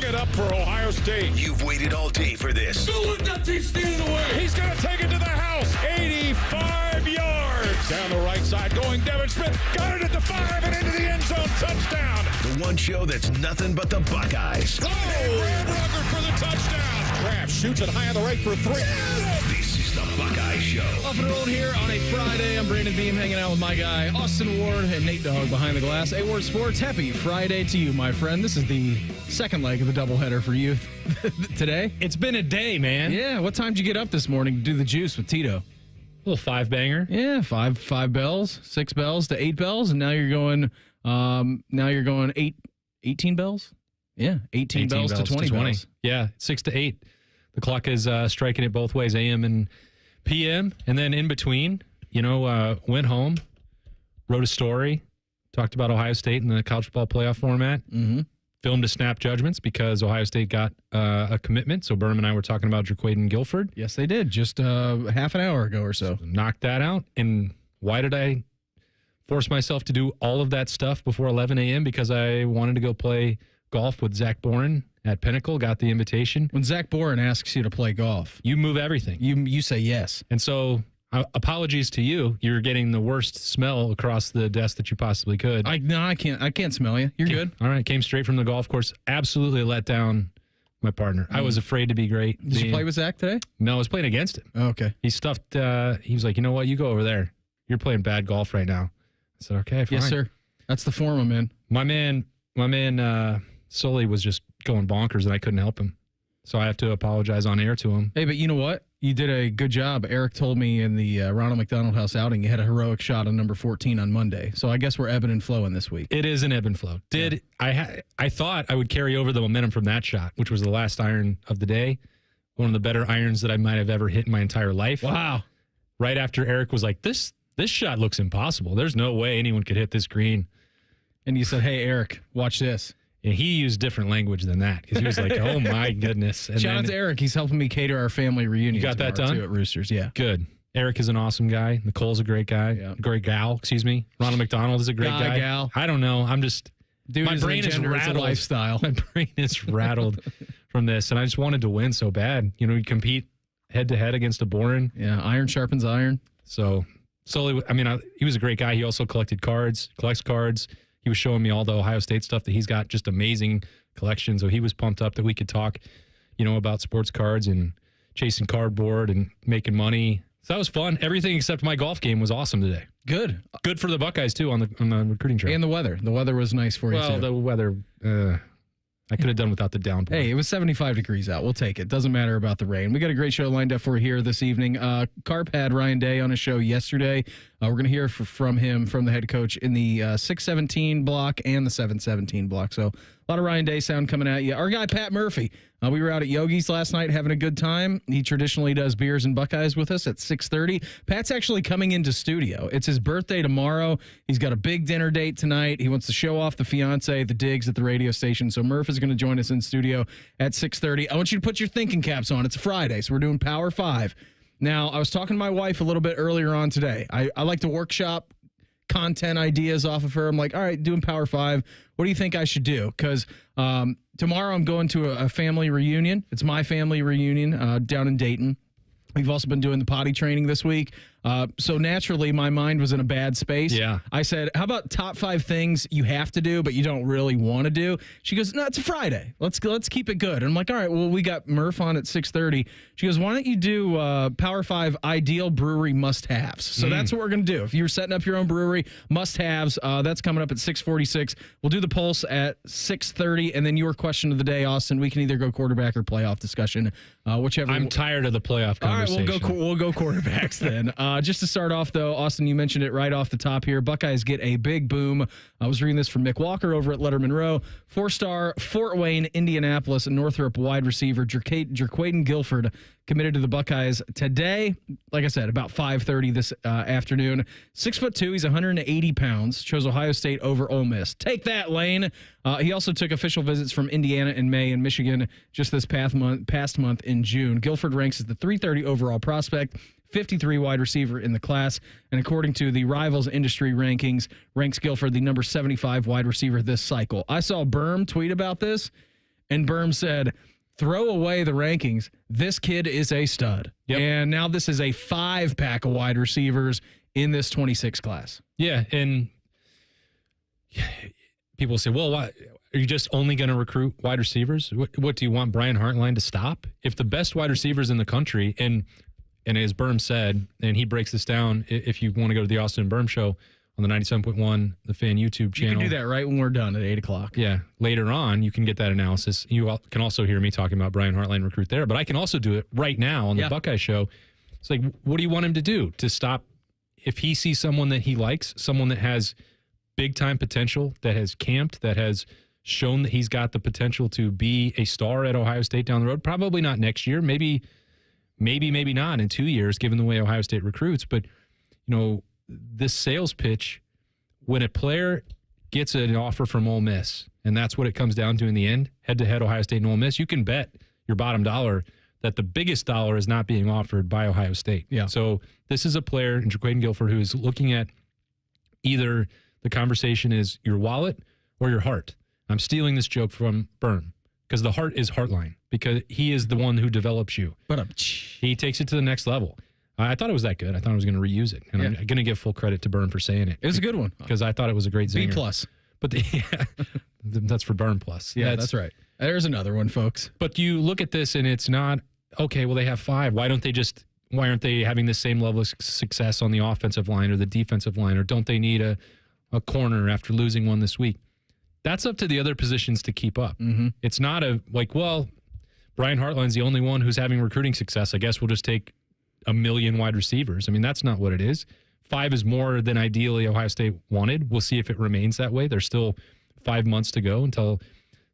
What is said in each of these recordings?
it up for Ohio State. You've waited all day for this. Go with that team stealing away. He's going to take it to the house. 85 yards. Down the right side going Devin Smith. Got it at the 5 and into the end zone. Touchdown. The one show that's nothing but the Buckeyes. Oh, Brad Rucker for the touchdown. Kraft shoots it high on the right for 3. This is the Buckeye Show. Off and rolling here on a Friday. I'm Brandon Beam hanging out with my guy, Austin Ward, and Nate Dogg behind the glass. A-Ward Sports, happy Friday to you, my friend. This is the second leg of the doubleheader for you today. It's been a day, man. Yeah, what time did you get up this morning to do the juice with Tito? A little 5-banger. Yeah, five bells, 6 bells to 8 bells, and now you're going 18 bells? Yeah, 18 bells to 20 bells. Yeah, 6 to 8. The clock is striking it both ways, AM and PM. And then in between, went home, wrote a story, talked about Ohio State in the college football playoff format, filmed a snap judgments because Ohio State got a commitment. So Berman and I were talking about Jaquaden Guilford. Yes, they did, just half an hour ago or so. Knocked that out. And why did I force myself to do all of that stuff before 11 a.m.? Because I wanted to go play golf with Zach Boren at Pinnacle, got the invitation. When Zach Boren asks you to play golf, you move everything. You say yes. And so, apologies to you. You're getting the worst smell across the desk that you possibly could. I can't smell you. You're good. All right, came straight from the golf course. Absolutely let down my partner. I was afraid to be great. Did you play with Zach today? No, I was playing against him. Oh, okay. He stuffed, he was like, you know what? You go over there. You're playing bad golf right now. I said, okay, fine. Yes, sir. That's the form I'm in. My man, Sully was just going bonkers, and I couldn't help him. So I have to apologize on air to him. Hey, but you know what? You did a good job. Eric told me in the Ronald McDonald House outing you had a heroic shot on number 14 on Monday. So I guess we're ebbing and flowing this week. It is an ebb and flow. I thought I would carry over the momentum from that shot, which was the last iron of the day. One of the better irons that I might have ever hit in my entire life. Wow. Right after Eric was like, this shot looks impossible. There's no way anyone could hit this green. And you said, hey, Eric, watch this. And he used different language than that because he was like, oh, my goodness. And shout out to Eric. He's helping me cater our family reunion. You got that done? Too, at Roosters, yeah. Good. Eric is an awesome guy. Nicole's a great guy. Yeah. Great gal, excuse me. Ronald McDonald is a great guy. Gal. I don't know. I'm just... Dude, my brain is rattled. Lifestyle. My brain is rattled from this, and I just wanted to win so bad. You compete head-to-head against a Boren. Yeah, iron sharpens iron. So, Sully, he was a great guy. He also collects cards. He was showing me all the Ohio State stuff that he's got, just amazing collection. So he was pumped up that we could talk, about sports cards and chasing cardboard and making money. So that was fun. Everything except my golf game was awesome today. Good. Good for the Buckeyes, too, on the recruiting trail. And the weather. The weather was nice for you, too. Well, the weather, I could have done without the downpour. Hey, it was 75 degrees out. We'll take it. Doesn't matter about the rain. We got a great show lined up for you here this evening. Carp had Ryan Day on a show yesterday. We're going to hear from him, from the head coach, in the 617 block and the 717 block. So a lot of Ryan Day sound coming at you. Our guy, Pat Murphy. We were out at Yogi's last night having a good time. He traditionally does Beers and Buckeyes with us at 6:30. Pat's actually coming into studio. It's his birthday tomorrow. He's got a big dinner date tonight. He wants to show off the fiance, the digs at the radio station. So Murph is going to join us in studio at 6:30. I want you to put your thinking caps on. It's a Friday, so we're doing Power 5. Now, I was talking to my wife a little bit earlier on today. I like to workshop content ideas off of her. I'm like, all right, doing Power 5. What do you think I should do? Because tomorrow I'm going to a family reunion. It's my family reunion down in Dayton. We've also been doing the potty training this week. So naturally, my mind was in a bad space. Yeah. I said, how about top 5 things you have to do, but you don't really want to do? She goes, no, it's a Friday. Let's keep it good. And I'm like, all right, well, we got Murph on at 6:30. She goes, why don't you do Power 5 ideal brewery must-haves? So that's what we're going to do. If you're setting up your own brewery, must-haves, that's coming up at 6:46. We'll do the Pulse at 6:30. And then your question of the day, Austin, we can either go quarterback or playoff discussion, whichever. I'm tired of the playoff conversation. All right, we'll go quarterbacks then. Just to start off, though, Austin, you mentioned it right off the top here. Buckeyes get a big boom. I was reading this from Mick Walker over at Letterman Row. 4-star Fort Wayne, Indianapolis, and Northrop wide receiver Jaquaden Guilford committed to the Buckeyes today. Like I said, about 5:30 this afternoon. 6'2", he's 180 pounds. Chose Ohio State over Ole Miss. Take that, Lane. He also took official visits from Indiana in May and Michigan just this past month in June. Guilford ranks as the 330 overall prospect, 53 wide receiver in the class, and according to the Rivals industry rankings, ranks Guilford the number 75 wide receiver this cycle. I saw Berm tweet about this, and Berm said, throw away the rankings. This kid is a stud. Yep. And now this is a 5-pack of wide receivers in this 26 class. Yeah, and people say, well, why, are you just only going to recruit wide receivers? What do you want Brian Hartline to stop? If the best wide receivers in the country, and as Berm said, and he breaks this down, if you want to go to the Austin and Berm show on the 97.1, the Fan YouTube channel. You can do that right when we're done at 8 o'clock. Yeah, later on, you can get that analysis. You can also hear me talking about Brian Hartline recruit there, but I can also do it right now on the Buckeye Show. It's like, what do you want him to do to stop? If he sees someone that he likes, someone that has big-time potential, that has camped, that has shown that he's got the potential to be a star at Ohio State down the road, probably not next year, maybe not in 2 years, given the way Ohio State recruits. But, this sales pitch, when a player gets an offer from Ole Miss, and that's what it comes down to in the end, head-to-head Ohio State and Ole Miss, you can bet your bottom dollar that the biggest dollar is not being offered by Ohio State. Yeah. So this is a player in Jaquaden Guilford who is looking at either the conversation is your wallet or your heart. I'm stealing this joke from Berm because the heart is Hartline, because he is the one who develops you. But he takes it to the next level. I thought it was that good. I thought I was going to reuse it. And I'm going to give full credit to Berm for saying it. It was a good one. Because I thought it was a great zinger. B+. But that's for Berm plus. Yeah, that's right. There's another one, folks. But you look at this and it's not, okay, well, they have 5. Why aren't they having the same level of success on the offensive line or the defensive line? Or don't they need a corner after losing one this week? That's up to the other positions to keep up. Mm-hmm. It's not Brian Hartline's the only one who's having recruiting success. I guess we'll just take 1 million wide receivers. I mean, that's not what it is. 5 is more than ideally Ohio State wanted. We'll see if it remains that way. There's still 5 months to go until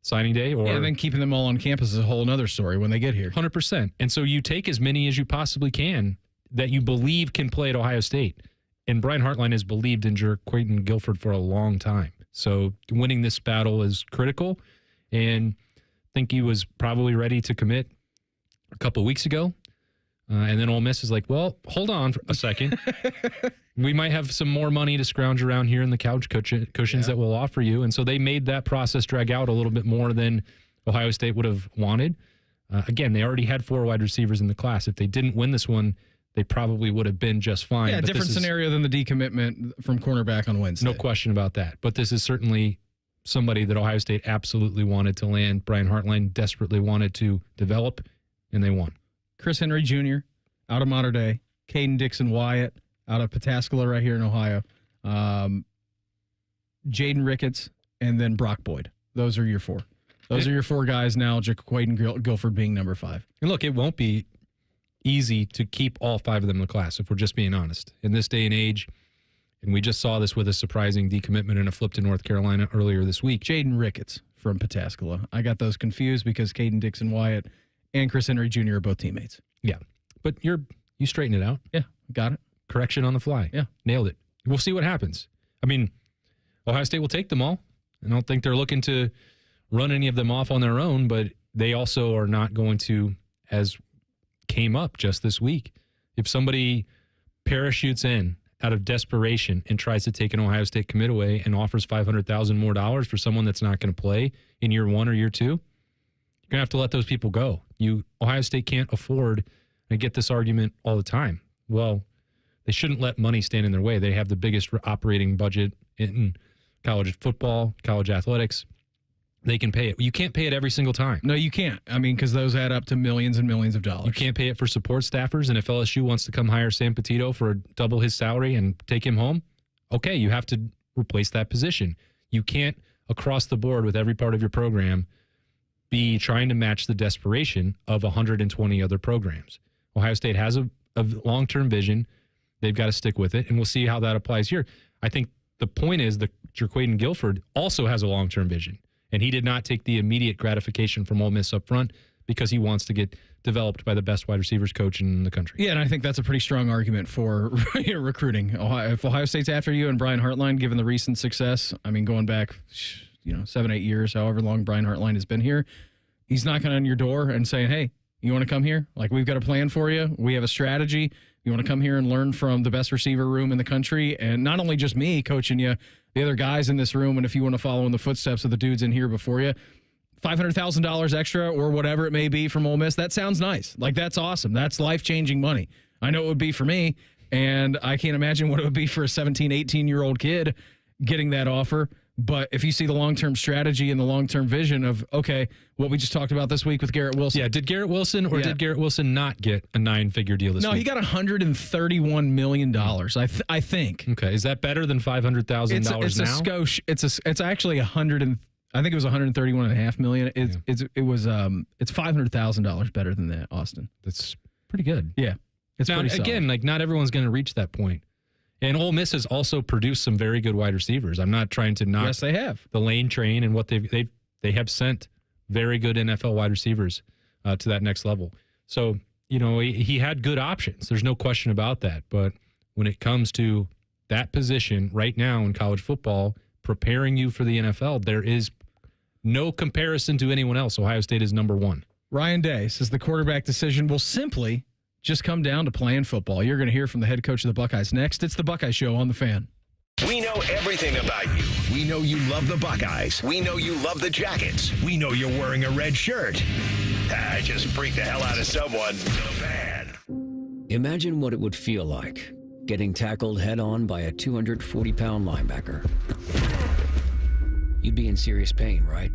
signing day. And then keeping them all on campus is a whole other story when they get here. 100%. And so you take as many as you possibly can that you believe can play at Ohio State. And Brian Hartline has believed in Jaquaden Guilford for a long time. So winning this battle is critical. And I think he was probably ready to commit a couple weeks ago. And then Ole Miss is like, well, hold on for a second. We might have some more money to scrounge around here in the couch cushions that we'll offer you. And so they made that process drag out a little bit more than Ohio State would have wanted. Again, they already had 4 wide receivers in the class. If they didn't win this one, they probably would have been just fine. Yeah, but different scenario than the decommitment from cornerback on Wednesday. No question about that. But this is certainly somebody that Ohio State absolutely wanted to land. Brian Hartline desperately wanted to develop, and they won. Chris Henry Jr. out of Mater Dei, Caden Dixon Wyatt out of Pataskala right here in Ohio, Jaden Ricketts, and then Brock Boyd. Those are your 4. Those are your 4 guys now, Jaquaden Guilford being number 5. And look, it won't be easy to keep all 5 of them in the class, if we're just being honest. In this day and age, and we just saw this with a surprising decommitment and a flip to North Carolina earlier this week. Jaden Ricketts from Pataskala. I got those confused because Caden Dixon Wyatt and Chris Henry Jr. are both teammates. Yeah. But you straighten it out. Yeah, got it. Correction on the fly. Yeah. Nailed it. We'll see what happens. I mean, Ohio State will take them all. I don't think they're looking to run any of them off on their own, but they also are not going to, as came up just this week, if somebody parachutes in out of desperation and tries to take an Ohio State commit away and offers $500,000 more for someone that's not going to play in year 1 or year 2, you're going to have to let those people go. Ohio State can't afford, I get this argument all the time. Well, they shouldn't let money stand in their way. They have the biggest operating budget in college football, college athletics. They can pay it. You can't pay it every single time. No, you can't. I mean, because those add up to millions and millions of dollars. You can't pay it for support staffers. And if LSU wants to come hire Sam Petito for double his salary and take him home, okay, you have to replace that position. You can't, across the board with every part of your program, be trying to match the desperation of 120 other programs. Ohio State has a long-term vision. They've got to stick with it, and we'll see how that applies here. I think the point is that Jaquaden Guilford also has a long-term vision, and he did not take the immediate gratification from Ole Miss up front because he wants to get developed by the best wide receivers coach in the country. Yeah, and I think that's a pretty strong argument for recruiting. If Ohio State's after you and Brian Hartline, given the recent success, I mean, going back 7-8 years, however long Brian Hartline has been here, he's knocking on your door and saying, hey, you want to come here? Like, we've got a plan for you. We have a strategy. You want to come here and learn from the best receiver room in the country, and not only just me coaching you, the other guys in this room, and if you want to follow in the footsteps of the dudes in here before you, $500,000 extra or whatever it may be from Ole Miss, that sounds nice. Like, that's awesome. That's life-changing money. I know it would be for me, and I can't imagine what it would be for a 17, 18-year-old kid getting that offer. But if you see the long-term strategy and the long-term vision of, okay, what we just talked about this week with Garrett Wilson. Yeah, did Garrett Wilson did Garrett Wilson not get a 9-figure deal this week? No, he got $131 million, I think. Okay, is that better than $500,000 now? It's a skosh. It's actually I think it was $131.5 million. It's $500,000 better than that, Austin. That's pretty good. Yeah. It's now, pretty solid. again, like, not everyone's going to reach that point. And Ole Miss has also produced some very good wide receivers. I'm not trying to knock yes, they have. the lane train and what they have sent very good NFL wide receivers to that next level. So, he had good options. There's no question about that. But when it comes to that position right now in college football, preparing you for the NFL, there is no comparison to anyone else. Ohio State is number one. Ryan Day says the quarterback decision will simply just come down to playing football. You're going to hear from the head coach of the Buckeyes next. It's the Buckeye Show on The Fan. We know everything about you. We know you love the Buckeyes. We know you love the Jackets. We know you're wearing a red shirt. I just freaked the hell out of someone. The Fan. Imagine what it would feel like getting tackled head-on by a 240-pound linebacker. You'd be in serious pain, right?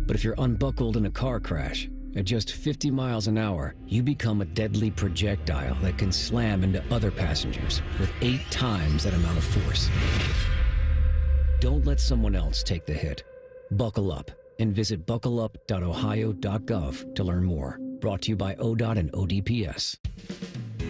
But if you're unbuckled in a car crash, at just 50 miles an hour, you become a deadly projectile that can slam into other passengers with 8 times that amount of force. Don't let someone else take the hit. Buckle up and visit buckleup.ohio.gov to learn more. Brought to you by ODOT and ODPS.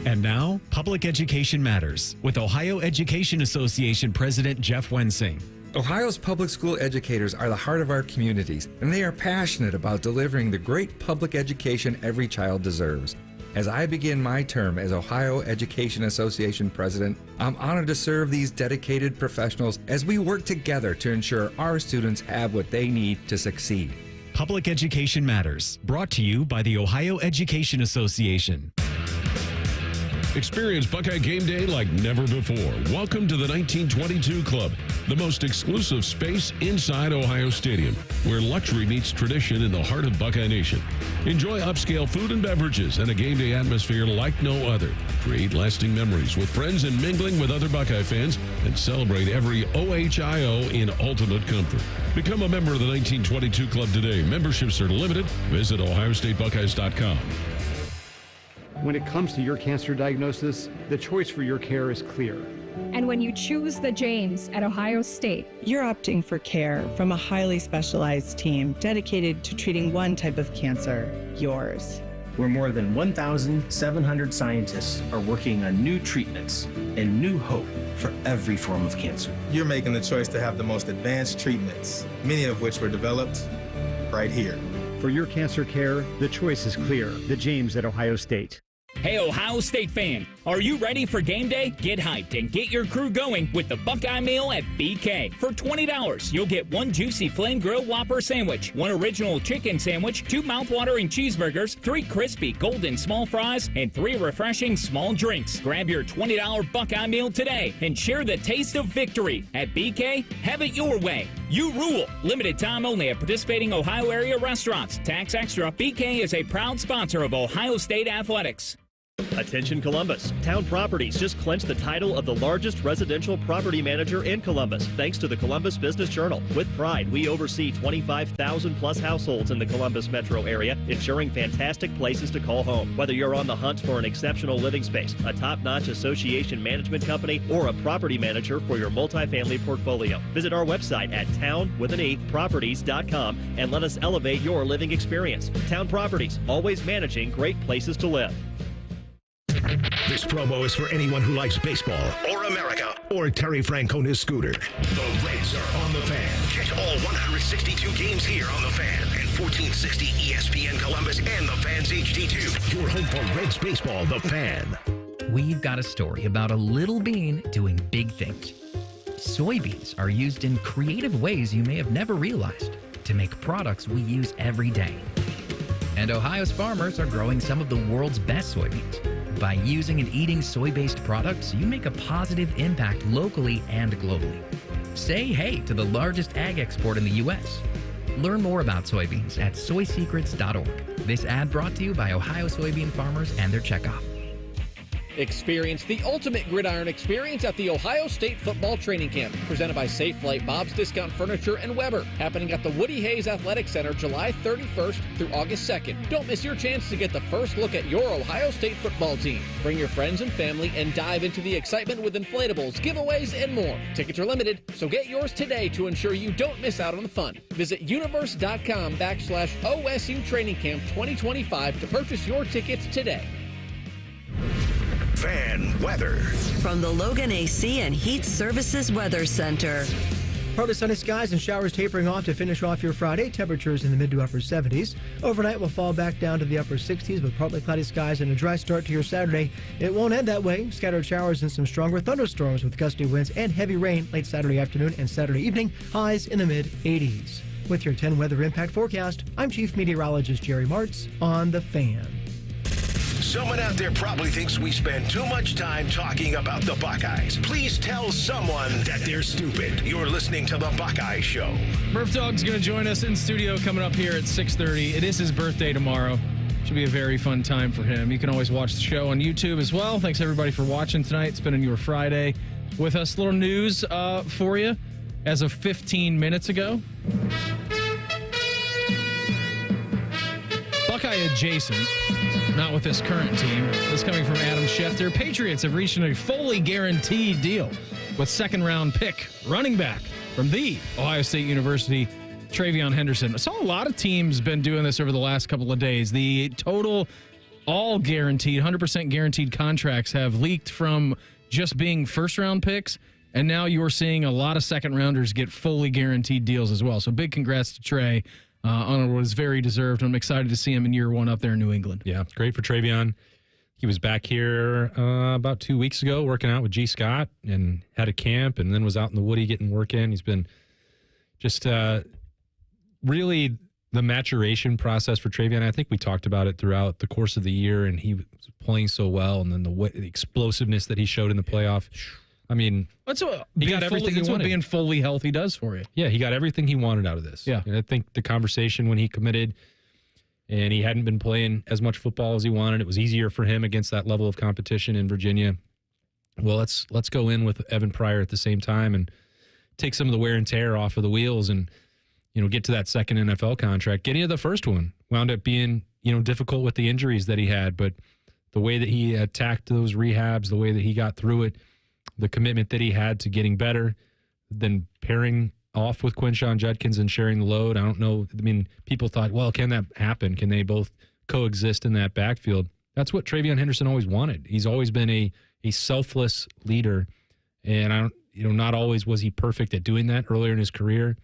And now, Public Education Matters with Ohio Education Association President Jeff Wensing. Ohio's public school educators are the heart of our communities, and they are passionate about delivering the great public education every child deserves. As I begin my term as Ohio Education Association President, I'm honored to serve these dedicated professionals as we work together to ensure our students have what they need to succeed. Public Education Matters, brought to you by the Ohio Education Association. Experience Buckeye game day like never before. Welcome to the 1922 Club, the most exclusive space inside Ohio Stadium, where luxury meets tradition in the heart of Buckeye Nation. Enjoy upscale food and beverages and a game day atmosphere like no other. Create lasting memories with friends and mingling with other Buckeye fans, and celebrate every OHIO in ultimate comfort. Become a member of the 1922 Club today. Memberships are limited. Visit OhioStateBuckeyes.com. When it comes to your cancer diagnosis, the choice for your care is clear. And when you choose the James at Ohio State, you're opting for care from a highly specialized team dedicated to treating one type of cancer, yours. Where more than 1,700 scientists are working on new treatments and new hope for every form of cancer. You're making the choice to have the most advanced treatments, many of which were developed right here. For your cancer care, the choice is clear. The James at Ohio State. Hey, Ohio State fan, are you ready for game day? Get hyped and get your crew going with the Buckeye Meal at BK. For $20, you'll get 1 juicy flame grilled Whopper sandwich, 1 original chicken sandwich, 2 mouthwatering cheeseburgers, 3 crispy golden small fries, and 3 refreshing small drinks. Grab your $20 Buckeye Meal today and share the taste of victory. At BK, have it your way. You rule. Limited time only at participating Ohio area restaurants. Tax extra. BK is a proud sponsor of Ohio State Athletics. Attention Columbus. Town Properties just clinched the title of the largest residential property manager in Columbus, thanks to the Columbus Business Journal. With pride, we oversee 25,000 plus households in the Columbus metro area, ensuring fantastic places to call home. Whether you're on the hunt for an exceptional living space, a top-notch association management company, or a property manager for your multifamily portfolio, visit our website at town.properties.com and let us elevate your living experience. Town Properties, always managing great places to live. This promo is for anyone who likes baseball or America or Terry Francona's scooter. The Reds are on the Fan. Catch all 162 games here on the Fan and 1460 ESPN Columbus and the Fan's HD2. Your home for Reds baseball, the Fan. We've got a story about a little bean doing big things. Soybeans are used in creative ways you may have never realized to make products we use every day. And Ohio's farmers are growing some of the world's best soybeans. By using and eating soy-based products, you make a positive impact locally and globally. Say hey to the largest ag export in the U.S. Learn more about soybeans at soysecrets.org. This ad brought to you by Ohio soybean farmers and their checkoff. Experience the ultimate gridiron experience at the Ohio State Football Training Camp, presented by Safe Flight, Bob's Discount Furniture, and Weber, happening at the Woody Hayes Athletic Center July 31st through August 2nd. Don't miss your chance to get the first look at your Ohio State football team. Bring your friends and family and dive into the excitement with inflatables, giveaways, and more. Tickets are limited, so get yours today to ensure you don't miss out on the fun. Visit universe.com/OSU Training Camp 2025 to purchase your tickets today. Fan weather. From the Logan AC and Heat Services Weather Center. Partly sunny skies and showers tapering off to finish off your Friday. Temperatures in the mid to upper 70s. Overnight will fall back down to the upper 60s with partly cloudy skies and a dry start to your Saturday. It won't end that way. Scattered showers and some stronger thunderstorms with gusty winds and heavy rain late Saturday afternoon and Saturday evening. Highs in the mid 80s. With your 10 weather impact forecast, I'm Chief Meteorologist Jerry Martz on The Fan. Someone out there probably thinks we spend too much time talking about the Buckeyes. Please tell someone that they're stupid. You're listening to the Buckeye Show. Murph Dog's going to join us in studio coming up here at 6:30. It is his birthday tomorrow. Should be a very fun time for him. You can always watch the show on YouTube as well. Thanks everybody for watching tonight, spending your Friday with us. Little news for you as of 15 minutes ago. Buckeye adjacent. Not with this current team. This coming from Adam Schefter. Patriots have reached a fully guaranteed deal with second-round pick running back from the Ohio State University, Trayvon Henderson. I saw a lot of teams been doing this over the last couple of days. The total all guaranteed, 100% guaranteed contracts have leaked from just being first-round picks, and now you're seeing a lot of second-rounders get fully guaranteed deals as well. So big congrats to Trey. On what is very deserved. I'm excited to see him in year one up there in New England. Yeah, great for Trayvon. He was back here about 2 weeks ago working out with G. Scott and had a camp and then was out in the Woody getting work in. He's been just really the maturation process for Trayvon. I think we talked about it throughout the course of the year, and he was playing so well, and then the explosiveness that he showed in the playoff. I mean, he got everything he wanted. That's what being fully healthy does for you. Yeah, he got everything he wanted out of this. Yeah. And I think the conversation when he committed and he hadn't been playing as much football as he wanted, it was easier for him against that level of competition in Virginia. Well, let's go in with Evan Pryor at the same time and take some of the wear and tear off of the wheels and, get to that second NFL contract. Getting to the first one wound up being, difficult with the injuries that he had, but the way that he attacked those rehabs, the way that he got through it, the commitment that he had to getting better, then pairing off with Quinshon Judkins and sharing the load. I don't know. I mean, people thought, well, can that happen? Can they both coexist in that backfield? That's what Trayvon Henderson always wanted. He's always been a selfless leader. And not always was he perfect at doing that earlier in his career,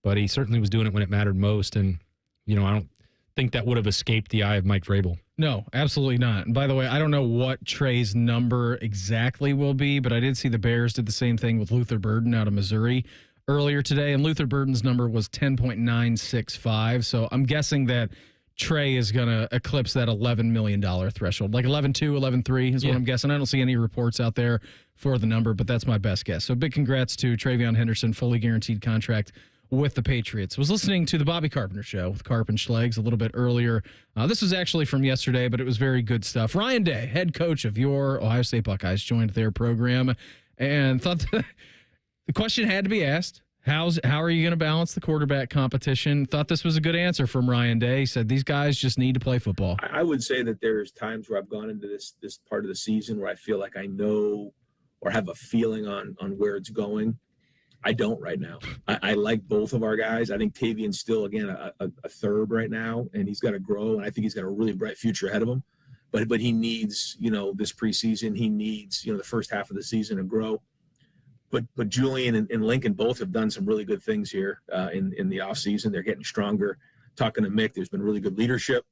but he certainly was doing it when it mattered most. And, I don't think that would have escaped the eye of Mike Vrabel. No, absolutely not. And by the way, I don't know what Trey's number exactly will be, but I did see the Bears did the same thing with Luther Burden out of Missouri earlier today, and Luther Burden's number was 10.965. So I'm guessing that Trey is going to eclipse that $11 million threshold. Like 11.2, 11.3 is what I'm guessing. I don't see any reports out there for the number, but that's my best guess. So big congrats to Trayvon Henderson, fully guaranteed contract with the Patriots. Was listening to the Bobby Carpenter Show with Carp and Schlegs a little bit earlier. This was actually from yesterday, but it was very good stuff. Ryan Day, head coach of your Ohio State Buckeyes, joined their program and thought the question had to be asked. How are you going to balance the quarterback competition? Thought this was a good answer from Ryan Day. He said these guys just need to play football. I would say that there's times where I've gone into this part of the season where I feel like I know or have a feeling on where it's going. I don't right now. I like both of our guys. I think Tavion's still, again, a third right now, and he's got to grow, and I think he's got a really bright future ahead of him. But he needs, this preseason. He needs, the first half of the season to grow. But Julian and Lincoln both have done some really good things here in the offseason. They're getting stronger. Talking to Mick, there's been really good leadership.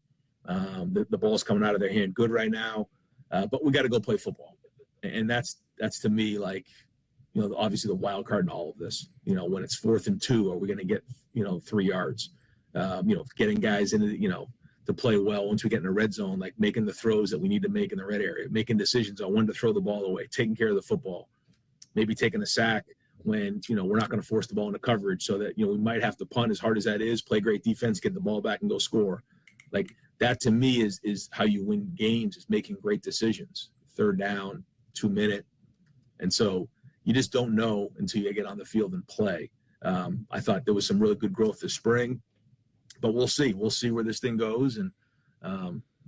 The ball's coming out of their hand good right now. But we got to go play football. And that's to me like, obviously the wild card in all of this. When it's 4th and 2, are we going to get, 3 yards? Getting guys into, to play well once we get in the red zone, like making the throws that we need to make in the red area, making decisions on when to throw the ball away, taking care of the football, maybe taking a sack when, we're not going to force the ball into coverage so that, we might have to punt as hard as that is, play great defense, get the ball back and go score. Like that to me is how you win games, is making great decisions. 3rd down, 2 minute. And so you just don't know until you get on the field and play. I thought there was some really good growth this spring, but we'll see. We'll see where this thing goes. And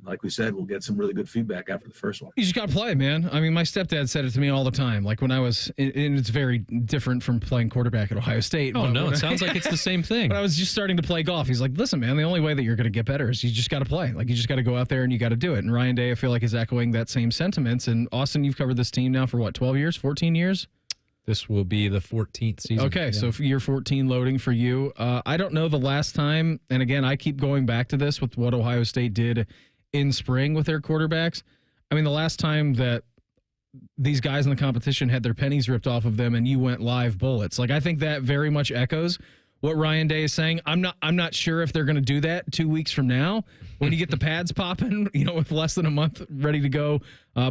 like we said, we'll get some really good feedback after the first one. You just got to play, man. I mean, my stepdad said it to me all the time. Like when I was, and it's very different from playing quarterback at Ohio State. Oh, no, it sounds like it's the same thing. But I was just starting to play golf. He's like, listen, man, the only way that you're going to get better is you just got to play. Like you just got to go out there and you got to do it. And Ryan Day, I feel like, is echoing that same sentiments. And Austin, you've covered this team now for what, 12 years, 14 years? This will be the 14th season. Okay, so year 14 loading for you. I don't know the last time, and again, I keep going back to this with what Ohio State did in spring with their quarterbacks. I mean, the last time that these guys in the competition had their pennies ripped off of them and you went live bullets. Like, I think that very much echoes what Ryan Day is saying. I'm not sure if they're going to do that 2 weeks from now when you get the pads popping, with less than a month ready to go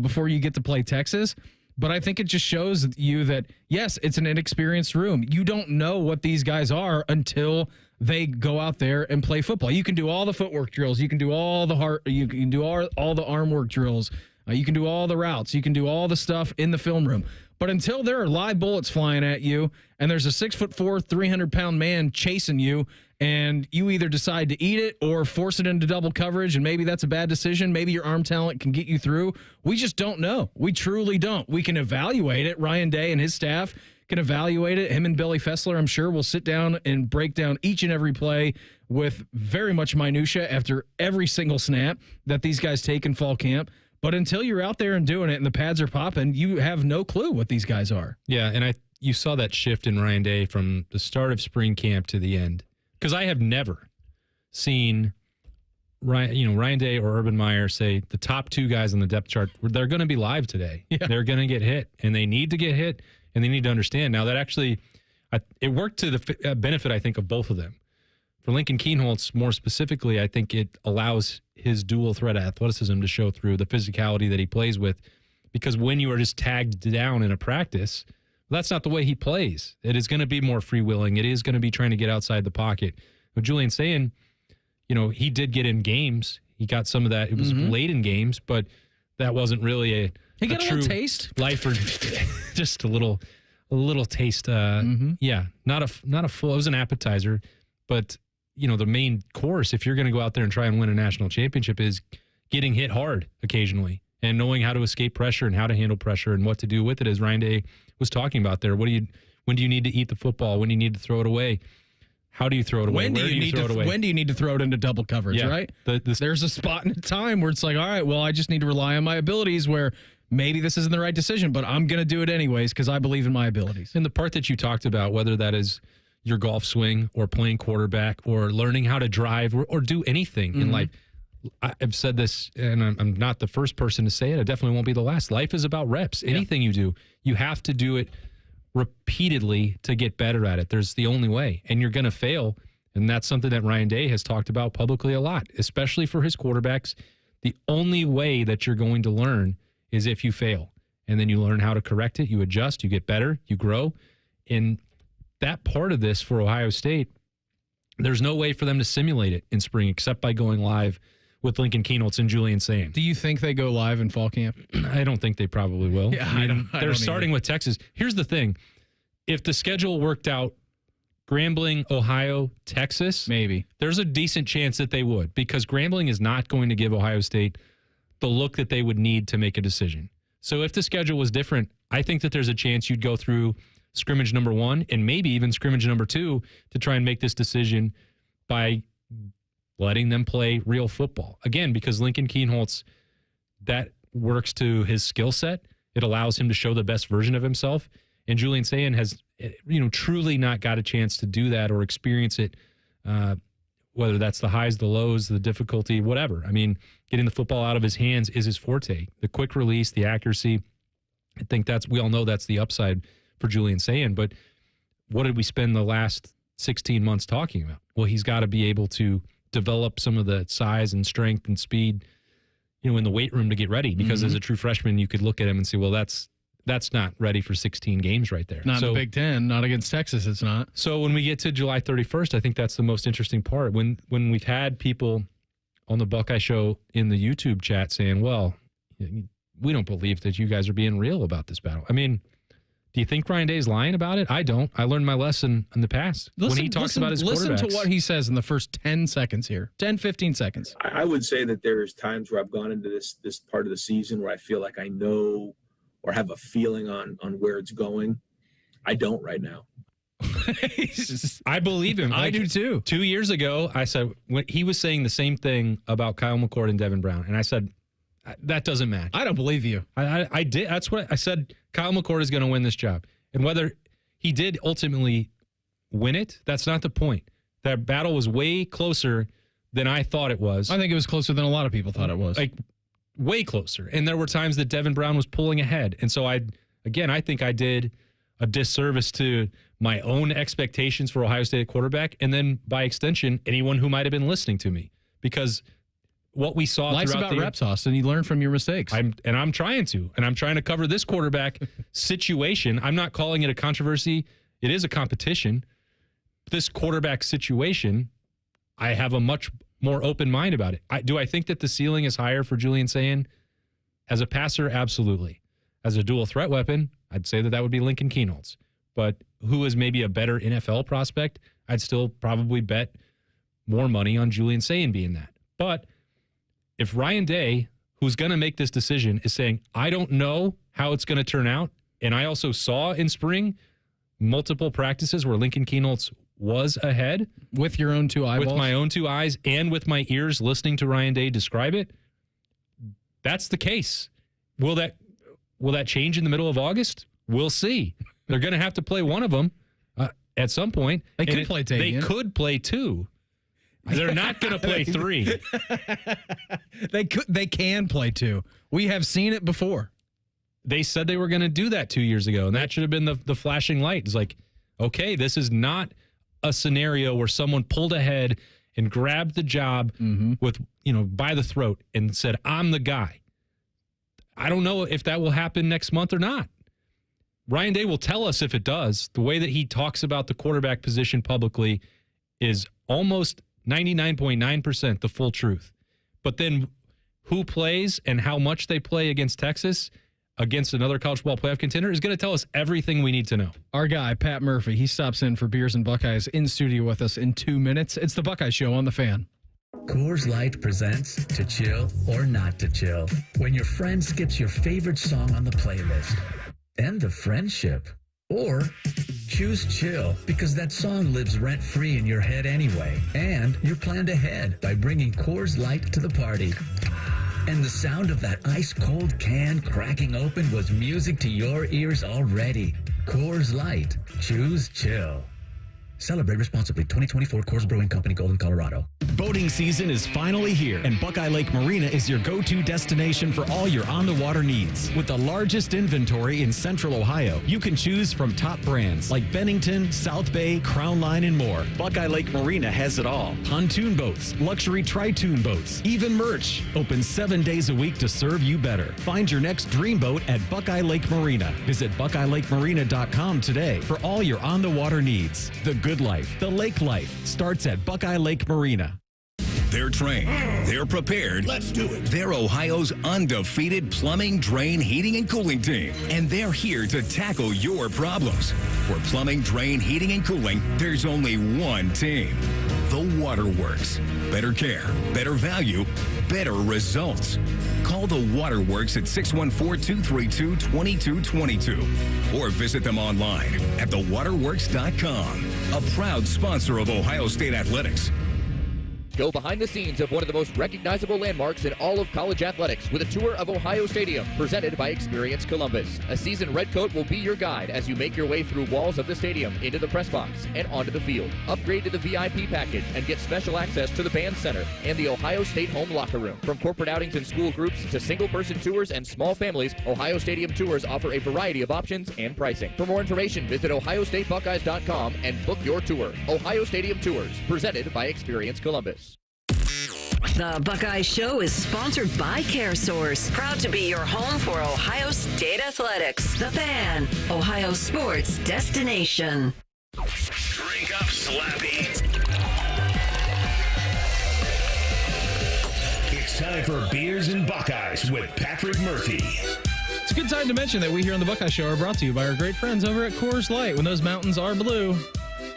before you get to play Texas. But I think it just shows you that, yes, it's an inexperienced room. You don't know what these guys are until they go out there and play football. You can do all the footwork drills. You can do all the you can do all the arm work drills. You can do all the routes. You can do all the stuff in the film room. But until there are live bullets flying at you and there's a 6'4", 300-pound man chasing you, and you either decide to eat it or force it into double coverage, and maybe that's a bad decision. Maybe your arm talent can get you through. We just don't know. We truly don't. We can evaluate it. Ryan Day and his staff can evaluate it. Him and Billy Fessler, I'm sure, will sit down and break down each and every play with very much minutia after every single snap that these guys take in fall camp. But until you're out there and doing it and the pads are popping, you have no clue what these guys are. Yeah, and you saw that shift in Ryan Day from the start of spring camp to the end. Because I have never seen Ryan Day or Urban Meyer say the top 2 guys on the depth chart, they're going to be live today. Yeah. They're going to get hit, and they need to get hit, and they need to understand. Now, that actually, it worked to the benefit, I think, of both of them. For Lincoln Kienholz, more specifically, I think it allows his dual threat athleticism to show through the physicality that he plays with, because when you are just tagged down in a practice, that's not the way he plays. It is going to be more freewheeling. It is going to be trying to get outside the pocket. With Julian saying, he did get in games. He got some of that. It was late in games, but that wasn't really he got a true little taste. Life or just a little taste. Yeah, not a full. It was an appetizer, but the main course, if you're going to go out there and try and win a national championship, is getting hit hard occasionally and knowing how to escape pressure and how to handle pressure and what to do with it, as Ryan Day was talking about there. When do you need to eat the football? When do you need to throw it away? How do you throw it away? When do you need to throw it into double coverage, right? There's a spot in a time where it's like, all right, well, I just need to rely on my abilities, where maybe this isn't the right decision, but I'm going to do it anyways because I believe in my abilities. And the part that you talked about, whether that is your golf swing or playing quarterback or learning how to drive or do anything in life, I've said this, and I'm not the first person to say it. I definitely won't be the last. Life is about reps. Anything you do, you have to do it repeatedly to get better at it. There's the only way, and you're going to fail. And that's something that Ryan Day has talked about publicly a lot, especially for his quarterbacks. The only way that you're going to learn is if you fail, and then you learn how to correct it. You adjust, you get better, you grow. And that part of this for Ohio State, there's no way for them to simulate it in spring except by going live with Lincoln Kienholz and Julian Sayin. Do you think they go live in fall camp? I don't think they probably will. Yeah, they're starting with Texas. Here's the thing. If the schedule worked out, Grambling, Ohio, Texas, maybe there's a decent chance that they would, because Grambling is not going to give Ohio State the look that they would need to make a decision. So if the schedule was different, I think that there's a chance you'd go through scrimmage number 1 and maybe even scrimmage number 2 to try and make this decision by letting them play real football. Again, because Lincoln Kienholz, that works to his skill set. It allows him to show the best version of himself. And Julian Sayin has, truly not got a chance to do that or experience it, whether that's the highs, the lows, the difficulty, whatever. I mean, getting the football out of his hands is his forte. The quick release, the accuracy, I think we all know that's the upside for Julian Sayin. But what did we spend the last 16 months talking about? Well, he's got to be able to develop some of the size and strength and speed, in the weight room to get ready. Because as a true freshman, you could look at him and say, well, that's that's not ready for 16 games right there. Not in the Big Ten, not against Texas, it's not. So when we get to July 31st, I think that's the most interesting part. When we've had people on the Buckeye Show in the YouTube chat saying, well, we don't believe that you guys are being real about this battle. I mean, do you think Ryan Day's lying about it? I don't. I learned my lesson in the past. when he talks about his quarterbacks. Listen to what he says in the first 10 seconds here. 10, 15 seconds. I would say that there's times where I've gone into this part of the season where I feel like I know or have a feeling on where it's going. I don't right now. I believe him. I do too. 2 years ago, I said, when he was saying the same thing about Kyle McCord and Devin Brown, and I said, that doesn't match. I don't believe you. I did. That's what I said. Kyle McCord is going to win this job. And whether he did ultimately win it, that's not the point. That battle was way closer than I thought it was. I think it was closer than a lot of people thought it was. Like, way closer. And there were times that Devin Brown was pulling ahead. And so I think I did a disservice to my own expectations for Ohio State quarterback, and then by extension, anyone who might have been listening to me. Because what we saw life's throughout about reps, Austin. You learn from your mistakes. I'm trying to cover this quarterback situation. I'm not calling it a controversy. It is a competition. This quarterback situation, I have a much more open mind about it. Do I think that the ceiling is higher for Julian Sayin? As a passer, absolutely. As a dual threat weapon, I'd say that would be Lincoln Kienholz. But who is maybe a better NFL prospect? I'd still probably bet more money on Julian Sayin being that. But if Ryan Day, who's going to make this decision, is saying, I don't know how it's going to turn out, and I also saw in spring multiple practices where Lincoln Kienholz was ahead. With your own two eyeballs? With my own two eyes and with my ears listening to Ryan Day describe it. That's the case. Will that change in the middle of August? We'll see. They're going to have to play one of them at some point. They could play two. They could play two. They're not going to play three. They can play two. We have seen it before. They said they were going to do that 2 years ago, and that should have been the flashing light. It's like, okay, this is not a scenario where someone pulled ahead and grabbed the job with, by the throat and said, I'm the guy. I don't know if that will happen next month or not. Ryan Day will tell us if it does. The way that he talks about the quarterback position publicly is almost 99.9% the full truth. But then who plays and how much they play against Texas, against another college football playoff contender, is going to tell us everything we need to know. Our guy, Pat Murphy, he stops in for Beers and Buckeyes in studio with us in 2 minutes. It's the Buckeye Show on The Fan. Coors Light presents To Chill or Not to Chill. When your friend skips your favorite song on the playlist. End the friendship. Or choose chill because that song lives rent-free in your head anyway. And you're planned ahead by bringing Coors Light to the party. And the sound of that ice-cold can cracking open was music to your ears already. Coors Light. Choose chill. Celebrate responsibly. 2024 Coors Brewing Company, Golden, Colorado. Boating season is finally here, and Buckeye Lake Marina is your go-to destination for all your on-the-water needs. With the largest inventory in Central Ohio, you can choose from top brands like Bennington, South Bay, Crown Line, and more. Buckeye Lake Marina has it all. Pontoon boats, luxury tri-toon boats, even merch. Open 7 days a week to serve you better. Find your next dream boat at Buckeye Lake Marina. Visit BuckeyeLakeMarina.com today for all your on-the-water needs. The good life, the lake life, starts at Buckeye Lake Marina. They're trained. They're prepared. Let's do it. They're Ohio's undefeated plumbing, drain, heating, and cooling team. And they're here to tackle your problems. For plumbing, drain, heating, and cooling, there's only one team. The Waterworks. Better care, better value, better results. Call the Waterworks at 614-232-2222 or visit them online at thewaterworks.com. A proud sponsor of Ohio State Athletics. Go behind the scenes of one of the most recognizable landmarks in all of college athletics with a tour of Ohio Stadium, presented by Experience Columbus. A seasoned redcoat will be your guide as you make your way through walls of the stadium, into the press box, and onto the field. Upgrade to the VIP package and get special access to the band center and the Ohio State home locker room. From corporate outings and school groups to single-person tours and small families, Ohio Stadium tours offer a variety of options and pricing. For more information, visit ohiostatebuckeyes.com and book your tour. Ohio Stadium Tours, presented by Experience Columbus. The Buckeye Show is sponsored by CareSource, proud to be your home for Ohio State Athletics. The Fan, Ohio sports destination. Drink up, Slappy. It's time for Beers and Buckeyes with Patrick Murphy. It's a good time to mention that we here on the Buckeye Show are brought to you by our great friends over at Coors Light. When those mountains are blue,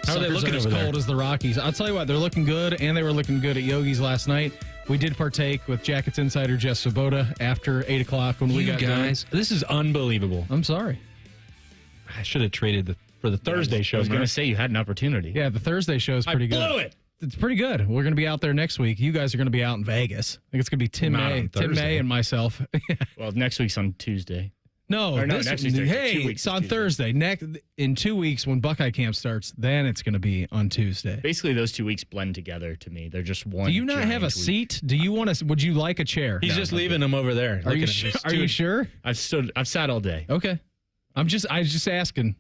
how are they looking over there? As cold as the Rockies. I'll tell you what, they're looking good, and they were looking good at Yogi's last night. We did partake with Jackets insider Jeff Svoboda after 8 o'clock when we got guys. done. This is unbelievable. I'm sorry. I should have traded for the Thursday show. I was going to say you had an opportunity. Yeah, the Thursday show is pretty good. I blew it. It's pretty good. We're going to be out there next week. You guys are going to be out in Vegas. I think it's going to be Tim May and myself. Well, next week's on Tuesday. No, next week's hey, it's on Thursday. In 2 weeks, when Buckeye Camp starts, then it's going to be on Tuesday. Basically, those 2 weeks blend together to me. They're just one. Do you not have a seat? Do you want to? Would you like a chair? He's just leaving them over there. Are you sure? I've sat all day. Okay. I was just asking.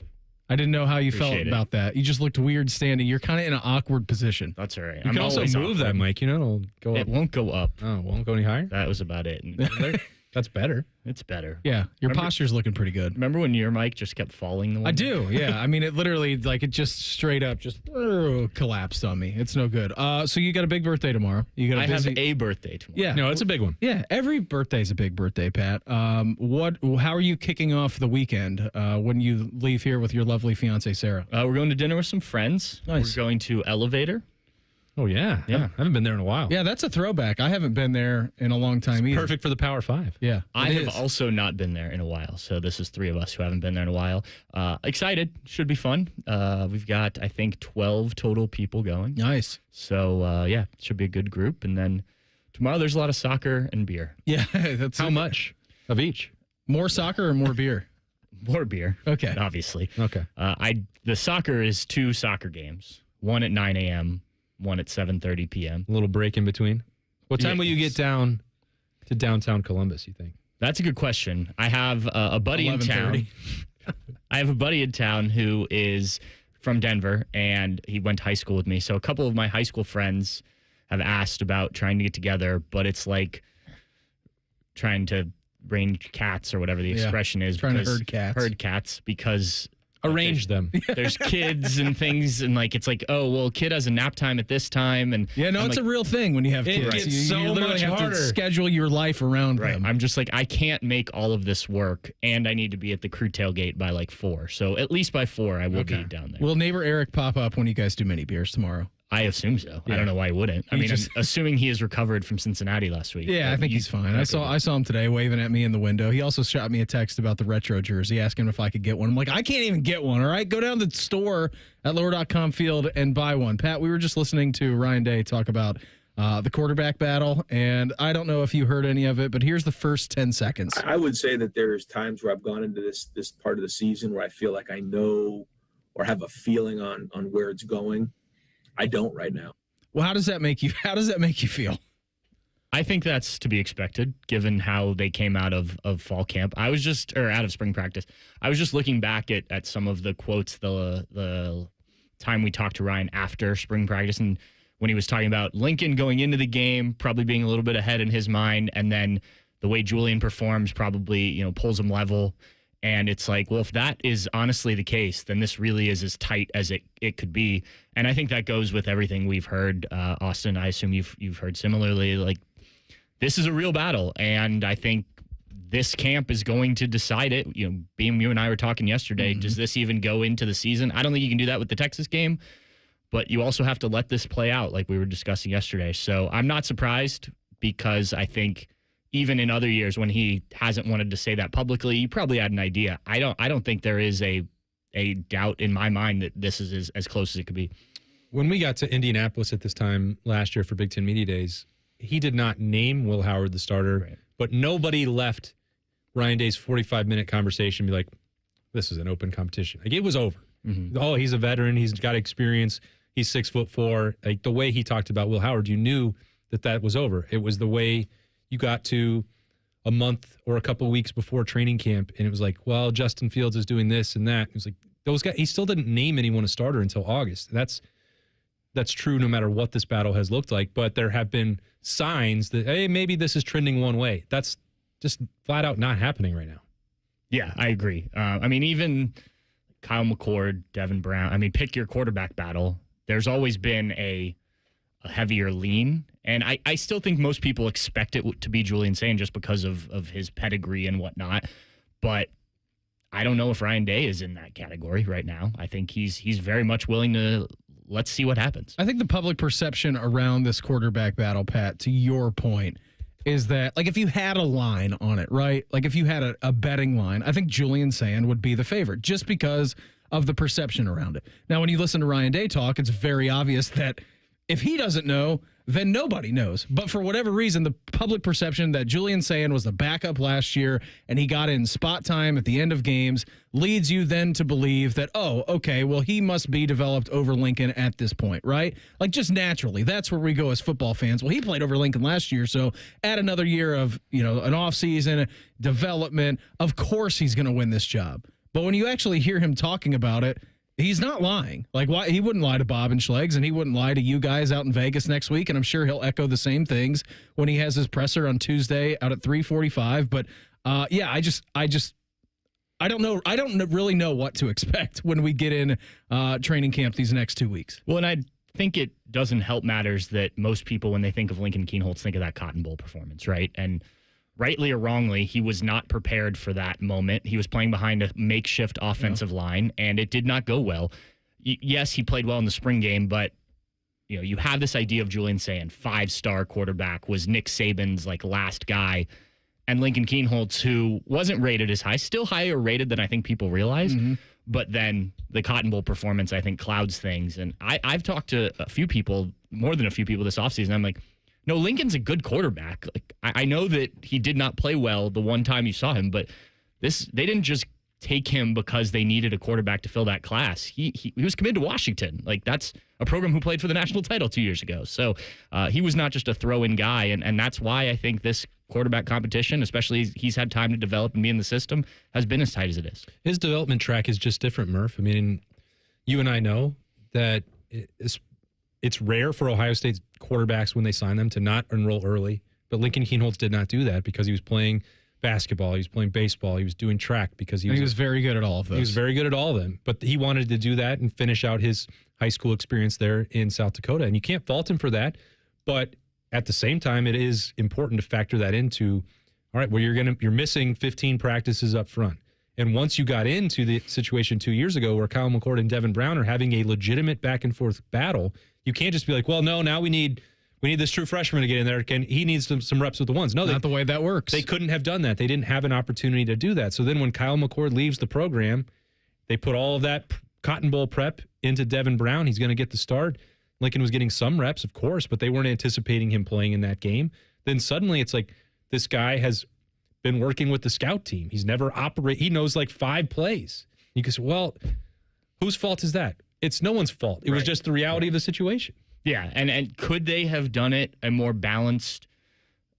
I didn't know how you felt about that. You just looked weird standing. You're kind of in an awkward position. That's all right. You can also move that mic. It'll go up. It won't go up. Oh, it won't go any higher? That was about it. That's better. It's better. Yeah, your posture's looking pretty good. Remember when your mic just kept falling the one I do, yeah. I mean, it literally, it just straight up collapsed on me. It's no good. So you got a big birthday tomorrow. I have a birthday tomorrow. Yeah. No, it's a big one. Yeah, every birthday's a big birthday, Pat. How are you kicking off the weekend when you leave here with your lovely fiancée, Sarah? We're going to dinner with some friends. Nice. We're going to Elevator. Oh, yeah. I haven't been there in a while. Yeah, that's a throwback. I haven't been there in a long time either. Perfect for the Power 5. Yeah. I have also not been there in a while. So this is 3 of us who haven't been there in a while. Excited. Should be fun. We've got, I think, 12 total people going. Nice. So, should be a good group. And then tomorrow there's a lot of soccer and beer. Yeah. That's How much of each? More soccer or more beer? More beer. Okay. Obviously. Okay. The soccer is 2 soccer games. One at 9 a.m., one at 7:30 p.m. A little break in between. What time will you get down to downtown Columbus, you think? That's a good question. I have a buddy in town. I have a buddy in town who is from Denver, and he went to high school with me. So a couple of my high school friends have asked about trying to get together, but it's like trying to range cats or whatever the expression is. Trying to herd cats. Herd cats because... Arrange them. There's kids and things, and it's like, oh, well, kid has a nap time at this time, and it's a real thing when you have kids. It gets you so literally much have harder. to schedule your life around them. I'm just like, I can't make all of this work, and I need to be at the crew tailgate by 4. So at least by 4, I will be down there. Will neighbor Eric pop up when you guys do mini beers tomorrow? I assume so. Yeah. I don't know why he wouldn't. I'm assuming he has recovered from Cincinnati last week. Yeah, I think he's fine. I saw him today waving at me in the window. He also shot me a text about the retro jersey, asking if I could get one. I'm like, I can't even get one. All right, go down to the store at lower.com field and buy one. Pat, we were just listening to Ryan Day talk about the quarterback battle, and I don't know if you heard any of it, but here's the first 10 seconds. I would say that there's times where I've gone into this part of the season where I feel like I know or have a feeling on where it's going. I don't right now. Well, how does that make you feel? I think that's to be expected, given how they came out of fall camp. Out of spring practice. I was just looking back at some of the quotes the time we talked to Ryan after spring practice, and when he was talking about Lincoln going into the game, probably being a little bit ahead in his mind, and then the way Julian performs probably, pulls him level. And it's like, well, if that is honestly the case, then this really is as tight as it could be. And I think that goes with everything we've heard. Austin, I assume you've heard similarly. Like, this is a real battle, and I think this camp is going to decide it. Beam, you and I were talking yesterday. Mm-hmm. Does this even go into the season? I don't think you can do that with the Texas game, but you also have to let this play out, like we were discussing yesterday. So I'm not surprised, because I think even in other years when he hasn't wanted to say that publicly, you probably had an idea. I don't think there is a doubt in my mind that this is as close as it could be. When we got to Indianapolis at this time last year for Big Ten Media Days, he did not name Will Howard the starter, right, but nobody left Ryan Day's 45-minute conversation be like, this is an open competition. Like, it was over. Mm-hmm. Oh, he's a veteran. He's got experience. He's 6'4". Like, the way he talked about Will Howard, you knew that was over. It was the way you got to a month or a couple of weeks before training camp, and it was like, well, Justin Fields is doing this and that. It was like, those guys, he still didn't name anyone a starter until August. That's true no matter what this battle has looked like, but there have been signs that, hey, maybe this is trending one way. That's just flat out not happening right now. Yeah, I agree. I mean, even Kyle McCord, Devin Brown, I mean, pick your quarterback battle. There's always been a heavier lean. And I still think most people expect it to be Julian Sayin just because of his pedigree and whatnot. But I don't know if Ryan Day is in that category right now. I think he's very much willing to let's see what happens. I think the public perception around this quarterback battle, Pat, to your point, is that, like, if you had a line on it, right? Like, if you had a betting line, I think Julian Sayin would be the favorite just because of the perception around it. Now, when you listen to Ryan Day talk, it's very obvious that if he doesn't know, then nobody knows. But for whatever reason, the public perception that Julian Sayin was the backup last year and he got in spot time at the end of games leads you then to believe that, oh, okay, well, he must be developed over Lincoln at this point, right? Like, just naturally, that's where we go as football fans. Well, he played over Lincoln last year, so add another year of, an offseason, development, of course he's going to win this job. But when you actually hear him talking about it, he's not lying. Like, why he wouldn't lie to Bob and Schlegs, and he wouldn't lie to you guys out in Vegas next week. And I'm sure he'll echo the same things when he has his presser on Tuesday out at 3:45. But I don't know. I don't really know what to expect when we get in training camp these next 2 weeks. Well, and I think it doesn't help matters that most people, when they think of Lincoln Kienholz, think of that Cotton Bowl performance, right? And rightly or wrongly, he was not prepared for that moment. He was playing behind a makeshift offensive line, and it did not go well. Yes, he played well in the spring game, but you have this idea of Julian Sayin, 5-star quarterback, was Nick Saban's last guy, and Lincoln Kienholz, who wasn't rated as high, still higher rated than I think people realize. Mm-hmm. But then the Cotton Bowl performance, I think, clouds things. And I've talked to a few people, more than a few people this offseason. I'm like, no, Lincoln's a good quarterback. Like, I know that he did not play well the one time you saw him, but they didn't just take him because they needed a quarterback to fill that class. He was committed to Washington. Like, that's a program who played for the national title 2 years ago. So he was not just a throw-in guy, and that's why I think this quarterback competition, especially he's had time to develop and be in the system, has been as tight as it is. His development track is just different, Murph. I mean, you and I know that it's rare for Ohio State's quarterbacks when they sign them to not enroll early, but Lincoln Kienholz did not do that because he was playing basketball, he was playing baseball, he was doing track because he was very good at all of those. He was very good at all of them, but he wanted to do that and finish out his high school experience there in South Dakota, and you can't fault him for that, but at the same time, it is important to factor that into, all right, well, you're missing 15 practices up front. And once you got into the situation 2 years ago where Kyle McCord and Devin Brown are having a legitimate back and forth battle, you can't just be like, well, no, now we need this true freshman to get in there. He needs some reps with the ones. No, not the way that works. They couldn't have done that. They didn't have an opportunity to do that. So then when Kyle McCord leaves the program, they put all of that Cotton Bowl prep into Devin Brown. He's going to get the start. Lincoln was getting some reps, of course, but they weren't anticipating him playing in that game. Then suddenly it's like this guy has been working with the scout team. He's never operated. He knows 5 plays. You can say, well, whose fault is that? It's no one's fault. It was just the reality of the situation. Yeah, and could they have done it a more balanced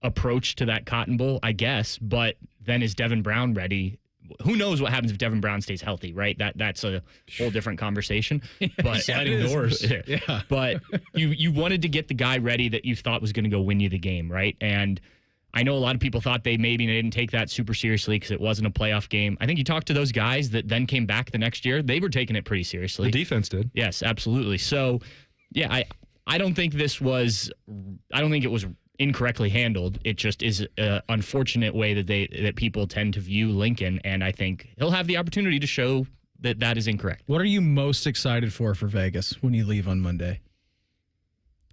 approach to that Cotton Bowl? I guess, but then is Devin Brown ready? Who knows what happens if Devin Brown stays healthy, right? That's a whole different conversation. But sliding doors. Yeah. But you wanted to get the guy ready that you thought was going to go win you the game, right? And I know a lot of people thought they didn't take that super seriously because it wasn't a playoff game. I think you talked to those guys that then came back the next year. They were taking it pretty seriously. The defense did. Yes, absolutely. So, yeah, I don't think it was incorrectly handled. It just is an unfortunate way that people tend to view Lincoln, and I think he'll have the opportunity to show that is incorrect. What are you most excited for Vegas when you leave on Monday?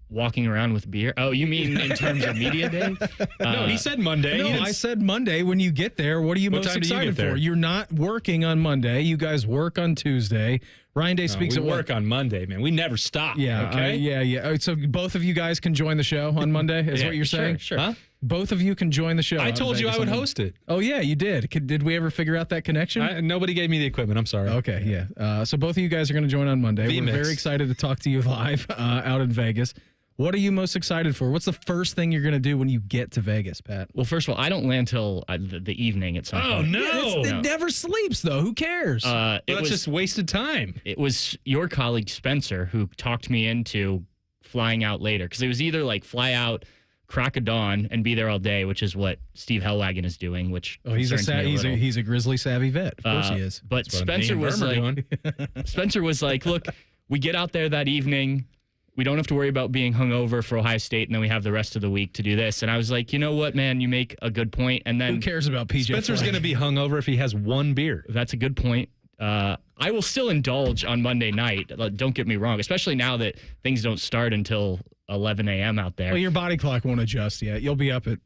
Walking around with beer? Oh, you mean in terms of media day? No, he said Monday. No, I said Monday. When you get there, what are you most excited for? You're not working on Monday. You guys work on Tuesday. Ryan Day speaks at work on Monday, man. We never stop. Yeah, okay? Yeah. So both of you guys can join the show on Monday, is what you're saying? Sure. Huh? Both of you can join the show. I told you I would host it. Oh, yeah, you did. Did we ever figure out that connection? Nobody gave me the equipment. I'm sorry. Okay, yeah. So both of you guys are going to join on Monday. We're very excited to talk to you live out in Vegas. What are you most excited for? What's the first thing you're going to do when you get to Vegas, Pat? Well, first of all, I don't land till the evening at some point. Oh, no. It never sleeps, though. Who cares? That's just wasted time. It was your colleague, Spencer, who talked me into flying out later. Because it was either fly out crack of dawn and be there all day, which is what Steve Hellwagon is doing. Which he's a Grizzly savvy vet. Of course he is. But Spencer was like, look, we get out there that evening. We don't have to worry about being hungover for Ohio State, and then we have the rest of the week to do this. And I was like, you know what, man, you make a good point. And then who cares about PJ? Spencer's going to be hungover if he has one beer. That's a good point. I will still indulge on Monday night. Don't get me wrong, especially now that things don't start until 11 a.m. out there. Well, your body clock won't adjust yet. You'll be up at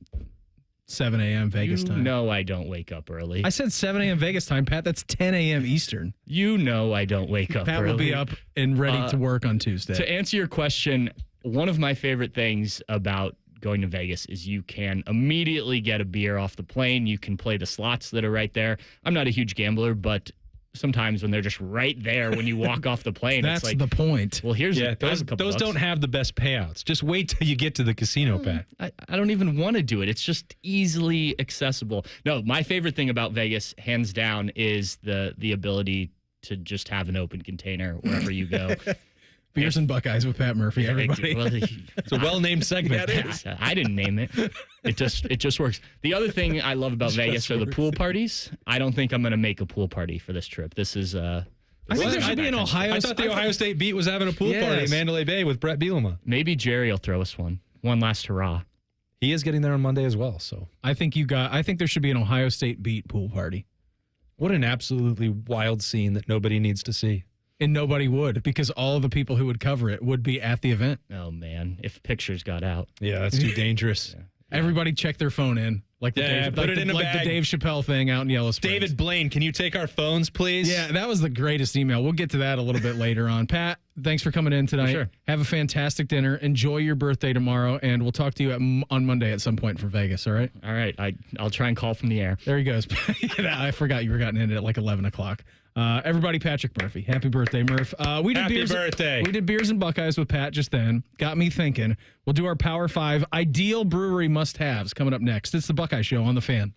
7 a.m. Vegas time. No, I don't wake up early. I said 7 a.m. Vegas time, Pat. That's 10 a.m. Eastern. You know I don't wake up Pat early. will be up and ready to work on Tuesday. To answer your question, one of my favorite things about going to Vegas is you can immediately get a beer off the plane. You can play the slots that are right there. I'm not a huge gambler, but sometimes when they're just right there when you walk off the plane, that's it's like, the point. Well, here's those don't have the best payouts. Just wait till you get to the casino, Pat. I don't even want to do it. It's just easily accessible. No, my favorite thing about Vegas, hands down, is the ability to just have an open container wherever you go. Beers and Buckeyes with Pat Murphy, everybody. It's a well-named segment. I didn't name it. It just works. The other thing I love about Vegas are the pool parties. I don't think I'm going to make a pool party for this trip. This is I think there should be an Ohio. I thought the Ohio State beat was having a pool party in Mandalay Bay with Brett Bielema. Maybe Jerry will throw us one last hurrah. He is getting there on Monday as well. So I think there should be an Ohio State beat pool party. What an absolutely wild scene that nobody needs to see. And nobody would, because all of the people who would cover it would be at the event. Oh, man. If pictures got out. Yeah, that's too dangerous. Yeah. Everybody check their phone in. Like the Dave Chappelle thing out in Yellow Springs. David Blaine, can you take our phones, please? Yeah, that was the greatest email. We'll get to that a little bit later on. Pat, thanks for coming in tonight. Sure. Have a fantastic dinner. Enjoy your birthday tomorrow, and we'll talk to you on Monday at some point for Vegas, all right? All right. I'll try and call from the air. There he goes. I forgot you were getting in at like 11 o'clock. Everybody, Patrick Murphy. Happy birthday, Murph. We did Beers and Buckeyes with Pat just then. Got me thinking. We'll do our Power 5 ideal brewery must-haves coming up next. It's the Buckeye Show on The Fan.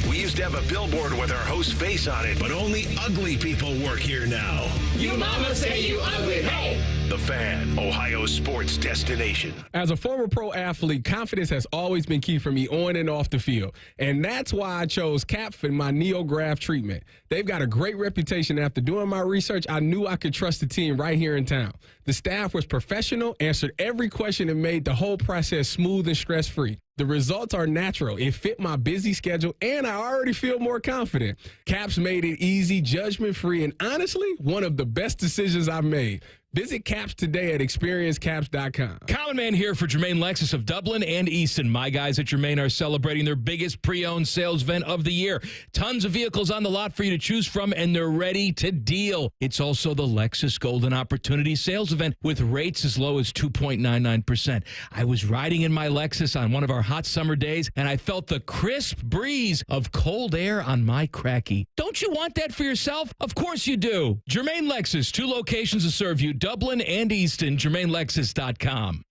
We used to have a billboard with our host's face on it, but only ugly people work here now. You mama say you ugly, hey! The Fan, Ohio's sports destination. As a former pro athlete, confidence has always been key for me on and off the field. And that's why I chose CAP in my NeoGraft treatment. They've got a great reputation. After doing my research, I knew I could trust the team right here in town. The staff was professional, answered every question, and made the whole process smooth and stress-free. The results are natural. It fit my busy schedule, and I already feel more confident. CAPS made it easy, judgment-free, and honestly, one of the best decisions I've made. Visit CAPS today at experiencecaps.com. Common Man here for Germain Lexus of Dublin and Easton. My guys at Germain are celebrating their biggest pre-owned sales event of the year. Tons of vehicles on the lot for you to choose from, and they're ready to deal. It's also the Lexus Golden Opportunity Sales Event with rates as low as 2.99%. I was riding in my Lexus on one of our hot summer days, and I felt the crisp breeze of cold air on my cracky. Don't you want that for yourself? Of course you do. Germain Lexus, 2 locations to serve you. Dublin and Easton, GermainLexus.com.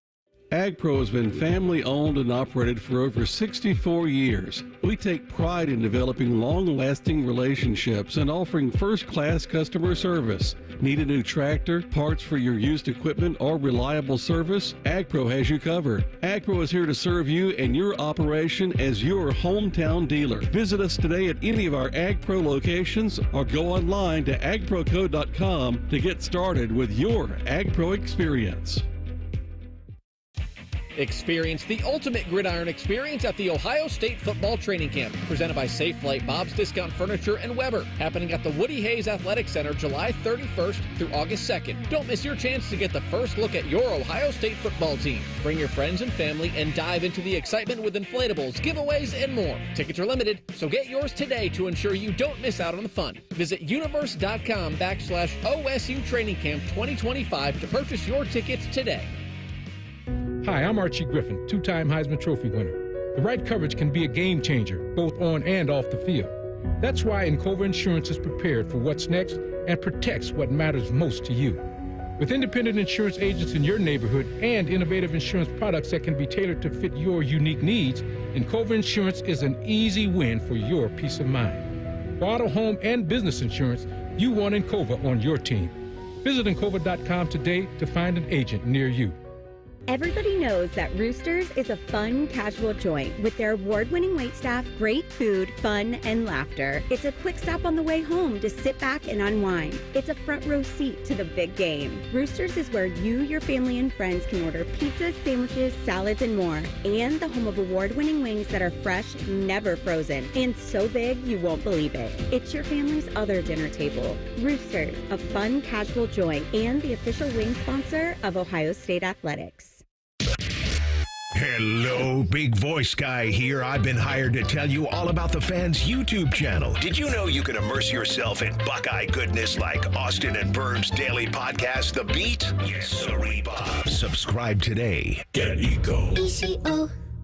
AgPro has been family owned and operated for over 64 years. We take pride in developing long-lasting relationships and offering first-class customer service. Need a new tractor, parts for your used equipment, or reliable service? AgPro has you covered. AgPro is here to serve you and your operation as your hometown dealer. Visit us today at any of our AgPro locations or go online to agproco.com to get started with your AgPro experience. Experience the ultimate gridiron experience at the Ohio State Football Training Camp, presented by Safe Flight, Bob's Discount Furniture, and Weber, happening at the Woody Hayes Athletic Center July 31st through August 2nd. Don't miss your chance to get the first look at your Ohio State football team. Bring your friends and family and dive into the excitement with inflatables, giveaways, and more. Tickets are limited, so get yours today to ensure you don't miss out on the fun. Visit universe.com/OSU Training Camp 2025 to purchase your tickets today. Hi, I'm Archie Griffin, 2-time Heisman Trophy winner. The right coverage can be a game changer, both on and off the field. That's why Encova Insurance is prepared for what's next and protects what matters most to you. With independent insurance agents in your neighborhood and innovative insurance products that can be tailored to fit your unique needs, Encova Insurance is an easy win for your peace of mind. For auto, home, and business insurance, you want Encova on your team. Visit Encova.com today to find an agent near you. Everybody knows that Roosters is a fun, casual joint with their award-winning waitstaff, great food, fun, and laughter. It's a quick stop on the way home to sit back and unwind. It's a front row seat to the big game. Roosters is where you, your family, and friends can order pizzas, sandwiches, salads, and more. And the home of award-winning wings that are fresh, never frozen, and so big you won't believe it. It's your family's other dinner table. Roosters, a fun, casual joint, and the official wing sponsor of Ohio State Athletics. Hello, big voice guy here. I've been hired to tell you all about the Fan's YouTube channel. Did you know you can immerse yourself in Buckeye goodness like Austin and Berm's daily podcast, The Beat? Yes, sirree, Bob. Subscribe today. Get Eco.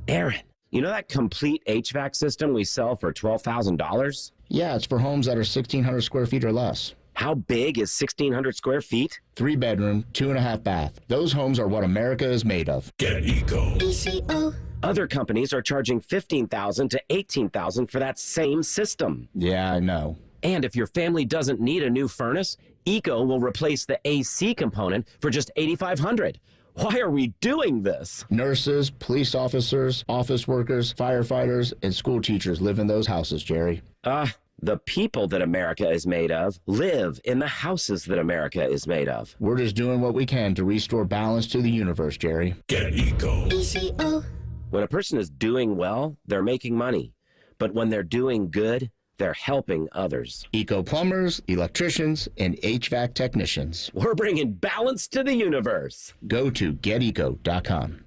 Aaron, you know that complete HVAC system we sell for $12,000? Yeah, it's for homes that are 1,600 square feet or less. How big is 1,600 square feet? 3 bedroom, 2.5 bath. Those homes are what America is made of. Get Eco. Other companies are charging $15,000 to $18,000 for that same system. Yeah, I know. And if your family doesn't need a new furnace, Eco will replace the AC component for just $8,500. Why are we doing this? Nurses, police officers, office workers, firefighters, and school teachers live in those houses, Jerry. The people that America is made of live in the houses that America is made of. We're just doing what we can to restore balance to the universe, Jerry. Get Eco. When a person is doing well, they're making money. But when they're doing good, they're helping others. Eco plumbers, electricians, and HVAC technicians. We're bringing balance to the universe. Go to geteco.com.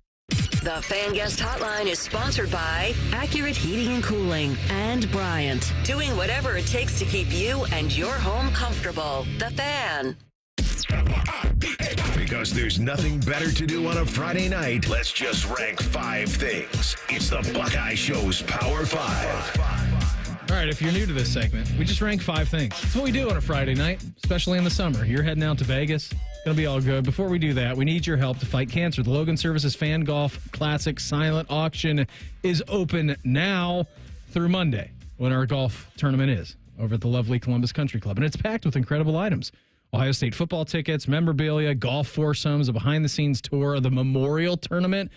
The Fan Guest Hotline is sponsored by Accurate Heating and Cooling and Bryant, doing whatever it takes to keep you and your home comfortable. The Fan. Because there's nothing better to do on a Friday night, let's just rank 5 things. It's the Buckeye Show's Power 5. All right, if you're new to this segment, we just rank 5 things. That's what we do on a Friday night, especially in the summer. You're heading out to Vegas. It's going to be all good. Before we do that, we need your help to fight cancer. The Logan Services Fan Golf Classic Silent Auction is open now through Monday, when our golf tournament is over at the lovely Columbus Country Club. And it's packed with incredible items. Ohio State football tickets, memorabilia, golf foursomes, a behind-the-scenes tour of the Memorial Tournament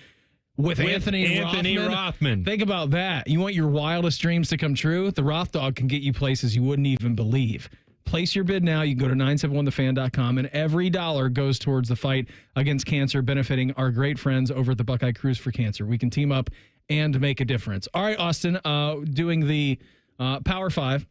with Anthony Rothman. Think about that. You want your wildest dreams to come true? The Roth Dog can get you places you wouldn't even believe. Place your bid now. You can go to 971thefan.com, and every dollar goes towards the fight against cancer, benefiting our great friends over at the Buckeye Cruise for Cancer. We can team up and make a difference. All right, Austin, doing the Power 5.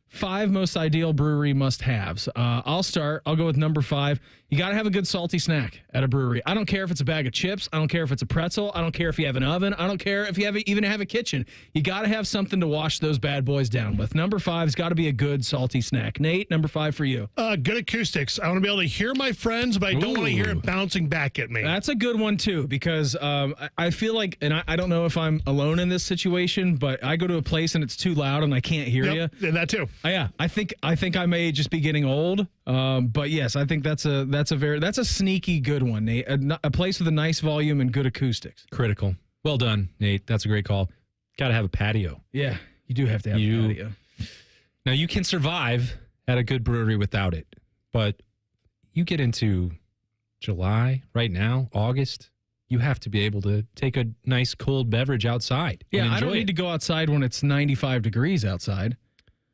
5 most ideal brewery must-haves. I'll start. I'll go with number 5. You got to have a good salty snack at a brewery. I don't care if it's a bag of chips. I don't care if it's a pretzel. I don't care if you have an oven. I don't care if you even have a kitchen. You got to have something to wash those bad boys down with. Number 5's got to be a good salty snack. Nate, number 5 for you. Good acoustics. I want to be able to hear my friends, but I don't want to hear it bouncing back at me. That's a good one, too, because I feel like, and I don't know if I'm alone in this situation, but I go to a place and it's too loud and I can't hear you. And that, too. Yeah, I think I may just be getting old, but yes, I think that's a sneaky good one, Nate. A place with a nice volume and good acoustics. Critical. Well done, Nate. That's a great call. Got to have a patio. Yeah, you do have to have a patio. Now you can survive at a good brewery without it, but you get into July right now, August. You have to be able to take a nice cold beverage outside. Yeah, and enjoy I don't need to go outside when it's 95 degrees outside.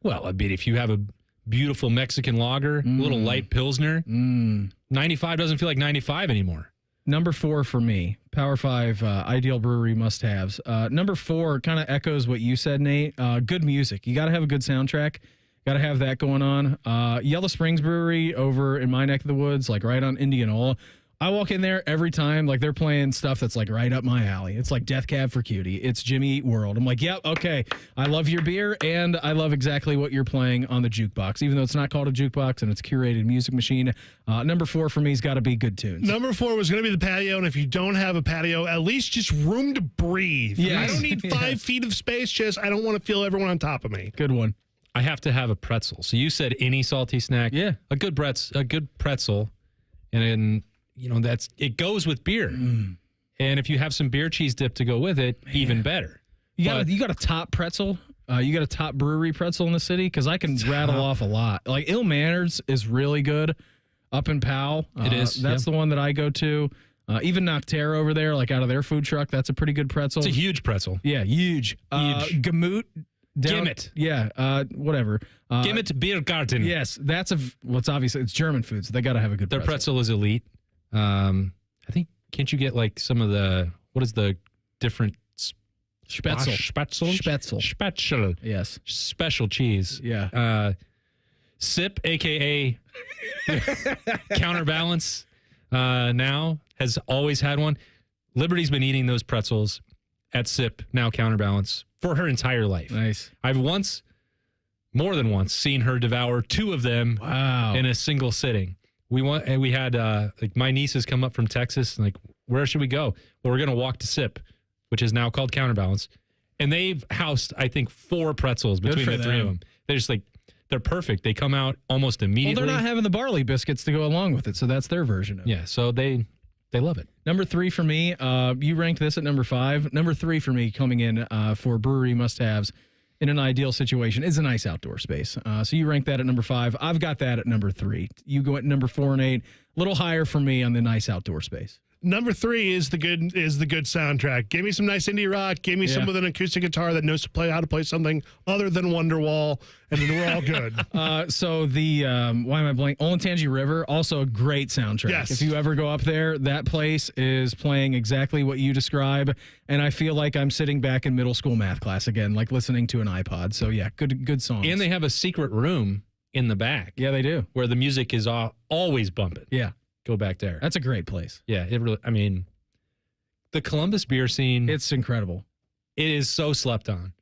Well, I mean, if you have a beautiful Mexican lager, a little light Pilsner, 95 doesn't feel like 95 anymore. Number 4 for me, Power 5 ideal brewery must-haves. Number 4 kind of echoes what you said, Nate. Good music. You got to have a good soundtrack. Got to have that going on. Yellow Springs Brewery over in my neck of the woods, like right on Indianola. I walk in there every time, like they're playing stuff that's like right up my alley. It's like Death Cab for Cutie. It's Jimmy Eat World. I'm like, yep, okay. I love your beer, and I love exactly what you're playing on the jukebox, even though it's not called a jukebox and it's a curated music machine. Number 4 for me has got to be good tunes. Number 4 was going to be the patio, and if you don't have a patio, at least just room to breathe. Yes. I don't need 5 feet of space, just I don't want to feel everyone on top of me. Good one. I have to have a pretzel. So you said any salty snack. Yeah. A good pretzel, and then it goes with beer. And if you have some beer cheese dip to go with it, even better. You got a top pretzel? You got a top brewery pretzel in the city? Because I can rattle off a lot. Like Ill Manners is really good up in Powell. It is. That's the one that I go to. Even Nocterra over there, like out of their food truck, that's a pretty good pretzel. It's a huge pretzel. Yeah, huge. Gamut. Gimmet. Yeah, whatever. Gimmet Biergarten. Yes, it's obviously it's German food, so they got to have a good Their pretzel. pretzel is elite. I think, can't you get like some of the, what is the different Spätzle. Spätzle. Yes. Special cheese. Yeah. Sip, a.k.a. Counterbalance, now has always had one. Liberty's been eating those pretzels at Sip, now Counterbalance, for her entire life. Nice. I've more than once, seen her devour 2 of them in a single sitting. We had like my nieces come up from Texas, and like, where should we go? Well, we're going to walk to Sip, which is now called Counterbalance. And they've housed, I think, 4 pretzels between the 3 of them. They're just like, they're perfect. They come out almost immediately. Well, they're not having the barley biscuits to go along with it, so that's their version of it. Yeah, so they love it. Number 3 for me, you ranked this at number 5. Number 3 for me coming in for brewery must-haves in an ideal situation is a nice outdoor space. So you rank that at number 5. I've got that at number 3. You go at number 4 and 8. A little higher for me on the nice outdoor space. Number 3 is the good soundtrack. Give me some nice indie rock. Give me some with an acoustic guitar that knows how to play something other than Wonderwall, and then we're all good. So the why am I blank? Olentangy River, also a great soundtrack. Yes. If you ever go up there, that place is playing exactly what you describe, and I feel like I'm sitting back in middle school math class again, like listening to an iPod. So yeah, good songs. And they have a secret room in the back. Yeah, they do. Where the music is always bumping. Yeah. Go back there. That's a great place. Yeah, it really, I mean, the Columbus beer scene. It's incredible. It is so slept on.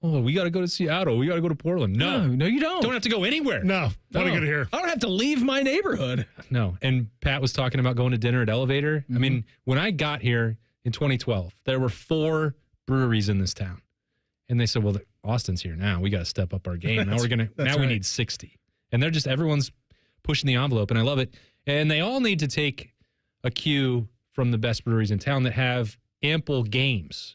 Oh, we got to go to Seattle. We got to go to Portland. No, you don't. Don't have to go anywhere. No, not a good here. I don't have to leave my neighborhood. No. And Pat was talking about going to dinner at Elevator. I mean, when I got here in 2012, there were 4 breweries in this town. And they said, well, Austin's here now. We got to step up our game. Now we need 60. And they're just, everyone's pushing the envelope, and I love it. And they all need to take a cue from the best breweries in town that have ample games.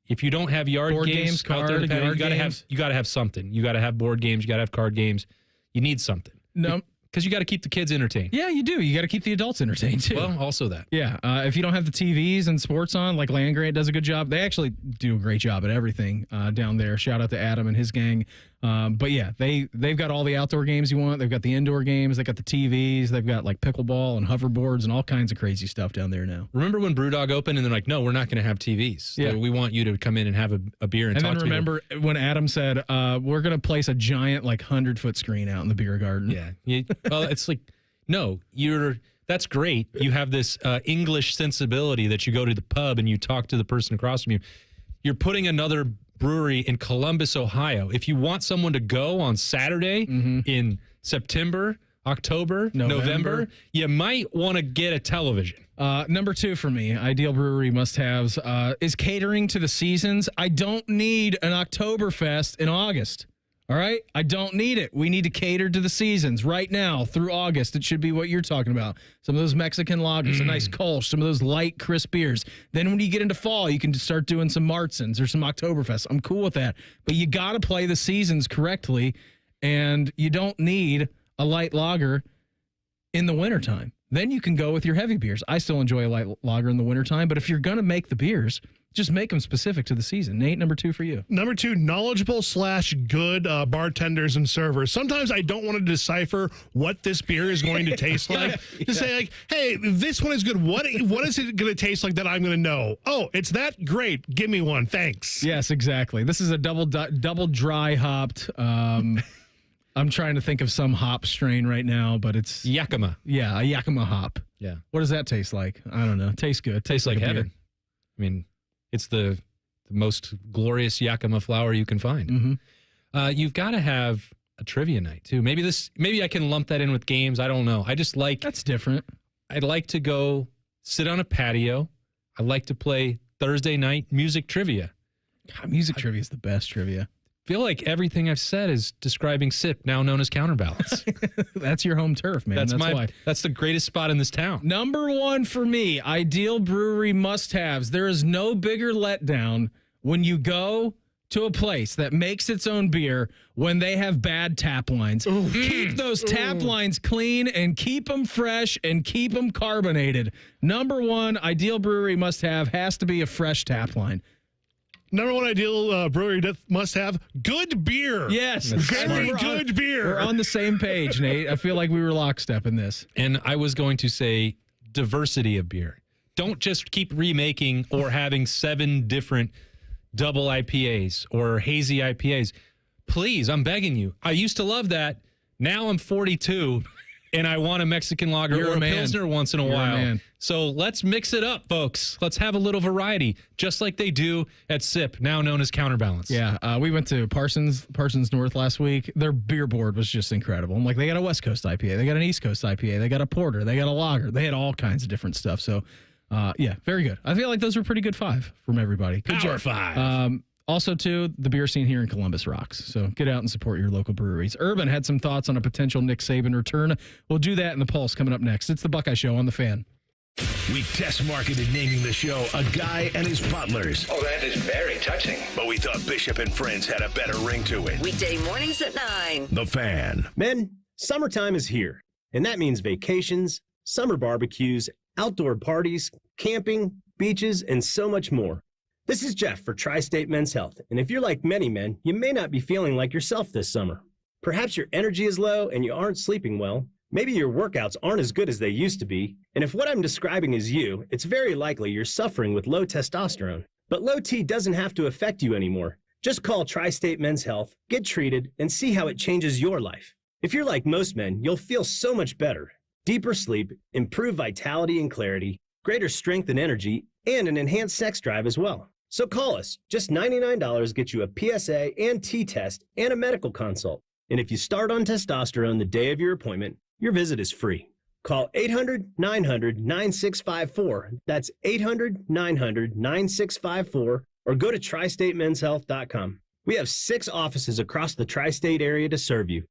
If you don't have yard games out there, you got to have something. You got to have board games. You got to have card games. You need something. No. Because you got to keep the kids entertained. Yeah, you do. You got to keep the adults entertained, too. Well, also that. Yeah. If you don't have the TVs and sports on, like Land Grant does a good job. They actually do a great job at everything down there. Shout out to Adam and his gang. But yeah, they've got all the outdoor games you want. They've got the indoor games. They've got the TVs. They've got like pickleball and hoverboards and all kinds of crazy stuff down there now. Remember when Brewdog opened and they're like, no, we're not going to have TVs. Yeah. We want you to come in and have a beer and talk to then remember when Adam said, we're going to place a giant like 100-foot screen out in the beer garden. Yeah. Well, it's like, no, that's great. You have this English sensibility that you go to the pub and you talk to the person across from you. You're putting another brewery in Columbus, Ohio. If you want someone to go on Saturday in September, October, November, you might want to get a television. Number 2 for me, ideal brewery must-haves, is catering to the seasons. I don't need an Oktoberfest in August. All right? I don't need it. We need to cater to the seasons right now through August. It should be what you're talking about. Some of those Mexican lagers, a nice Kolsch, some of those light, crisp beers. Then when you get into fall, you can start doing some Martzens or some Oktoberfest. I'm cool with that. But you got to play the seasons correctly, and you don't need a light lager in the wintertime. Then you can go with your heavy beers. I still enjoy a light lager in the wintertime, but if you're going to make the beers, just make them specific to the season. Nate, number 2 for you. Number 2, knowledgeable / good bartenders and servers. Sometimes I don't want to decipher what this beer is going to taste like. Say like, hey, this one is good. What is it going to taste like that I'm going to know? Oh, it's that? Great. Give me one. Thanks. Yes, exactly. This is a double dry hopped. I'm trying to think of some hop strain right now, but it's Yakima. Yeah, a Yakima hop. Yeah. What does that taste like? I don't know. Tastes good. Tastes like heaven. Beer. I mean, it's the most glorious Yakima flower you can find. You've got to have a trivia night too. Maybe I can lump that in with games. I don't know. I just like that's different. I'd like to go sit on a patio. I like to play Thursday night music trivia. God, music trivia is the best trivia. Feel like everything I've said is describing SIP, now known as Counterbalance. That's your home turf, man. That's why. That's the greatest spot in this town. Number 1 for me, ideal brewery must-haves. There is no bigger letdown when you go to a place that makes its own beer when they have bad tap lines. Keep those tap lines clean and keep them fresh and keep them carbonated. Number one ideal brewery has to be a fresh tap line. Number one ideal brewery must have good beer. Yes. Very good beer. We're on the same page, Nate. I feel like we were lockstep in this. And I was going to say diversity of beer. Don't just keep remaking or having 7 different double IPAs or hazy IPAs. Please, I'm begging you. I used to love that. Now I'm 42 and I want a Mexican lager or a Pilsner once in a while. So let's mix it up, folks. Let's have a little variety, just like they do at SIP, now known as Counterbalance. Yeah, we went to Parsons North last week. Their beer board was just incredible. I'm like, they got a West Coast IPA, they got an East Coast IPA, they got a porter, they got a lager. They had all kinds of different stuff. So, yeah, very good. I feel like those were pretty good 5 from everybody. Good Power job. 5. Also, too, the beer scene here in Columbus rocks. So get out and support your local breweries. Urban had some thoughts on a potential Nick Saban return. We'll do that in the Pulse coming up next. It's the Buckeye Show on The Fan. We test marketed naming the show A Guy and His Butlers. Oh, that is very touching. But we thought Bishop and Friends had a better ring to it. Weekday mornings at 9. The Fan. Men, summertime is here, and that means vacations, summer barbecues, outdoor parties, camping, beaches, and so much more. This is Jeff for Tri-State Men's Health, and if you're like many men, you may not be feeling like yourself this summer. Perhaps your energy is low and you aren't sleeping well. Maybe your workouts aren't as good as they used to be, and if what I'm describing is you, it's very likely you're suffering with low testosterone. But low T doesn't have to affect you anymore. Just call Tri-State Men's Health, get treated, and see how it changes your life. If you're like most men, you'll feel so much better. Deeper sleep, improved vitality and clarity, greater strength and energy, and an enhanced sex drive as well. So call us. Just $99 gets you a PSA and T-test and a medical consult. And if you start on testosterone the day of your appointment, your visit is free. Call 800-900-9654. That's 800-900-9654. Or go to tristatemenshealth.com. We have 6 offices across the tri-state area to serve you.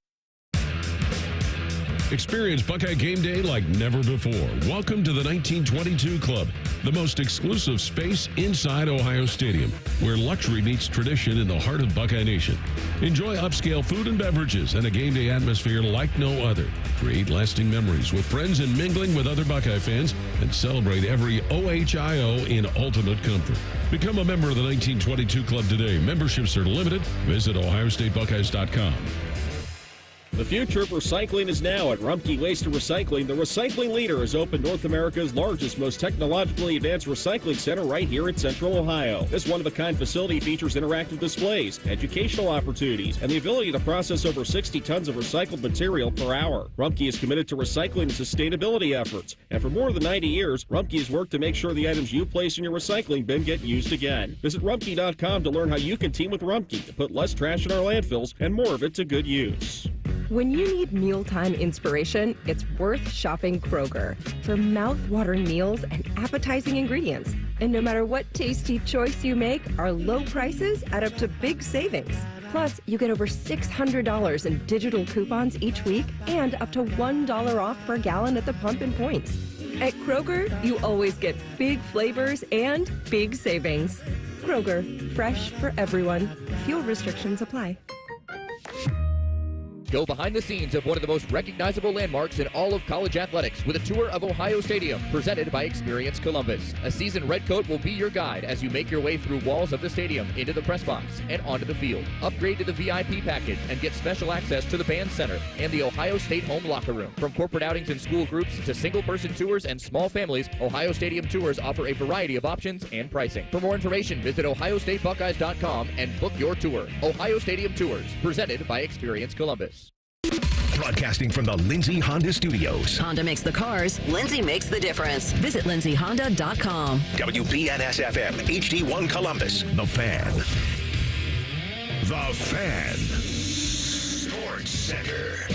Experience Buckeye game day like never before. Welcome to the 1922 Club, the most exclusive space inside Ohio Stadium, where luxury meets tradition in the heart of Buckeye Nation. Enjoy upscale food and beverages and a game day atmosphere like no other. Create lasting memories with friends and mingling with other Buckeye fans, and celebrate every OHIO in ultimate comfort. Become a member of the 1922 Club today. Memberships are limited. Visit OhioStateBuckeyes.com. The future of recycling is now at Rumpke Waste and Recycling. The recycling leader has opened North America's largest, most technologically advanced recycling center right here in Central Ohio. This one-of-a-kind facility features interactive displays, educational opportunities, and the ability to process over 60 tons of recycled material per hour. Rumpke is committed to recycling and sustainability efforts, and for more than 90 years, Rumpke has worked to make sure the items you place in your recycling bin get used again. Visit Rumpke.com to learn how you can team with Rumpke to put less trash in our landfills and more of it to good use. When you need mealtime inspiration, it's worth shopping Kroger for mouth-watering meals and appetizing ingredients. And no matter what tasty choice you make, our low prices add up to big savings. Plus, you get over $600 in digital coupons each week and up to $1 off per gallon at the pump and points. At Kroger, you always get big flavors and big savings. Kroger, fresh for everyone. Fuel restrictions apply. Go behind the scenes of one of the most recognizable landmarks in all of college athletics with a tour of Ohio Stadium presented by Experience Columbus. A seasoned redcoat will be your guide as you make your way through walls of the stadium, into the press box, and onto the field. Upgrade to the VIP package and get special access to the band center and the Ohio State home locker room. From corporate outings and school groups to single-person tours and small families, Ohio Stadium tours offer a variety of options and pricing. For more information, visit OhioStateBuckeyes.com and book your tour. Ohio Stadium Tours, presented by Experience Columbus. Broadcasting from the Lindsay Honda Studios. Honda makes the cars, Lindsay makes the difference. Visit lindsayhonda.com. WBNS-FM, HD1 Columbus. The Fan. The Fan. Sports Center.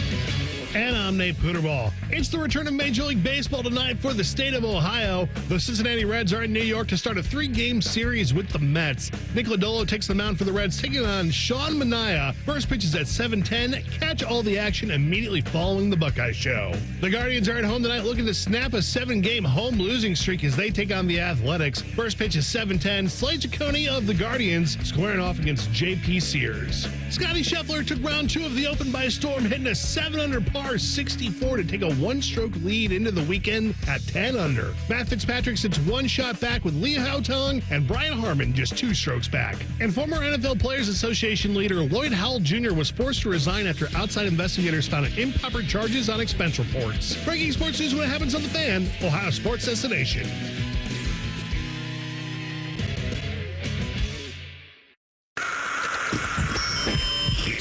And I'm Nate Pooterball. It's the return of Major League Baseball tonight for the state of Ohio. The Cincinnati Reds are in New York to start a 3-game series with the Mets. Nick Lodolo takes the mound for the Reds, taking on Sean Manaea. First pitch is at 7:10. Catch all the action immediately following the Buckeye Show. The Guardians are at home tonight looking to snap a 7-game home losing streak as they take on the Athletics. First pitch is 7:10. Slade Ciccone of the Guardians squaring off against J.P. Sears. Scotty Scheffler took round 2 of the Open by storm, hitting a 7-under par 64 to take a one-stroke lead into the weekend at 10 under. Matt Fitzpatrick sits one shot back with Lee Haotong and Brian Harmon just 2 strokes back. And former NFL Players Association leader Lloyd Howell Jr. was forced to resign after outside investigators found improper charges on expense reports. Breaking sports news when it happens on The Fan, Ohio sports destination.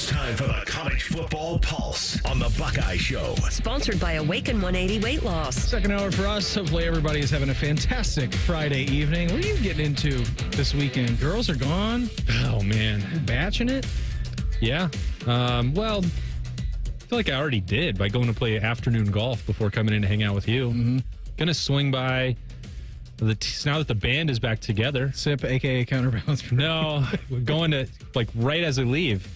Time for the College Football Pulse on the Buckeye Show. Sponsored by Awaken 180 Weight Loss. Second hour for us. Hopefully everybody is having a fantastic Friday evening. What are you getting into this weekend? Girls are gone? Oh, man. You're batching it? Yeah. Well, I feel like I already did by going to play afternoon golf before coming in to hang out with you. Mm-hmm. Gonna swing by now that the band is back together. SIP, a.k.a. Counterbalance. No, we're going to, like, right as I leave.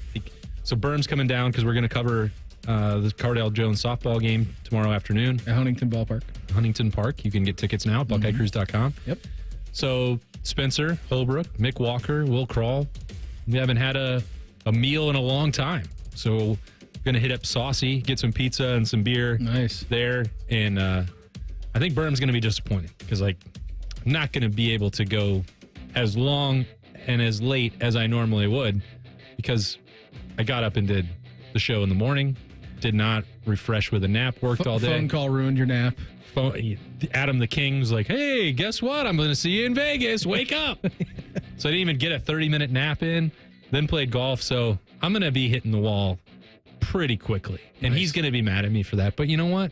So Berm's coming down because we're going to cover the Cardale Jones softball game tomorrow afternoon. At Huntington Ballpark. Huntington Park. You can get tickets now at BuckeyeCruise.com. Yep. So Spencer, Holbrook, Mick Walker, Will Crawl. We haven't had a meal in a long time. So we're going to hit up Saucy, get some pizza and some beer. Nice. There. And I think Berm's going to be disappointed because, like, I'm not going to be able to go as long and as late as I normally would because I got up and did the show in the morning, did not refresh with a nap, worked all day. Phone call ruined your nap. Adam the King was like, hey, guess what? I'm going to see you in Vegas. Wake up. So I didn't even get a 30-minute nap in, then played golf. So I'm going to be hitting the wall pretty quickly. And he's going to be mad at me for that. But you know what?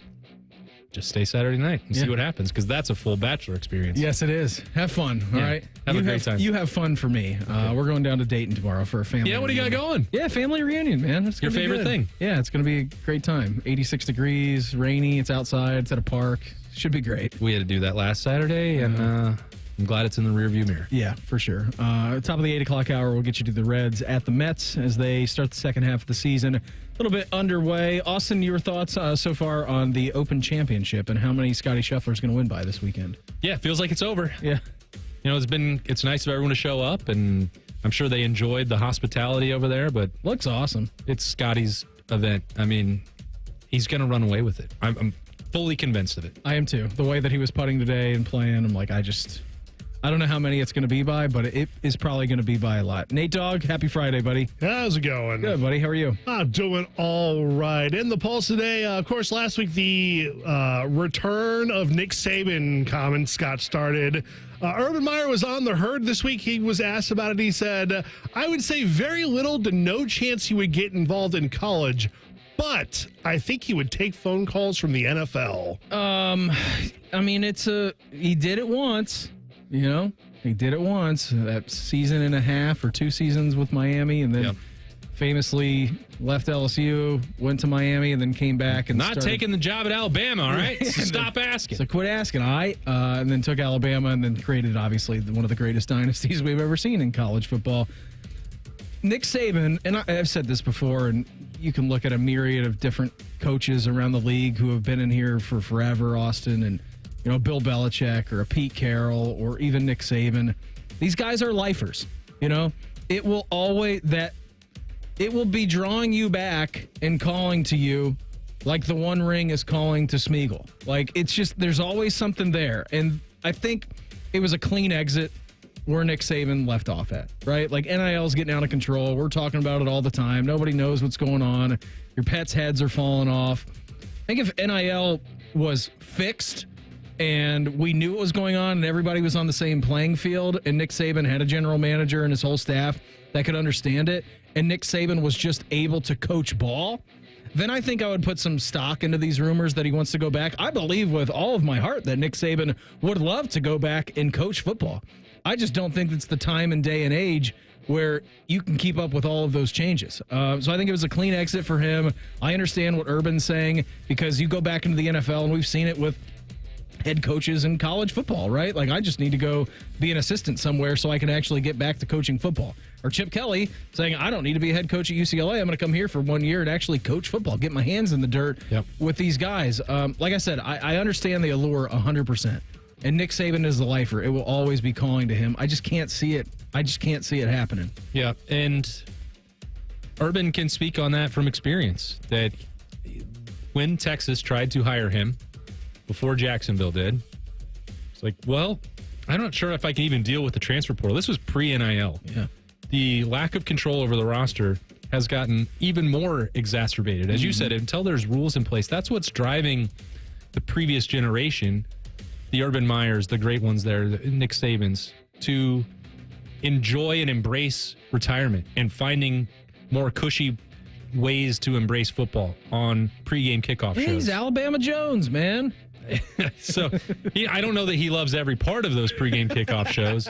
Just stay Saturday night and see what happens because that's a full bachelor experience. Yes, it is. Have fun. All right. Have a great time. You have fun for me. We're going down to Dayton tomorrow for a family. Yeah, what do you got going? Yeah, family reunion, man. It's your favorite thing? Yeah, it's going to be a great time. 86 degrees, rainy. It's outside. It's at a park. Should be great. We had to do that last Saturday, and I'm glad it's in the rearview mirror. Yeah, for sure. Top of the 8 o'clock hour, we'll get you to the Reds at the Mets as they start the second half of the season. A little bit underway. Austin, your thoughts so far on the Open Championship and how many Scotty Scheffler is going to win by this weekend? Yeah, it feels like it's over. Yeah. You know, it's nice of everyone to show up, and I'm sure they enjoyed the hospitality over there, but looks awesome. It's Scotty's event. I mean, he's going to run away with it. I'm fully convinced of it. I am too. The way that he was putting today and playing, I'm like, I don't know how many it's going to be by, but it is probably going to be by a lot. Nate Dogg, happy Friday, buddy. How's it going? Good, buddy. How are you? I'm doing all right. In the Pulse today, of course, last week the return of Nick Saban comments got started. Urban Meyer was on the herd this week. He was asked about it. He said, I would say very little to no chance he would get involved in college, but I think he would take phone calls from the NFL. I mean, he did it once. You know, he did it once, that season and a half or 2 seasons with Miami, and then famously left LSU, went to Miami, and then came back and taking the job at Alabama, all right? So stop asking. So quit asking, all right? And then took Alabama and then created, obviously, one of the greatest dynasties we've ever seen in college football. Nick Saban, and I've said this before, and you can look at a myriad of different coaches around the league who have been in here for forever, Austin, and Bill Belichick or a Pete Carroll or even Nick Saban. These guys are lifers. It will be drawing you back and calling to you like the One Ring is calling to Smeagol. Like, it's just, there's always something there. And I think it was a clean exit where Nick Saban left off at, right? Like, NIL's getting out of control. We're talking about it all the time. Nobody knows what's going on. Your pets' heads are falling off. I think if NIL was fixed and we knew what was going on and everybody was on the same playing field and Nick Saban had a general manager and his whole staff that could understand it, and Nick Saban was just able to coach ball, then I think I would put some stock into these rumors that he wants to go back. I believe with all of my heart that Nick Saban would love to go back and coach football. I just don't think it's the time and day and age where you can keep up with all of those changes. So I think it was a clean exit for him. I understand what Urban's saying because you go back into the NFL and we've seen it with head coaches in college football, right? Like, I just need to go be an assistant somewhere so I can actually get back to coaching football. Or Chip Kelly saying, I don't need to be a head coach at UCLA. I'm going to come here for 1 year and actually coach football, get my hands in the dirt with these guys. Like I said, I understand the allure 100%. And Nick Saban is the lifer. It will always be calling to him. I just can't see it. I just can't see it happening. Yeah, and Urban can speak on that from experience, that when Texas tried to hire him before Jacksonville did, it's like, well, I'm not sure if I can even deal with the transfer portal. This was pre-NIL. Yeah. The lack of control over the roster has gotten even more exacerbated. As you said, until there's rules in place, that's what's driving the previous generation, the Urban Meyers, the great ones there, the Nick Sabans, to enjoy and embrace retirement and finding more cushy ways to embrace football on pregame kickoff shows. He's Alabama Jones, man. So I don't know that he loves every part of those pregame kickoff shows,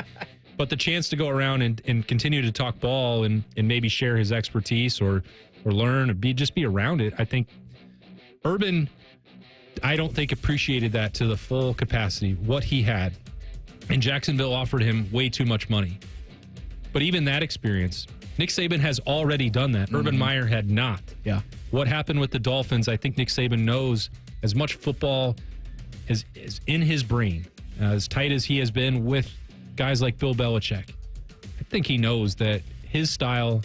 but the chance to go around and continue to talk ball and maybe share his expertise or learn or just be around it, I think Urban, I don't think appreciated that to the full capacity, what he had. And Jacksonville offered him way too much money. But even that experience, Nick Saban has already done that. Urban Meyer had not. Yeah. What happened with the Dolphins, I think Nick Saban knows as much football as in his brain, as tight as he has been with guys like Bill Belichick. I think he knows that his style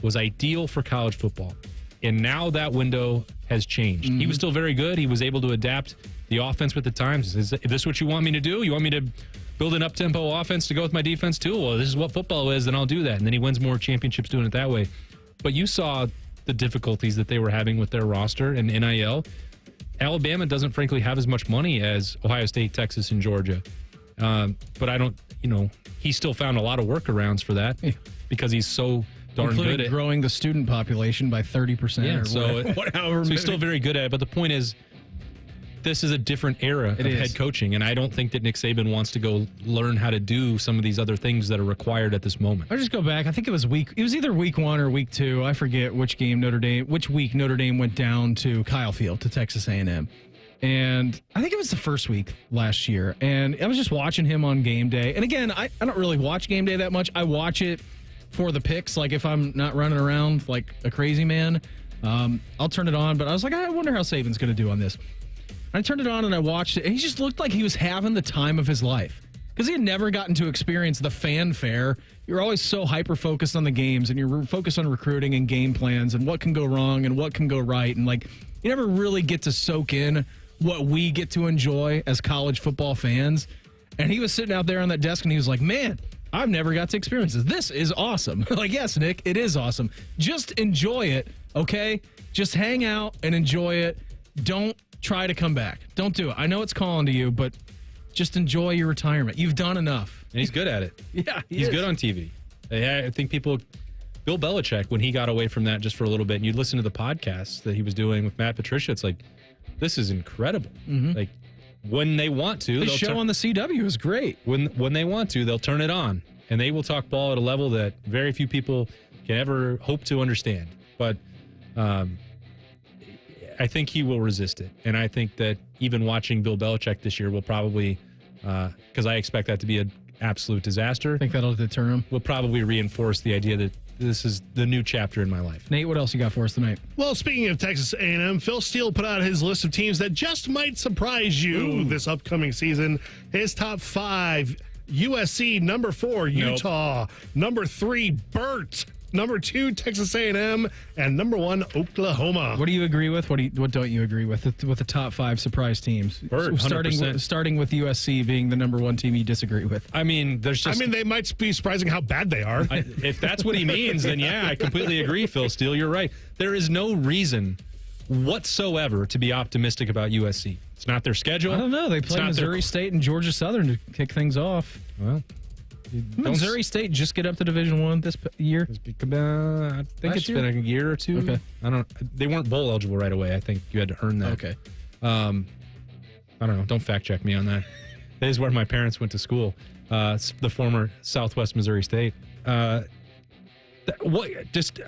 was ideal for college football. And now that window has changed. He was still very good. He was able to adapt the offense with the times. Is this what you want me to do? You want me to build an up-tempo offense to go with my defense too? Well, this is what football is, then I'll do that. And then he wins more championships doing it that way. But you saw the difficulties that they were having with their roster and NIL. Alabama doesn't, frankly, have as much money as Ohio State, Texas, and Georgia. But I don't, he still found a lot of workarounds for that because he's so darn good at growing the student population by 30%. Yeah, or so he's still very good at it. But the point is, this is a different era of head coaching, and I don't think that Nick Saban wants to go learn how to do some of these other things that are required at this moment. I'll just go back. I think it was either week 1 or week 2. I forget which week Notre Dame went down to Kyle Field to Texas A&M. And I think it was the first week last year. And I was just watching him on game day. And again, I don't really watch game day that much. I watch it for the picks. Like if I'm not running around like a crazy man, I'll turn it on. But I was like, I wonder how Saban's going to do on this. I turned it on and I watched it, and he just looked like he was having the time of his life because he had never gotten to experience the fanfare. You're always so hyper-focused on the games, and you're focused on recruiting and game plans and what can go wrong and what can go right. And, like, you never really get to soak in what we get to enjoy as college football fans. And he was sitting out there on that desk, and he was like, man, I've never got to experience this. This is awesome. Like, yes, Nick, it is awesome. Just enjoy it, okay? Just hang out and enjoy it. Don't try to come back. Don't do it. I know it's calling to you, but just enjoy your retirement. You've done enough. And he's good at it. Yeah, he's good on TV. I think Bill Belichick, when he got away from that just for a little bit, and you listen to the podcasts that he was doing with Matt Patricia, it's like, this is incredible. Like, when they want to. The show on the CW is great. When they want to, they'll turn it on, and they will talk ball at a level that very few people can ever hope to understand. But I think he will resist it. And I think that even watching Bill Belichick this year will probably, because I expect that to be an absolute disaster. I think that'll deter him. Will probably reinforce the idea that this is the new chapter in my life. Nate, what else you got for us tonight? Well, speaking of Texas A&M, Phil Steele put out his list of teams that just might surprise you this upcoming season. His top 5, USC, number 4, Utah, number 3, Burt, number 2, Texas A&M, and number 1, Oklahoma. What do you agree with? What don't you agree with the top 5 surprise teams? Burt, starting with USC being the number 1 team you disagree with. I mean, they might be surprising how bad they are. If that's what he means, then yeah, I completely agree, Phil Steele. You're right. There is no reason whatsoever to be optimistic about USC. It's not their schedule. I don't know. They play Missouri State and Georgia Southern to kick things off. Well, Missouri State just get up to Division I this year? I think it's been a year or two. Okay. They weren't bowl eligible right away. I think you had to earn that. Okay. I don't know. Don't fact check me on that. That is where my parents went to school. It's the former Southwest Missouri State.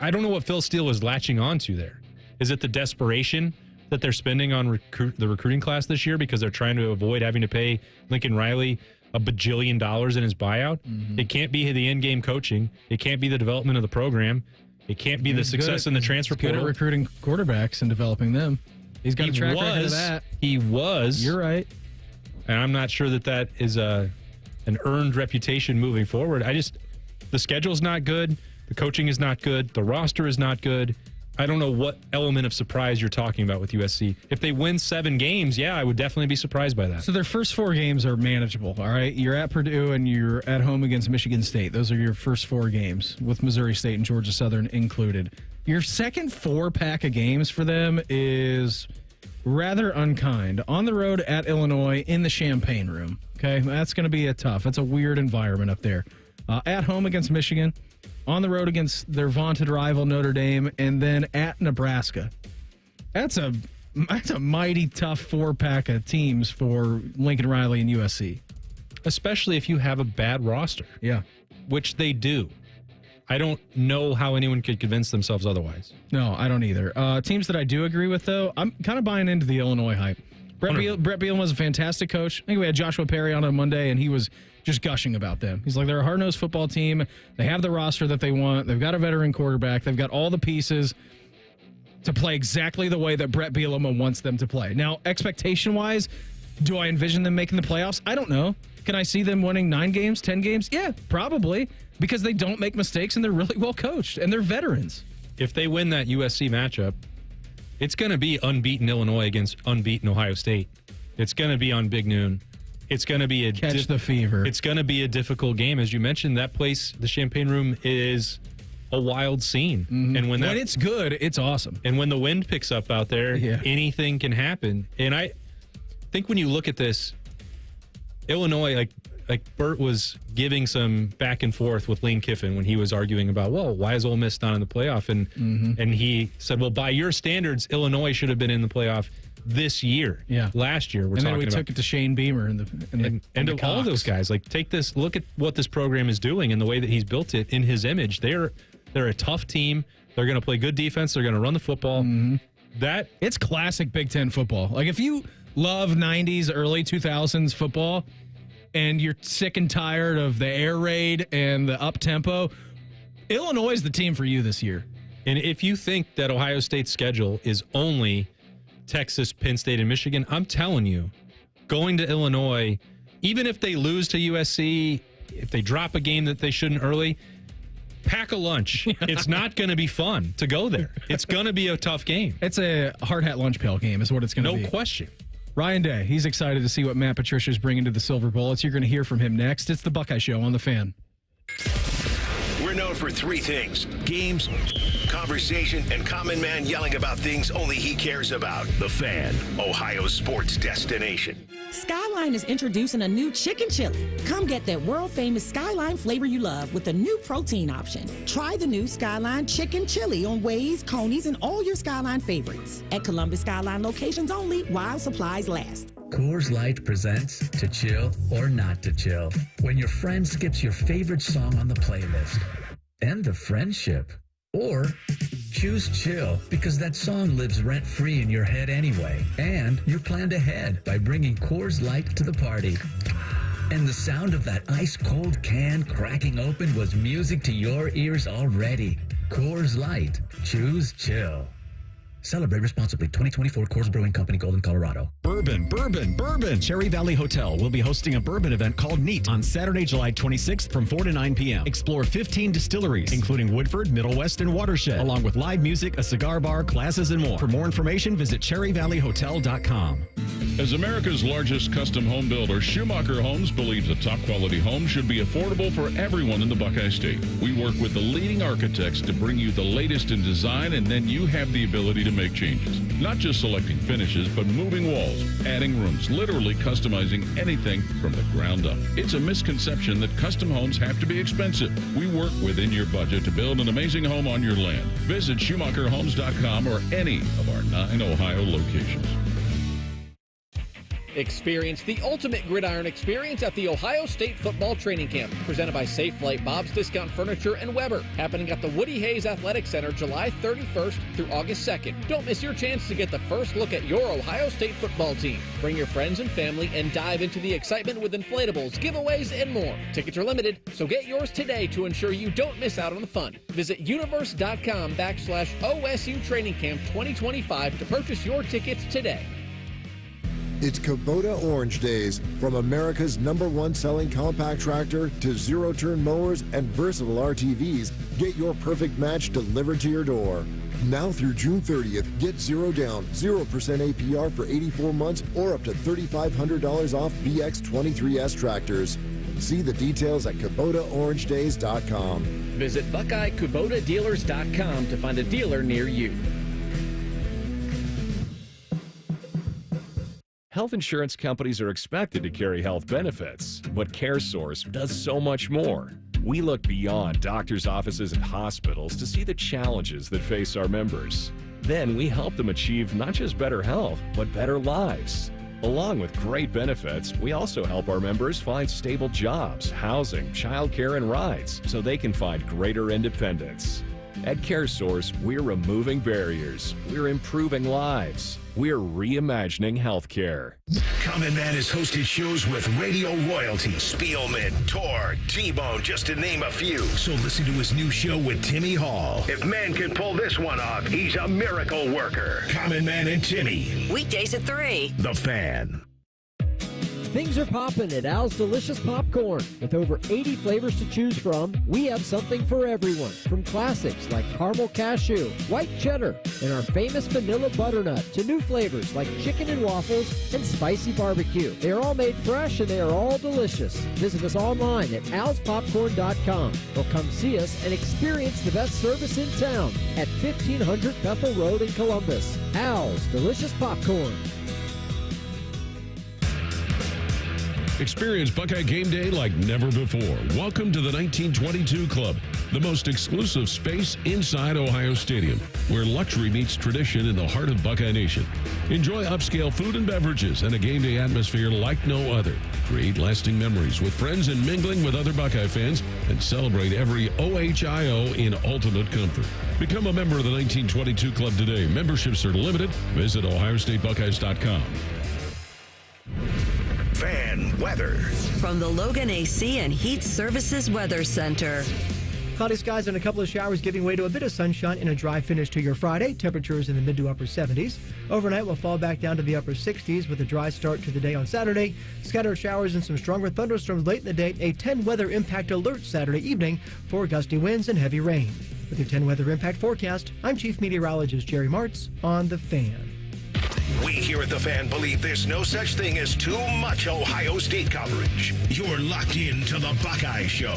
I don't know what Phil Steele is latching onto there. Is it the desperation that they're spending on the recruiting class this year because they're trying to avoid having to pay Lincoln Riley $1 bajillion in his buyout? Mm-hmm. It can't be the in-game coaching. It can't be the development of the program. It can't be the success in the transfer portal. Good at recruiting quarterbacks and developing them. He's got a track record of that. He was. You're right. And I'm not sure that is an earned reputation moving forward. The schedule's not good. The coaching is not good. The roster is not good. I don't know what element of surprise you're talking about with USC. If they win 7 games, yeah, I would definitely be surprised by that. So their first 4 games are manageable, all right? You're at Purdue and you're at home against Michigan State. Those are your first 4 games, with Missouri State and Georgia Southern included. Your second 4-pack of games for them is rather unkind. On the road at Illinois in the Champaign Room, okay? That's going to be that's a weird environment up there. At home against Michigan. On the road against their vaunted rival Notre Dame, and then at Nebraska. That's a mighty tough 4-pack of teams for Lincoln Riley and USC. Especially if you have a bad roster. Yeah. Which they do. I don't know how anyone could convince themselves otherwise. No, I don't either. Teams that I do agree with, though, I'm kind of buying into the Illinois hype. Brett Bielema was a fantastic coach. I think we had Joshua Perry on Monday, and he was just gushing about them. He's like, they're a hard-nosed football team. They have the roster that they want. They've got a veteran quarterback. They've got all the pieces to play exactly the way that Brett Bielema wants them to play. Now, expectation-wise, do I envision them making the playoffs? I don't know. Can I see them winning 9 games, 10 games? Yeah, probably, because they don't make mistakes and they're really well coached and they're veterans. If they win that USC matchup, it's going to be unbeaten Illinois against unbeaten Ohio State. It's going to be on Big Noon. It's going to be catch the fever. It's going to be a difficult game. As you mentioned, that place, the Champaign Room, is a wild scene. Mm-hmm. And when it's good, it's awesome. And when the wind picks up out there, anything can happen. And I think when you look at this, Illinois, like Bert was giving some back and forth with Lane Kiffin when he was arguing about, why is Ole Miss not in the playoff? And he said, well, by your standards, Illinois should have been in the playoff this year. Yeah. Last year. And then we took it to Shane Beamer and to all those guys. Like, take this, look at what this program is doing and the way that he's built it in his image. They're a tough team. They're going to play good defense. They're going to run the football. Mm-hmm. It's classic Big Ten football. Like, if you love 90s, early 2000s football and you're sick and tired of the air raid and the up-tempo, Illinois is the team for you this year. And if you think that Ohio State's schedule is only Texas, Penn State, and Michigan, I'm telling you, going to Illinois, even if they lose to USC, if they drop a game that they shouldn't early, pack a lunch. It's not going to be fun to go there. It's going to be a tough game. It's a hard hat lunch pail game is what it's going to be. No question. Ryan Day, he's excited to see what Matt Patricia is bringing to the Silver Bullets. You're going to hear from him next. It's the Buckeye Show on The Fan. We're known for 3 things: games, conversation, and common man yelling about things only he cares about. The Fan, Ohio's sports destination. Skyline is introducing a new chicken chili. Come get that world-famous Skyline flavor you love with a new protein option. Try the new Skyline chicken chili on Waze, Coney's, and all your Skyline favorites. At Columbus Skyline locations only while supplies last. Coors Light presents To Chill or Not to Chill, when your friend skips your favorite song on the playlist. End the friendship. Or choose chill because that song lives rent-free in your head anyway. And you're planned ahead by bringing Coors Light to the party. And the sound of that ice-cold can cracking open was music to your ears already. Coors Light. Choose chill. Celebrate responsibly. 2024 Coors Brewing Company, Golden, Colorado. Bourbon, bourbon, bourbon. Cherry Valley Hotel will be hosting a bourbon event called Neat on Saturday, July 26th from 4 to 9 p.m. Explore 15 distilleries, including Woodford, Middle West, and Watershed, along with live music, a cigar bar, classes, and more. For more information, visit cherryvalleyhotel.com. As America's largest custom home builder, Schumacher Homes believes a top-quality home should be affordable for everyone in the Buckeye State. We work with the leading architects to bring you the latest in design, and then you have the ability to make changes. Not just selecting finishes, but moving walls, adding rooms, literally customizing anything from the ground up. It's a misconception that custom homes have to be expensive. We work within your budget to build an amazing home on your land. Visit SchumacherHomes.com or any of our 9 Ohio locations. Experience the ultimate gridiron experience at the Ohio State Football Training Camp, presented by Safe Flight, Bob's Discount Furniture, and Weber, happening at the Woody Hayes Athletic Center July 31st through August 2nd. Don't miss your chance to get the first look at your Ohio State football team. Bring your friends and family and dive into the excitement with inflatables, giveaways, and more. Tickets are limited, so get yours today to ensure you don't miss out on the fun. Visit universe.com/OSU Training Camp 2025 to purchase your tickets today. It's Kubota Orange Days. From America's #1 selling compact tractor to zero-turn mowers and versatile RTVs, get your perfect match delivered to your door. Now through June 30th, get 0 down, 0% APR for 84 months or up to $3,500 off BX23S tractors. See the details at KubotaOrangeDays.com. Visit BuckeyeKubotaDealers.com to find a dealer near you. Health insurance companies are expected to carry health benefits, but CareSource does so much more. We look beyond doctors' offices and hospitals to see the challenges that face our members. Then we help them achieve not just better health, but better lives. Along with great benefits, we also help our members find stable jobs, housing, childcare, and rides so they can find greater independence. At CareSource, we're removing barriers. We're improving lives. We're reimagining healthcare. Common Man has hosted shows with radio royalty, Spielman, Tor, T-Bone, just to name a few. So listen to his new show with Timmy Hall. If man can pull this one off, he's a miracle worker. Common Man and Timmy. Weekdays at 3. The Fan. Things are popping at Al's Delicious Popcorn. With over 80 flavors to choose from, we have something for everyone. From classics like caramel cashew, white cheddar, and our famous vanilla butternut, to new flavors like chicken and waffles and spicy barbecue. They are all made fresh and they are all delicious. Visit us online at alspopcorn.com or come see us and experience the best service in town at 1500 Bethel Road in Columbus. Al's Delicious Popcorn. Experience Buckeye game day like never before. Welcome to the 1922 Club, the most exclusive space inside Ohio Stadium, where luxury meets tradition in the heart of Buckeye Nation. Enjoy upscale food and beverages and a game day atmosphere like no other. Create lasting memories with friends and mingling with other Buckeye fans, and celebrate every OHIO in ultimate comfort. Become a member of the 1922 Club today. Memberships are limited. Visit OhioStateBuckeyes.com. Fan weather. From the Logan AC and Heat Services Weather Center. Cloudy skies and a couple of showers giving way to a bit of sunshine and a dry finish to your Friday. Temperatures in the mid to upper 70s. Overnight will fall back down to the upper 60s with a dry start to the day on Saturday. Scattered showers and some stronger thunderstorms late in the day. A 10 weather impact alert Saturday evening for gusty winds and heavy rain. With your 10 weather impact forecast, I'm Chief Meteorologist Jerry Martz on The Fan. We here at The Fan believe there's no such thing as too much Ohio State coverage. You're locked into the Buckeye Show.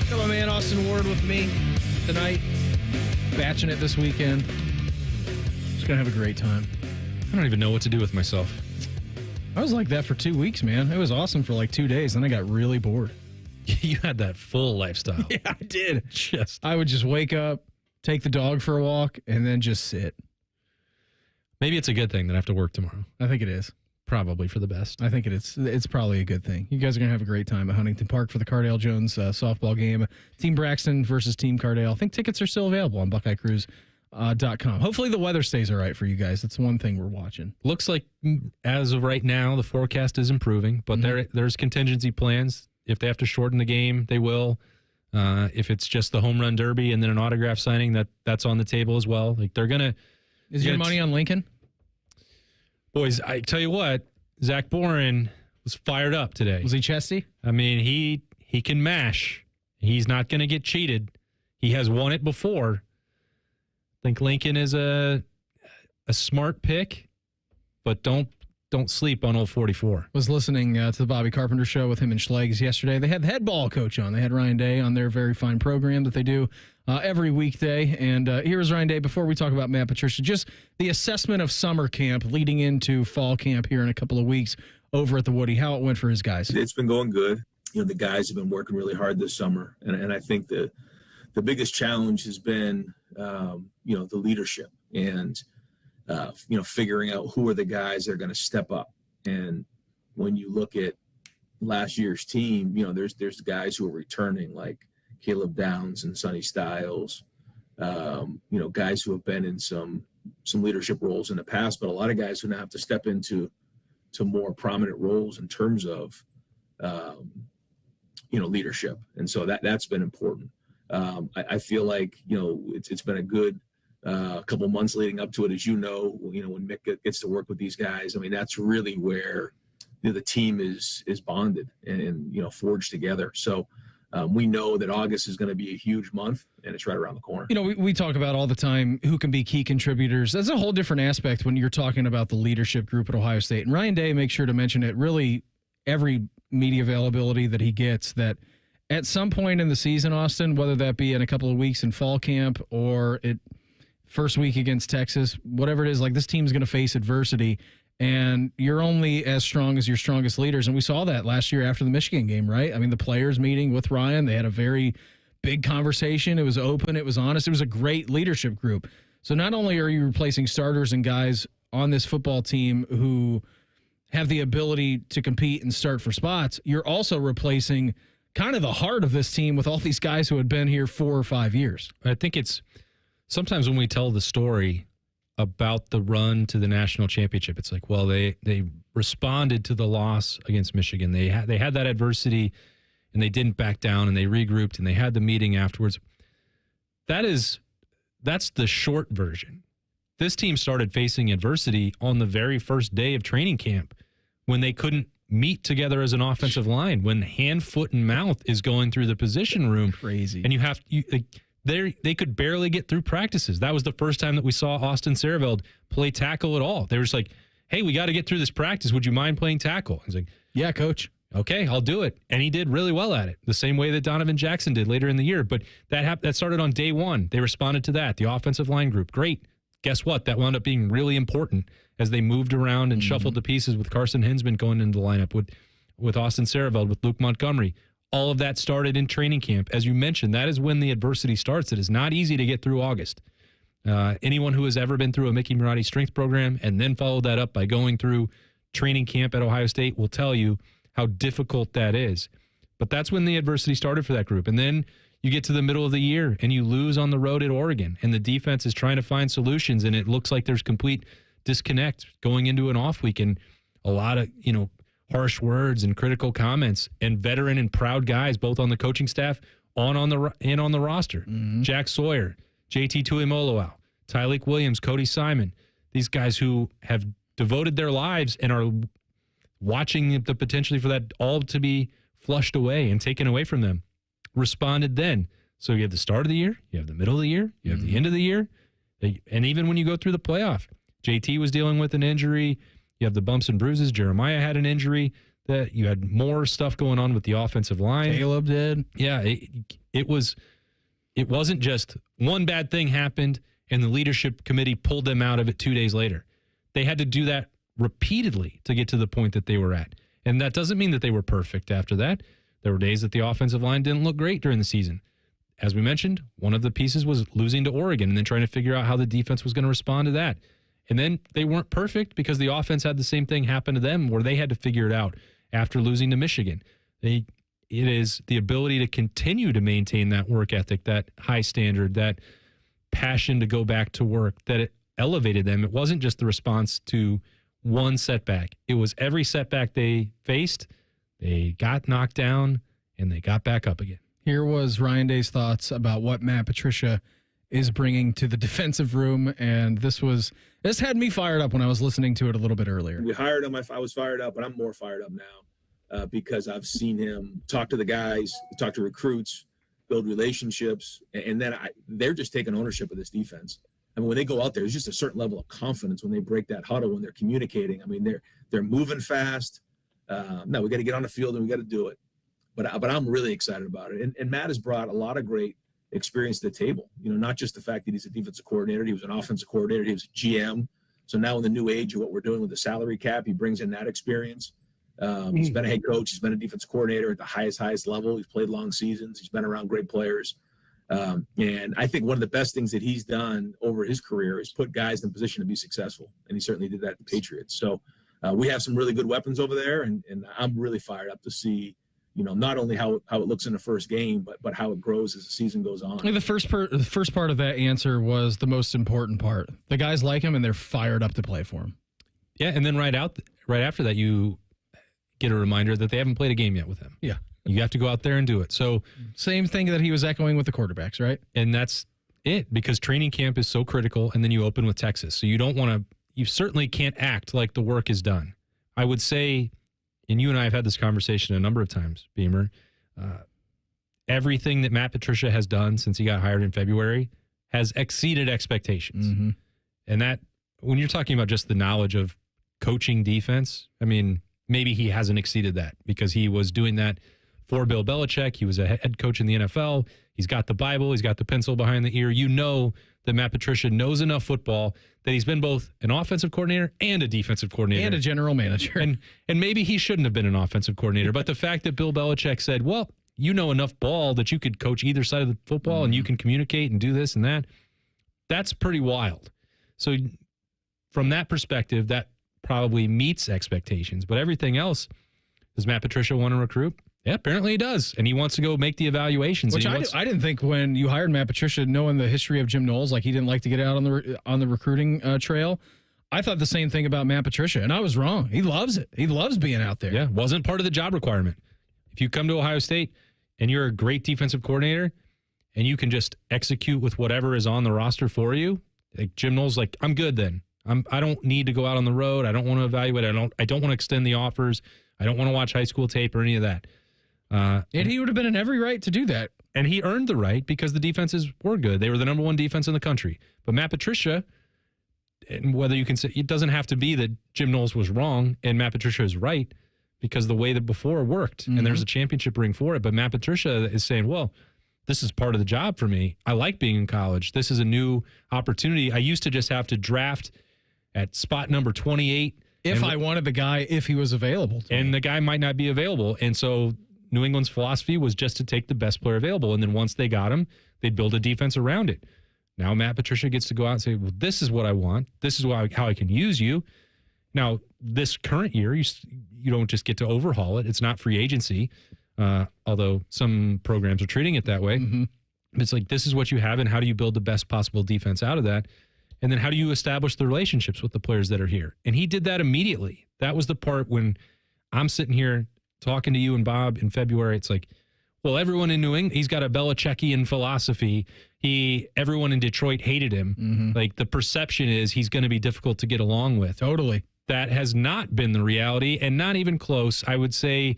Got my man Austin Ward with me tonight. Batching it this weekend. Just gonna have a great time. I don't even know what to do with myself. I was like that for 2 weeks, man. It was awesome for like 2 days, then I got really bored. You had that full lifestyle. Yeah, I did. I would just wake up, take the dog for a walk, and then just sit. Maybe it's a good thing that I have to work tomorrow. I think it is. Probably for the best. I think it's probably a good thing. You guys are going to have a great time at Huntington Park for the Cardale Jones softball game. Team Braxton versus Team Cardale. I think tickets are still available on BuckeyeCruise.com. Hopefully the weather stays all right for you guys. That's one thing we're watching. Looks like as of right now, the forecast is improving, but there's contingency plans. If they have to shorten the game, they will. If it's just the home run derby and then an autograph signing, that's on the table as well. Like they're going to... Is your money on Lincoln? Boys, I tell you what, Zach Boren was fired up today. Was he chesty? I mean, he can mash. He's not going to get cheated. He has won it before. I think Lincoln is a smart pick, but don't sleep on old 44. Was listening to the Bobby Carpenter show with him and Schlegs yesterday. They had the head ball coach on. They had Ryan Day on their very fine program that they do every weekday. And here's Ryan Day. Before we talk about Matt Patricia, just the assessment of summer camp leading into fall camp here in a couple of weeks over at the Woody, how it went for his guys. It's been going good. You know, the guys have been working really hard this summer. And I think the biggest challenge has been, the leadership and, figuring out who are the guys that are going to step up. And, when you look at last year's team, you know, there's guys who are returning like Caleb Downs and Sonny Styles, you know, guys who have been in some leadership roles in the past, but a lot of guys who now have to step into more prominent roles in terms of, you know, leadership. And so that's been important. I feel like, you know, it's been a good couple months leading up to it, as you know, when Mick gets to work with these guys. I mean, that's really where the team is bonded and you know, forged together. So we know that August is going to be a huge month, and it's right around the corner. You know, we talk about all the time who can be key contributors. That's a whole different aspect when you're talking about the leadership group at Ohio State. And Ryan Day makes sure to mention it really every media availability that he gets, that at some point in the season, Austin, whether that be in a couple of weeks in fall camp or first week against Texas, whatever it is, like, this team's going to face adversity, and you're only as strong as your strongest leaders. And we saw that last year after the Michigan game, right? I mean, the players meeting with Ryan, they had a very big conversation. It was open. It was honest. It was a great leadership group. So not only are you replacing starters and guys on this football team who have the ability to compete and start for spots, you're also replacing kind of the heart of this team with all these guys who had been here 4 or 5 years. I think it's sometimes when we tell the story about the run to the national championship, it's like, well, they responded to the loss against Michigan. They had that adversity, and they didn't back down, and they regrouped, and they had the meeting afterwards. That's the short version. This team started facing adversity on the very first day of training camp when they couldn't meet together as an offensive line, when hand, foot, and mouth is going through the position room. Crazy. And they could barely get through practices. That was the first time that we saw Austin Sareveld play tackle at all. They were just like, hey, we got to get through this practice. Would you mind playing tackle? He's like, yeah, coach. Okay, I'll do it. And he did really well at it, the same way that Donovan Jackson did later in the year. But that started on day one. They responded to that. The offensive line group, great. Guess what? That wound up being really important as they moved around and shuffled the pieces with Carson Hinsman going into the lineup, with Austin Sareveld, with Luke Montgomery. All of that started in training camp. As you mentioned, that is when the adversity starts. It is not easy to get through August. Anyone who has ever been through a Mickey Marotti strength program and then followed that up by going through training camp at Ohio State will tell you how difficult that is. But that's when the adversity started for that group. And then you get to the middle of the year and you lose on the road at Oregon, and the defense is trying to find solutions, and it looks like there's complete disconnect going into an off week, and a lot of, harsh words and critical comments, and veteran and proud guys both on the coaching staff and on the roster. Jack Sawyer, JT Tuimoloau, Tyleik Williams, Cody Simon, these guys who have devoted their lives and are watching the potentially for that all to be flushed away and taken away from them, responded then. So you have the start of the year, you have the middle of the year, you have the end of the year, and even when you go through the playoff, JT was dealing with an injury. You have the bumps and bruises. Jeremiah had an injury. That you had more stuff going on with the offensive line. Caleb did. Yeah, it wasn't just one bad thing happened and the leadership committee pulled them out of it 2 days later. They had to do that repeatedly to get to the point that they were at. And that doesn't mean that they were perfect after that. There were days that the offensive line didn't look great during the season. As we mentioned, one of the pieces was losing to Oregon and then trying to figure out how the defense was going to respond to that. And then they weren't perfect because the offense had the same thing happen to them where they had to figure it out after losing to Michigan. It is the ability to continue to maintain that work ethic, that high standard, that passion to go back to work, that it elevated them. It wasn't just the response to one setback. It was every setback they faced, they got knocked down, and they got back up again. Here was Ryan Day's thoughts about what Matt Patricia is bringing to the defensive room, and this had me fired up when I was listening to it a little bit earlier. We hired him. I was fired up, but I'm more fired up now because I've seen him talk to the guys, talk to recruits, build relationships, and then they're just taking ownership of this defense. I mean, when they go out there, there's just a certain level of confidence when they break that huddle, when they're communicating. I mean, they're moving fast. No, we got to get on the field and we got to do it. But I'm really excited about it. And Matt has brought a lot of great experience to the table. Not just the fact that he's a defensive coordinator, he was an offensive coordinator, he was a GM. So now in the new age of what we're doing with the salary cap, he brings in that experience. He's been a head coach, he's been a defensive coordinator at the highest level. He's played long seasons, he's been around great players. And I think one of the best things that he's done over his career is put guys in position to be successful. And he certainly did that at the Patriots. So we have some really good weapons over there, and I'm really fired up to see, not only how it looks in the first game, but how it grows as the season goes on. The first part of that answer was the most important part. The guys like him, and they're fired up to play for him. Yeah, and then right after that, you get a reminder that they haven't played a game yet with him. Yeah. You have to go out there and do it. So same thing that he was echoing with the quarterbacks, right? And that's it, because training camp is so critical, and then you open with Texas. So you certainly can't act like the work is done. I would say, and you and I have had this conversation a number of times, Beamer, everything that Matt Patricia has done since he got hired in February has exceeded expectations. Mm-hmm. And that, when you're talking about just the knowledge of coaching defense, I mean, maybe he hasn't exceeded that because he was doing that for Bill Belichick. He was a head coach in the NFL. He's got the Bible. He's got the pencil behind the ear. You know that Matt Patricia knows enough football that he's been both an offensive coordinator and a defensive coordinator. And a general manager. And maybe he shouldn't have been an offensive coordinator. But the fact that Bill Belichick said, well, you know enough ball that you could coach either side of the football and you can communicate and do this and that, that's pretty wild. So from that perspective, that probably meets expectations. But everything else, does Matt Patricia want to recruit? Yeah, apparently he does. And he wants to go make the evaluations. Which I didn't think when you hired Matt Patricia, knowing the history of Jim Knowles, like he didn't like to get out on the recruiting trail. I thought the same thing about Matt Patricia, and I was wrong. He loves it. He loves being out there. Yeah, wasn't part of the job requirement. If you come to Ohio State and you're a great defensive coordinator and you can just execute with whatever is on the roster for you, like Jim Knowles, like, I'm good then. I don't need to go out on the road. I don't want to evaluate. I don't want to extend the offers. I don't want to watch high school tape or any of that. And he would have been in every right to do that. And he earned the right because the defenses were good. They were the number one defense in the country. But Matt Patricia, and whether you can say, it doesn't have to be that Jim Knowles was wrong and Matt Patricia is right, because the way that before worked, and there's a championship ring for it. But Matt Patricia is saying, well, this is part of the job for me. I like being in college. This is a new opportunity. I used to just have to draft at spot number 28. If I wanted the guy, if he was available. And the guy might not be available. And so New England's philosophy was just to take the best player available. And then once they got him, they'd build a defense around it. Now Matt Patricia gets to go out and say, well, this is what I want. This is how I can use you. Now, this current year, you don't just get to overhaul it. It's not free agency, although some programs are treating it that way. Mm-hmm. It's like, this is what you have, and how do you build the best possible defense out of that? And then how do you establish the relationships with the players that are here? And he did that immediately. That was the part when I'm sitting here talking to you and Bob in February. It's like, well, everyone in New England, he's got a Belichickian philosophy. Everyone in Detroit hated him. Mm-hmm. Like, the perception is he's going to be difficult to get along with. Totally. That has not been the reality, and not even close. I would say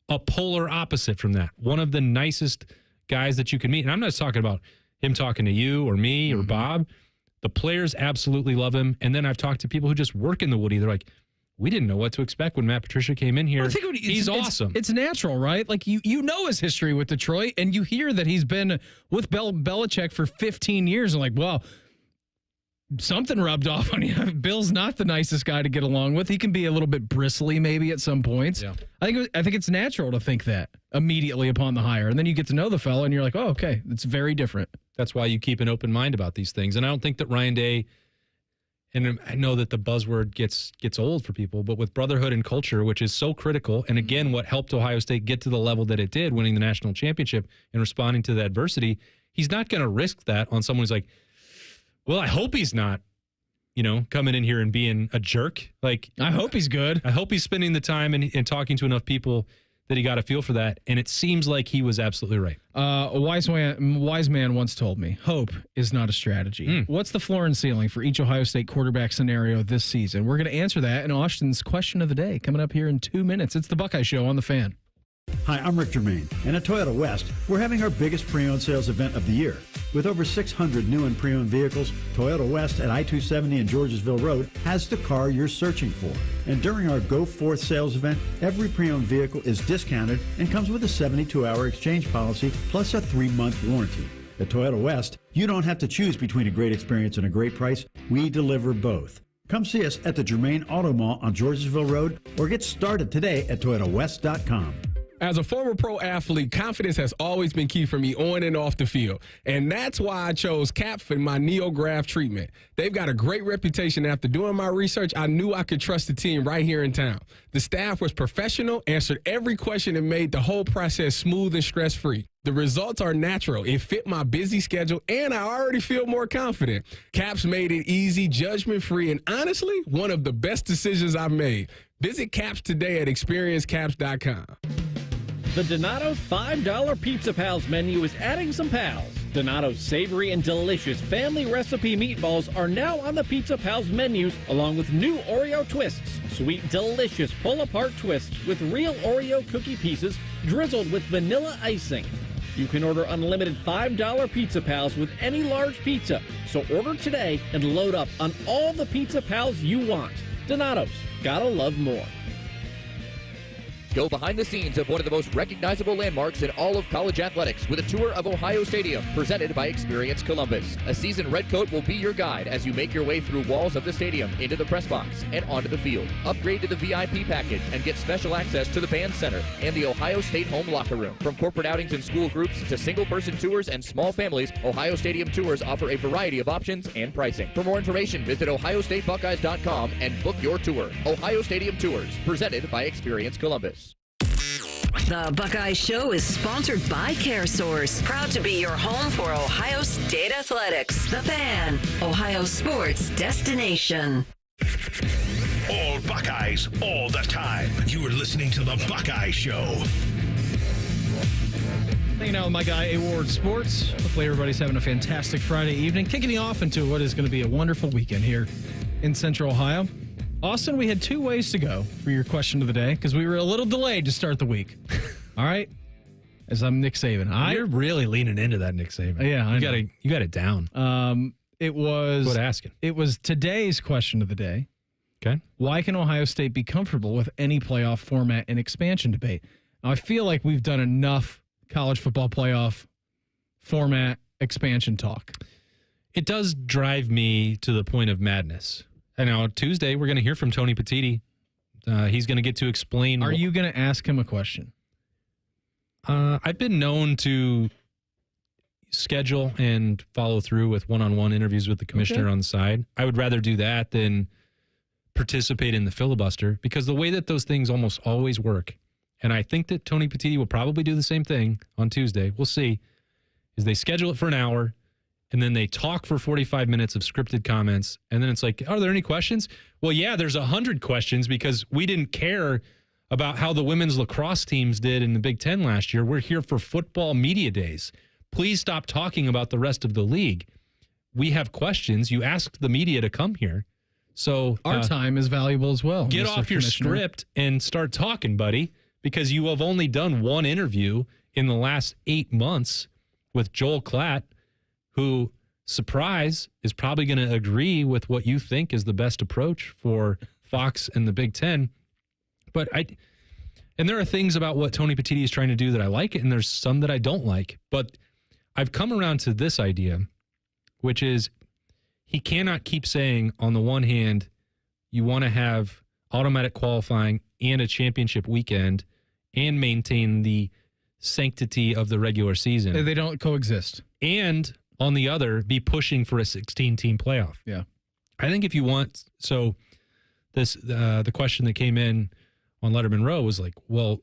a polar opposite from that. One of the nicest guys that you can meet. And I'm not talking about him talking to you or me or Bob. The players absolutely love him. And then I've talked to people who just work in the Woody. They're like, we didn't know what to expect when Matt Patricia came in here. He's awesome. It's natural, right? Like, you know his history with Detroit, and you hear that he's been with Belichick for 15 years. And like, well, something rubbed off on you. Bill's not the nicest guy to get along with. He can be a little bit bristly maybe at some points. Yeah. I think it's natural to think that immediately upon the hire. And then you get to know the fella and you're like, oh, okay, it's very different. That's why you keep an open mind about these things. And I don't think that Ryan Day, and I know that the buzzword gets old for people, but with brotherhood and culture, which is so critical, and again, what helped Ohio State get to the level that it did, winning the national championship and responding to the adversity, he's not going to risk that on someone who's like, well, I hope he's not, coming in here and being a jerk. Like, I hope he's good. I hope he's spending the time and talking to enough people that he got a feel for that. And it seems like he was absolutely right. A wise man once told me, hope is not a strategy. What's the floor and ceiling for each Ohio State quarterback scenario this season? We're going to answer that in Austin's question of the day coming up here in 2 minutes. It's the Buckeye Show on the Fan. Hi, I'm Rick Germain, and at Toyota West, we're having our biggest pre-owned sales event of the year. With over 600 new and pre-owned vehicles, Toyota West at I-270 and Georgesville Road has the car you're searching for. And during our Go Forth sales event, every pre-owned vehicle is discounted and comes with a 72-hour exchange policy plus a 3-month warranty. At Toyota West, you don't have to choose between a great experience and a great price. We deliver both. Come see us at the Germain Auto Mall on Georgesville Road or get started today at ToyotaWest.com. As a former pro athlete, confidence has always been key for me on and off the field. And that's why I chose CAP for my NeoGraft treatment. They've got a great reputation. After doing my research, I knew I could trust the team right here in town. The staff was professional, answered every question, and made the whole process smooth and stress-free. The results are natural. It fit my busy schedule, and I already feel more confident. CAPS made it easy, judgment-free, and honestly, one of the best decisions I've made. Visit CAPS today at experiencecaps.com. The Donato's $5 Pizza Pals menu is adding some pals. Donato's savory and delicious family recipe meatballs are now on the Pizza Pals menus, along with new Oreo twists. Sweet, delicious pull-apart twists with real Oreo cookie pieces drizzled with vanilla icing. You can order unlimited $5 Pizza Pals with any large pizza. So order today and load up on all the Pizza Pals you want. Donato's, gotta love more. Go behind the scenes of one of the most recognizable landmarks in all of college athletics with a tour of Ohio Stadium presented by Experience Columbus. A seasoned redcoat will be your guide as you make your way through walls of the stadium, into the press box, and onto the field. Upgrade to the VIP package and get special access to the band center and the Ohio State home locker room. From corporate outings and school groups to single-person tours and small families, Ohio Stadium tours offer a variety of options and pricing. For more information, visit ohiostatebuckeyes.com and book your tour. Ohio Stadium Tours, presented by Experience Columbus. The Buckeye Show is sponsored by CareSource, proud to be your home for Ohio State athletics. The Fan, Ohio sports destination. All Buckeyes, all the time. You are listening to the Buckeye Show. Hanging out with my guy, A-Ward Sports. Hopefully everybody's having a fantastic Friday evening. Kicking you off into what is going to be a wonderful weekend here in Central Ohio. Austin, we had 2 ways to go for your question of the day because we were a little delayed to start the week. All right? As I'm Nick Saban. You're really leaning into that Nick Saban. Yeah, you got it down. It was Quit asking. It was today's question of the day. Okay. Why can Ohio State be comfortable with any playoff format and expansion debate? Now, I feel like we've done enough college football playoff format expansion talk. It does drive me to the point of madness. I know Tuesday we're going to hear from Tony Petitti. He's going to get to explain. Are you going to ask him a question? I've been known to schedule and follow through with one-on-one interviews with the commissioner on the side. I would rather do that than participate in the filibuster because the way that those things almost always work, and I think that Tony Petitti will probably do the same thing on Tuesday. We'll see. Is they schedule it for an hour. And then they talk for 45 minutes of scripted comments. And then it's like, are there any questions? Well, yeah, there's 100 questions because we didn't care about how the women's lacrosse teams did in the Big Ten last year. We're here for football media days. Please stop talking about the rest of the league. We have questions. You asked the media to come here. So our time is valuable as well. Get Mr. off your script and start talking, buddy, because you have only done one interview in the last 8 months with Joel Klatt, who, surprise, is probably going to agree with what you think is the best approach for Fox and the Big Ten. But there are things about what Tony Petitti is trying to do that I like, and there's some that I don't like. But I've come around to this idea, which is he cannot keep saying, on the one hand, you want to have automatic qualifying and a championship weekend and maintain the sanctity of the regular season. They don't coexist. And on the other, be pushing for a 16-team playoff. Yeah. I think if you want, so this the question that came in on Letterman Row was like, well,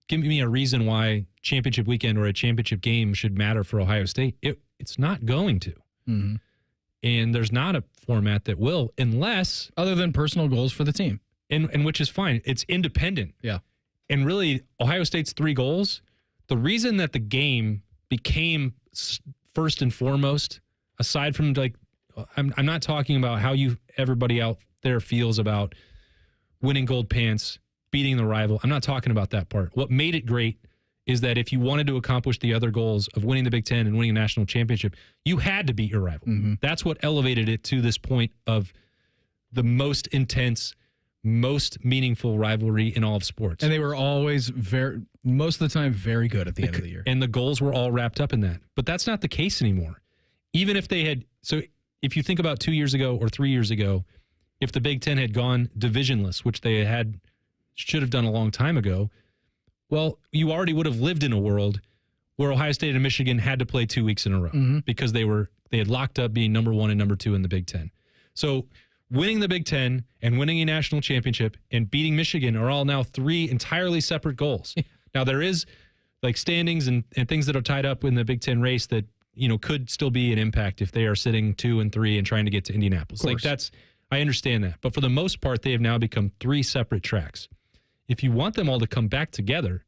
give me a reason why championship weekend or a championship game should matter for Ohio State. It's not going to. Mm-hmm. And there's not a format that will, unless... Other than personal goals for the team. And which is fine. It's independent. Yeah. And really, Ohio State's 3 goals, the reason that the game became first and foremost, aside from like, I'm not talking about how everybody out there feels about winning gold pants, beating the rival. I'm not talking about that part. What made it great is that if you wanted to accomplish the other goals of winning the Big Ten and winning a national championship, you had to beat your rival. Mm-hmm. That's what elevated it to this point of the most intense, most meaningful rivalry in all of sports. And they were always most of the time, very good at the end of the year. And the goals were all wrapped up in that. But that's not the case anymore. Even if they had, so if you think about 2 years ago or 3 years ago, if the Big Ten had gone divisionless, which they should have done a long time ago, Well, you already would have lived in a world where Ohio State and Michigan had to play 2 weeks in a row because they had locked up being number 1 and number 2 in the Big Ten. So winning the Big Ten and winning a national championship and beating Michigan are all now 3 entirely separate goals. Now, there is like standings and things that are tied up in the Big Ten race that, could still be an impact if they are sitting 2 and 3 and trying to get to Indianapolis. Like I understand that. But for the most part, they have now become 3 separate tracks. If you want them all to come back together,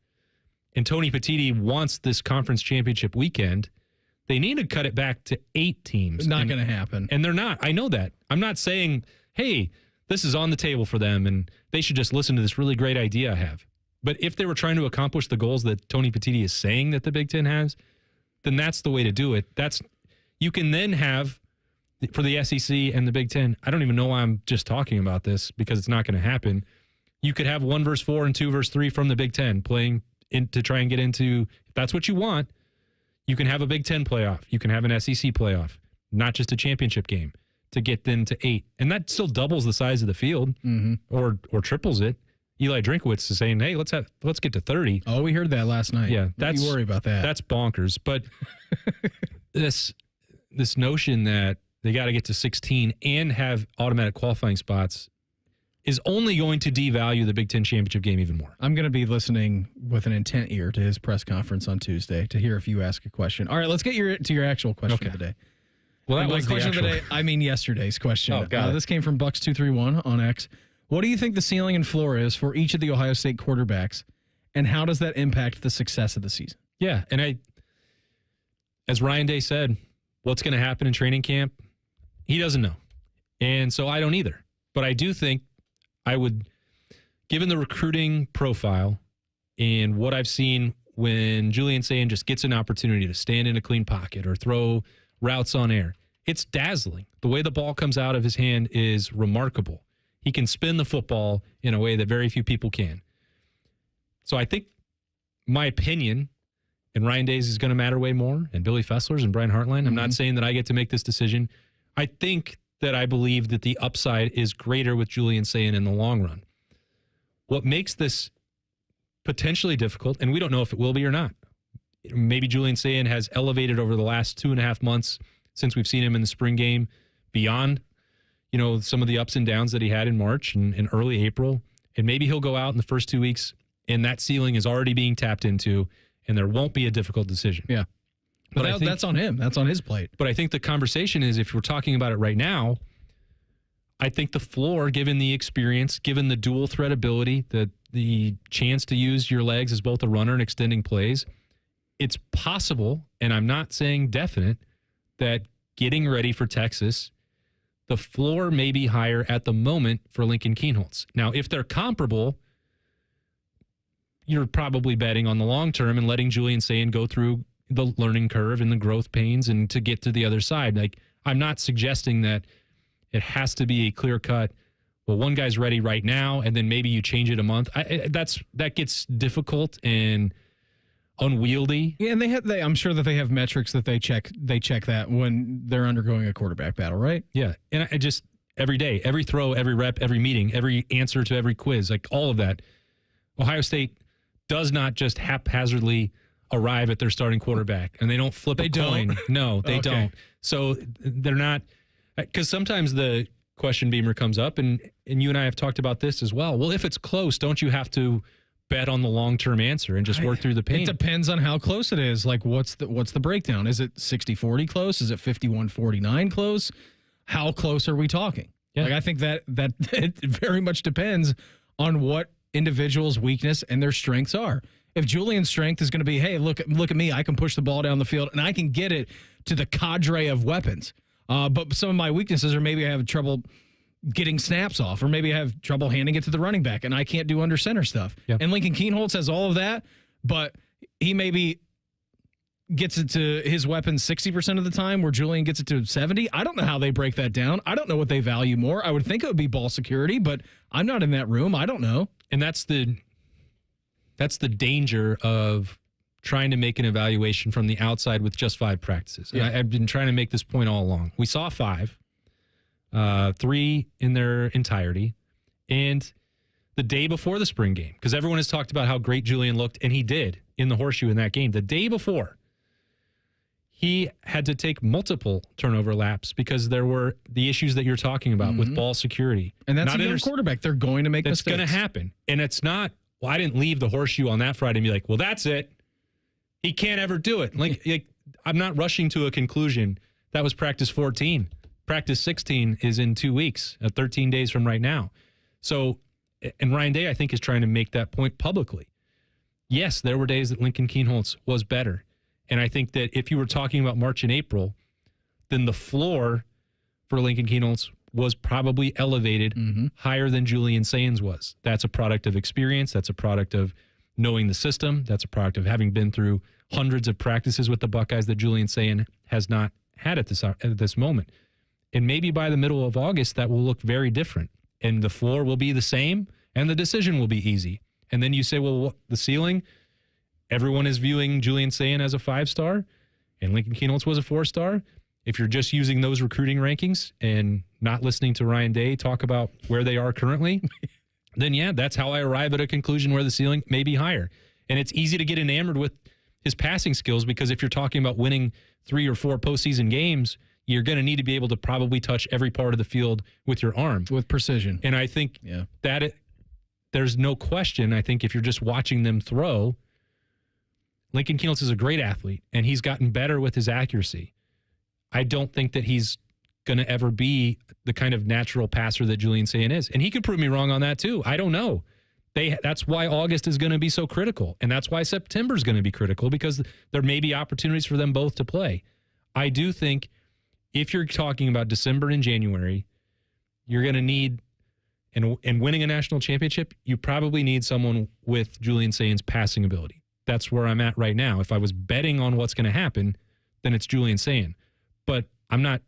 and Tony Petitti wants this conference championship weekend, they need to cut it back to 8 teams. It's not going to happen. And they're not. I know that. I'm not saying, hey, this is on the table for them and they should just listen to this really great idea I have. But if they were trying to accomplish the goals that Tony Petitti is saying that the Big Ten has, then that's the way to do it. You can then have, for the SEC and the Big Ten, I don't even know why I'm just talking about this because it's not going to happen. You could have 1 versus 4 and 2 versus 3 from the Big Ten playing to try and get into, if that's what you want, you can have a Big Ten playoff. You can have an SEC playoff, not just a championship game to get them to 8. And that still doubles the size of the field or triples it. Eli Drinkowitz is saying, hey, let's get to 30. Oh, we heard that last night. Yeah. You worry about that. That's bonkers. But this notion that they got to get to 16 and have automatic qualifying spots is only going to devalue the Big Ten championship game even more. I'm going to be listening with an intent ear to his press conference on Tuesday to hear if you ask a question. All right, let's get to your actual question of the day. Well, that was the question actual... of the day. I mean yesterday's question. Oh, God. This came from Bucks231 on X. What do you think the ceiling and floor is for each of the Ohio State quarterbacks, and how does that impact the success of the season? Yeah, and as Ryan Day said, what's going to happen in training camp, he doesn't know. And so I don't either. But I do think I would, given the recruiting profile and what I've seen when Julian Sayin just gets an opportunity to stand in a clean pocket or throw routes on air, it's dazzling. The way the ball comes out of his hand is remarkable. He can spin the football in a way that very few people can. So I think my opinion, and Ryan Day's is going to matter way more, and Billy Fessler's and Brian Hartline. I'm not saying that I get to make this decision. I think that I believe that the upside is greater with Julian Sayin in the long run. What makes this potentially difficult, and we don't know if it will be or not. Maybe Julian Sayin has elevated over the last 2.5 months since we've seen him in the spring game beyond, some of the ups and downs that he had in March and early April. And maybe he'll go out in the first 2 weeks and that ceiling is already being tapped into and there won't be a difficult decision. Yeah. But that's on him. That's on his plate. But I think the conversation is, if we're talking about it right now, I think the floor, given the experience, given the dual threat ability, the chance to use your legs as both a runner and extending plays, it's possible, and I'm not saying definite, that getting ready for Texas, the floor may be higher at the moment for Lincoln Kienholz. Now, if they're comparable, you're probably betting on the long term and letting Julian Sayin go through the learning curve and the growth pains and to get to the other side. Like, I'm not suggesting that it has to be a clear cut, well, one guy's ready right now and then maybe you change it a month. That gets difficult and unwieldy. Yeah, and I'm sure that they have metrics that they check that when they're undergoing a quarterback battle, right? Yeah. And I just, every day, every throw, every rep, every meeting, every answer to every quiz, like all of that, Ohio State does not just haphazardly arrive at their starting quarterback and they don't flip a coin. No, they don't. So they're not, because sometimes the question beamer comes up and you and I have talked about this as well. Well, if it's close, don't you have to bet on the long-term answer and just work through the pain? It depends on how close it is. Like, what's the breakdown? Is it 60-40 close? Is it 51-49 close? How close are we talking? Yeah. Like, I think that it very much depends on what individuals' weakness and their strengths are. If Julian's strength is going to be, hey, look at me, I can push the ball down the field and I can get it to the cadre of weapons. But some of my weaknesses are maybe I have trouble getting snaps off, or maybe I have trouble handing it to the running back and I can't do under center stuff. Yep. And Lincoln Kienholz has all of that, but he maybe gets it to his weapons 60% of the time where Julian gets it to 70. I don't know how they break that down. I don't know what they value more. I would think it would be ball security, but I'm not in that room. I don't know. And that's the danger of trying to make an evaluation from the outside with just 5 practices. Yeah. I've been trying to make this point all along. We saw 5, 3 in their entirety, and the day before the spring game, because everyone has talked about how great Julian looked, and he did in the horseshoe in that game. The day before, he had to take multiple turnover laps because there were the issues that you're talking about with ball security. And that's a young quarterback. They're going to make That's mistakes. going to happen. And it's not, well, I didn't leave the horseshoe on that Friday and be like, well, that's it. He can't ever do it. Like I'm not rushing to a conclusion. That was practice 14. Practice 16 is in 2 weeks, 13 days from right now. So, and Ryan Day, I think, is trying to make that point publicly. Yes, there were days that Lincoln Kienholz was better. And I think that if you were talking about March and April, then the floor for Lincoln Kienholz was probably elevated higher than Julian Sains was. That's a product of experience. That's a product of knowing the system. That's a product of having been through hundreds of practices with the Buckeyes that Julian Sain has not had at this moment. And maybe by the middle of August, that will look very different. And the floor will be the same, and the decision will be easy. And then you say, well, the ceiling, everyone is viewing Julian Sain as a 5-star, and Lincoln Kienholz was a 4-star. If you're just using those recruiting rankings and not listening to Ryan Day talk about where they are currently, then yeah, that's how I arrive at a conclusion where the ceiling may be higher. And it's easy to get enamored with his passing skills because if you're talking about winning 3 or 4 postseason games, you're going to need to be able to probably touch every part of the field with your arm. With precision. And I think that there's no question, I think if you're just watching them throw, Lincoln Kienholz is a great athlete, and he's gotten better with his accuracy. I don't think that he's going to ever be the kind of natural passer that Julian Sain is. And he could prove me wrong on that too. I don't know. That's why August is going to be so critical, and that's why September is going to be critical because there may be opportunities for them both to play. I do think if you're talking about December and January, you're going to need, and winning a national championship, you probably need someone with Julian Sain's passing ability. That's where I'm at right now. If I was betting on what's going to happen, then it's Julian Sain. But I'm not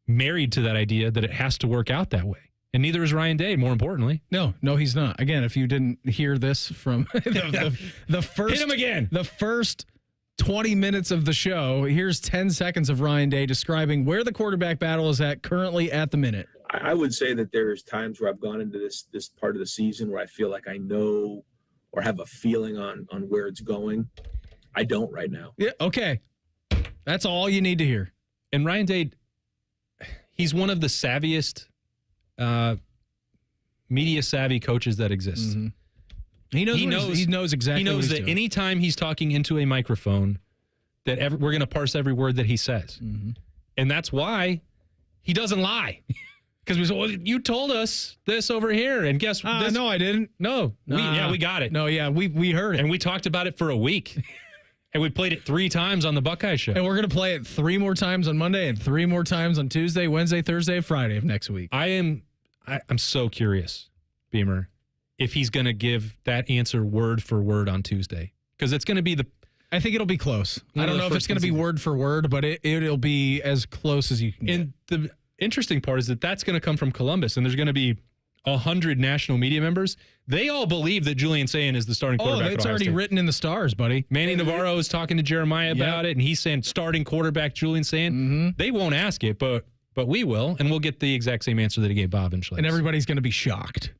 married to that idea that it has to work out that way. And neither is Ryan Day, more importantly. No, he's not. Again, if you didn't hear this from the first... Hit him again! The first 20 minutes of the show, here's 10 seconds of Ryan Day describing where the quarterback battle is at currently at the minute. I would say that there's times where I've gone into this part of the season where I feel like I know or have a feeling on where it's going. I don't right now. Yeah, okay. That's all you need to hear. And Ryan Day, he's one of the savviest, media-savvy coaches that exists. Mm-hmm. He knows exactly. He knows what he's that doing. anytime he's talking into a microphone, that we're going to parse every word that he says, and that's why he doesn't lie. Because we said, well, you told us this over here, and guess what? No, I didn't. No, we got it. No, yeah, we heard it, and we talked about it for a week, and we played it 3 times on the Buckeye Show, and we're going to play it 3 more times on Monday, and 3 more times on Tuesday, Wednesday, Thursday, Friday of next week. I'm so curious, Beamer, if he's going to give that answer word for word on Tuesday, because it's going to be I think it'll be close. I don't know if it's going to be word for word, but it'll be as close as you can get. And the interesting part is that that's going to come from Columbus, and there's going to be 100 national media members. They all believe that Julian Sain is the starting quarterback. It's already written in the stars, buddy. Manny Navarro is talking to Jeremiah about it, and he's saying starting quarterback Julian Sain. They won't ask it, but we will, and we'll get the exact same answer that he gave Bob and Schleich. And everybody's going to be shocked.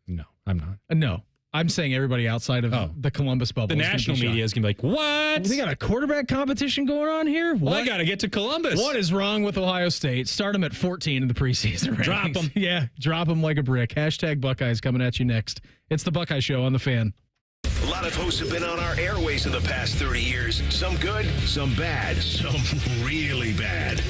No, I'm not. No. I'm saying everybody outside of the Columbus bubble. The national media is going to be like, what? We got a quarterback competition going on here? Well, I got to get to Columbus. What is wrong with Ohio State? Start them at 14 in the preseason rankings. Drop them. Yeah, drop them like a brick. Hashtag Buckeyes coming at you next. It's the Buckeye Show on The Fan. A lot of hosts have been on our airways in the past 30 years. Some good, some bad, some really bad.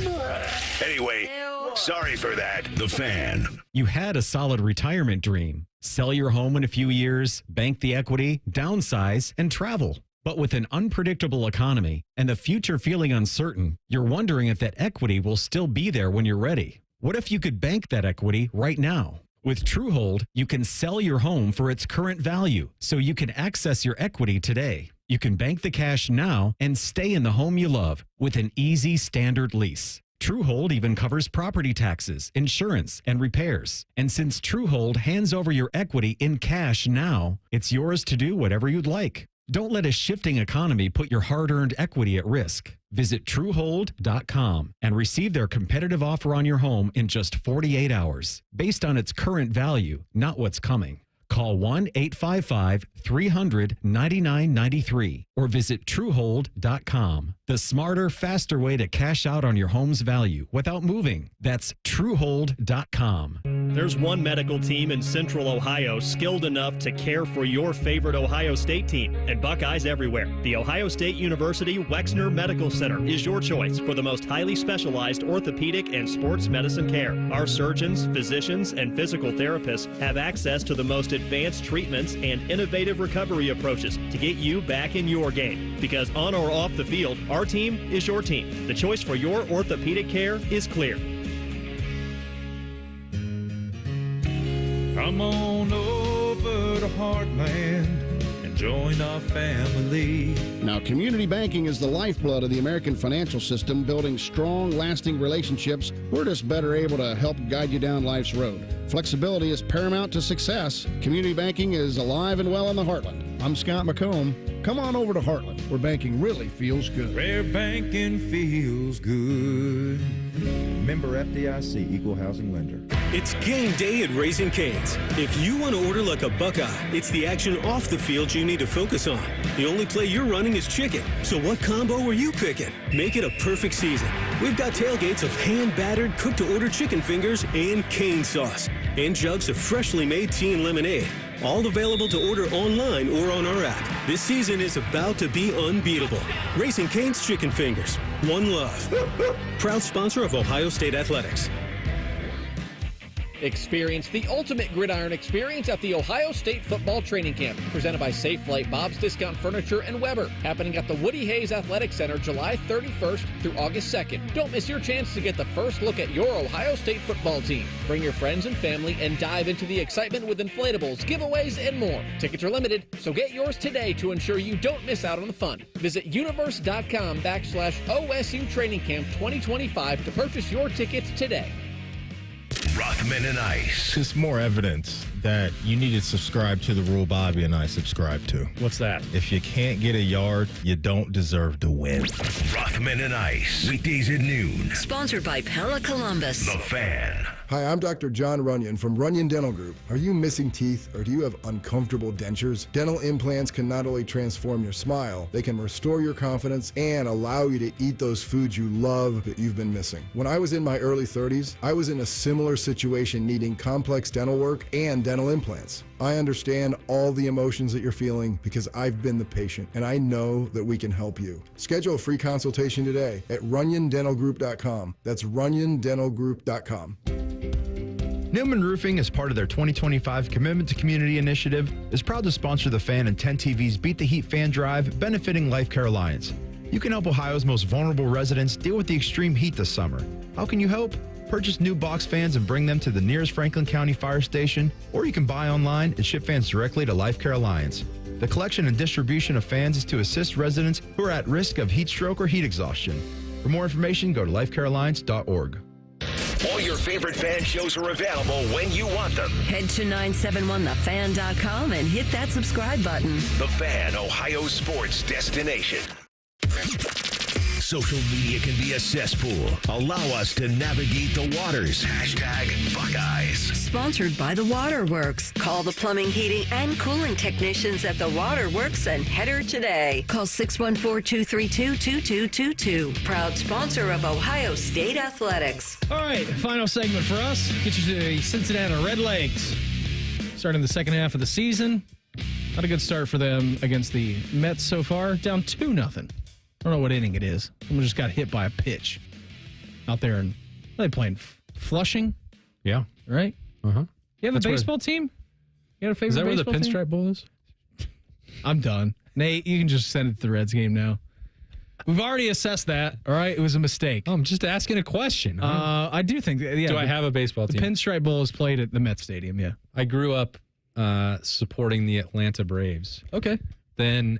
Anyway, sorry for that. The Fan. You had a solid retirement dream. Sell your home in a few years, bank the equity, downsize, and travel. But with an unpredictable economy and the future feeling uncertain, you're wondering if that equity will still be there when you're ready. What if you could bank that equity right now? With Truehold, you can sell your home for its current value, so you can access your equity today. You can bank the cash now and stay in the home you love with an easy standard lease. Truehold even covers property taxes, insurance, and repairs. And since Truehold hands over your equity in cash now, it's yours to do whatever you'd like. Don't let a shifting economy put your hard-earned equity at risk. Visit Truehold.com and receive their competitive offer on your home in just 48 hours, based on its current value, not what's coming. Call Call 1-855-300-9993 or visit Truehold.com. The smarter, faster way to cash out on your home's value without moving. That's Truehold.com. There's one medical team in Central Ohio skilled enough to care for your favorite Ohio State team, and Buckeyes everywhere. The Ohio State University Wexner Medical Center is your choice for the most highly specialized orthopedic and sports medicine care. Our surgeons, physicians, and physical therapists have access to the most advanced treatments and innovative recovery approaches to get you back in your game. Because on or off the field, our team is your team. The choice for your orthopedic care is clear. Come on over to Heartland and join our family. Now, community banking is the lifeblood of the American financial system, building strong, lasting relationships. We're just better able to help guide you down life's road. Flexibility is paramount to success. Community banking is alive and well in the Heartland. I'm Scott McComb. Come on over to Heartland, where banking really feels good. Where banking feels good. Member FDIC, Equal Housing Lender. It's game day at Raising Cane's. If you want to order like a Buckeye, it's the action off the field you need to focus on. The only play you're running is chicken. So what combo are you picking? Make it a perfect season. We've got tailgates of hand-battered, cooked-to-order chicken fingers and cane sauce. And jugs of freshly made tea and lemonade. All available to order online or on our app. This season is about to be unbeatable. Raising Cane's Chicken Fingers. One love. Proud sponsor of Ohio State Athletics. Experience the ultimate gridiron experience at the Ohio State Football Training Camp, presented by Safe Flight, Bob's Discount Furniture, and Weber, happening at the Woody Hayes Athletic Center July 31st through August 2nd. Don't miss your chance to get the first look at your Ohio State football team. Bring your friends and family and dive into the excitement with inflatables, giveaways, and more. Tickets are limited, so get yours today to ensure you don't miss out on the fun. Visit universe.com/OSU Training Camp 2025 to purchase your tickets today. Rothman and Ice. Just more evidence that you need to subscribe to the rule Bobby and I subscribe to. What's that? If you can't get a yard, you don't deserve to win. Rothman and Ice. Weekdays at noon. Sponsored by Pella Columbus. The Fan. Hi, I'm Dr. John Runyon from Runyon Dental Group. Are you missing teeth or do you have uncomfortable dentures? Dental implants can not only transform your smile, they can restore your confidence and allow you to eat those foods you love that you've been missing. When I was in my early 30s, I was in a similar situation needing complex dental work and dental implants. I understand all the emotions that you're feeling because I've been the patient and I know that we can help you. Schedule a free consultation today at runyondentalgroup.com. That's runyondentalgroup.com. Newman Roofing, as part of their 2025 Commitment to Community initiative, is proud to sponsor the Fan and 10 TV's Beat the Heat fan drive, benefiting Life Care Alliance. You can help Ohio's most vulnerable residents deal with the extreme heat this summer. How can you help? Purchase new box fans and bring them to the nearest Franklin County Fire Station, or you can buy online and ship fans directly to Life Care Alliance. The collection and distribution of fans is to assist residents who are at risk of heat stroke or heat exhaustion. For more information, go to lifecarealliance.org. All your favorite fan shows are available when you want them. Head to 971thefan.com and hit that subscribe button. The Fan, Ohio sports destination. Social media can be a cesspool. Allow us to navigate the waters. #Buckeyes. Sponsored by the Waterworks. Call the plumbing, heating, and cooling technicians at the Waterworks and header today. Call 614-232-2222. Proud sponsor of Ohio State Athletics. All right, final segment for us. Get you to the Cincinnati Redlegs. Starting the second half of the season. Not a good start for them against the Mets so far. Down 2-0. I don't know what inning it is. Someone just got hit by a pitch out there. And are they playing Flushing? Yeah. Right? Uh-huh. You have a baseball team? You got a favorite Is that where the baseball team? Pinstripe Bowl is? I'm done. Nate, you can just send it to the Reds game now. We've already assessed that, all right? It was a mistake. I'm just asking a question. I do think that, yeah. Do I have a baseball team? The Pinstripe Bowl is played at the Met Stadium, yeah. I grew up supporting the Atlanta Braves. Okay. Then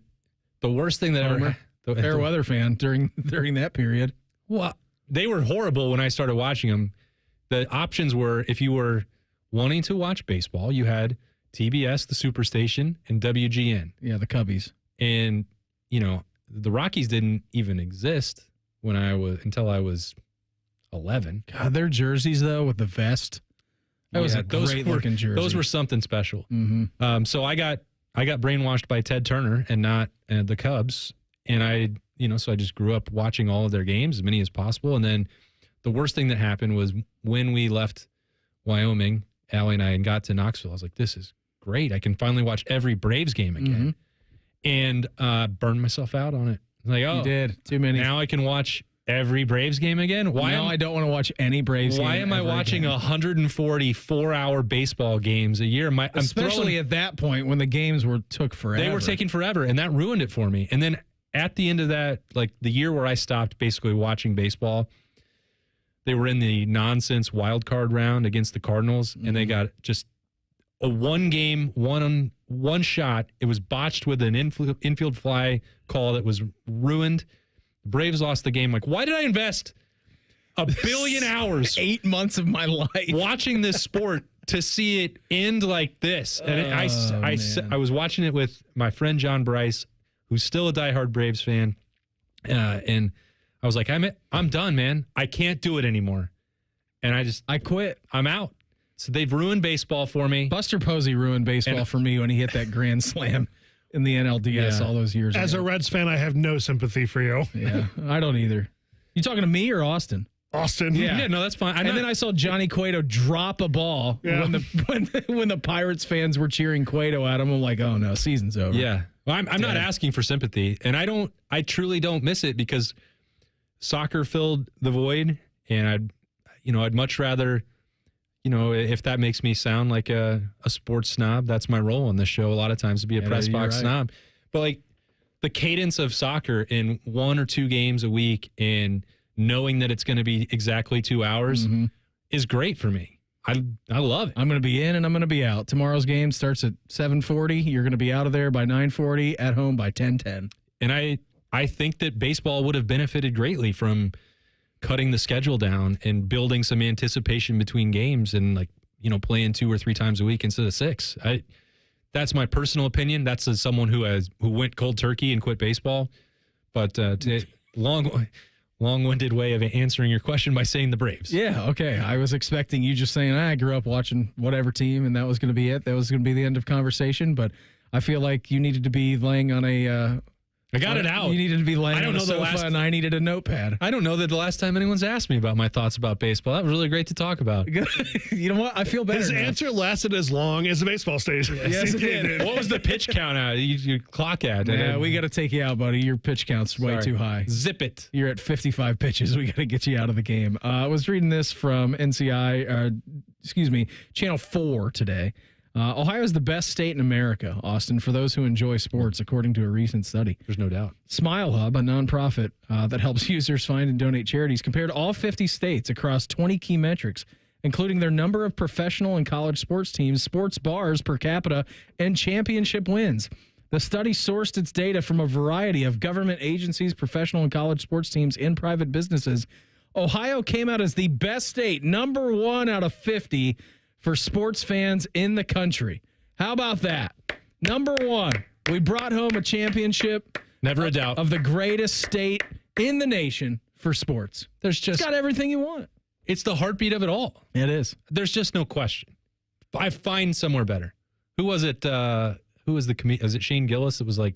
the worst thing that ever... Fair weather fan during that period. Well, they were horrible when I started watching them. The options were, if you were wanting to watch baseball, you had TBS, the Superstation, and WGN. Yeah, the Cubbies. And, you know, the Rockies didn't even exist until I was 11. God, their jerseys, though, with the vest. That was a great looking jersey. Those were something special. Mm-hmm. So I got brainwashed by Ted Turner and not the Cubs, and so I just grew up watching all of their games, as many as possible. And then the worst thing that happened was when we left Wyoming, Allie and I, and got to Knoxville. I was like, this is great. I can finally watch every Braves game again, and burned myself out on it. Like, oh, you did too many. Now I can watch every Braves game again. I don't want to watch any Braves. Why am I watching 140 4-hour baseball games a year? Especially at that point when the games took forever. They were taking forever, and that ruined it for me. And then at the end of that, like the year where I stopped basically watching baseball, they were in the nonsense wild card round against the Cardinals, and they got just a one-game, one shot. It was botched with an infield fly call that was ruined. The Braves lost the game. Like, why did I invest $1 billion hours, 8 months of my life, watching this sport to see it end like this? And I was watching it with my friend John Bryce, who's still a diehard Braves fan, and I was like, I'm done, man. I can't do it anymore. And I quit. I'm out. So they've ruined baseball for me. Buster Posey ruined baseball for me when he hit that grand slam in the NLDS all those years ago. As a Reds fan, I have no sympathy for you. Yeah, I don't either. You talking to me or Austin? Austin. Yeah, no, that's fine. Then I saw Johnny Cueto drop a ball when the Pirates fans were cheering Cueto at him. I'm like, oh no, season's over. Yeah. Well, I'm not asking for sympathy, and I truly don't miss it because soccer filled the void, and I'd much rather, if that makes me sound like a sports snob, that's my role on this show a lot of times, to be a press box snob. But like the cadence of soccer in 1 or 2 games a week and knowing that it's going to be exactly 2 hours is great for me. I love it. I'm going to be in and I'm going to be out. Tomorrow's game starts at 7:40. You're going to be out of there by 9:40, at home by 10:10. And I think that baseball would have benefited greatly from cutting the schedule down and building some anticipation between games and playing 2 or 3 times a week instead of 6. That's my personal opinion. That's as someone who went cold turkey and quit baseball. But long-winded way of answering your question by saying the Braves. Yeah, okay. I was expecting you just saying, I grew up watching whatever team, and that was going to be it. That was going to be the end of conversation. But I feel like you needed to be laying on a... I got it out. You needed to be laying on a sofa, and I needed a notepad. I don't know that the last time anyone's asked me about my thoughts about baseball. That was really great to talk about. You know what? I feel better. His answer lasted as long as the baseball station. Yes, it did. What was the pitch count at? You clock at? Yeah, we got to take you out, buddy. Your pitch count's way too high. Zip it. You're at 55 pitches. We got to get you out of the game. I was reading this from Channel 4 today. Ohio is the best state in America, Austin, for those who enjoy sports, according to a recent study. There's no doubt. Smile Hub, a nonprofit that helps users find and donate charities, compared all 50 states across 20 key metrics, including their number of professional and college sports teams, sports bars per capita, and championship wins. The study sourced its data from a variety of government agencies, professional and college sports teams, and private businesses. Ohio came out as the best state, number 1 out of 50 for sports fans in the country. How about that? Number 1. We brought home a championship. Never a doubt. Of the greatest state in the nation for sports. It's got everything you want. It's the heartbeat of it all. It is. There's just no question. I find somewhere better. Who was it? Who was the comedian? Was it Shane Gillis that was like,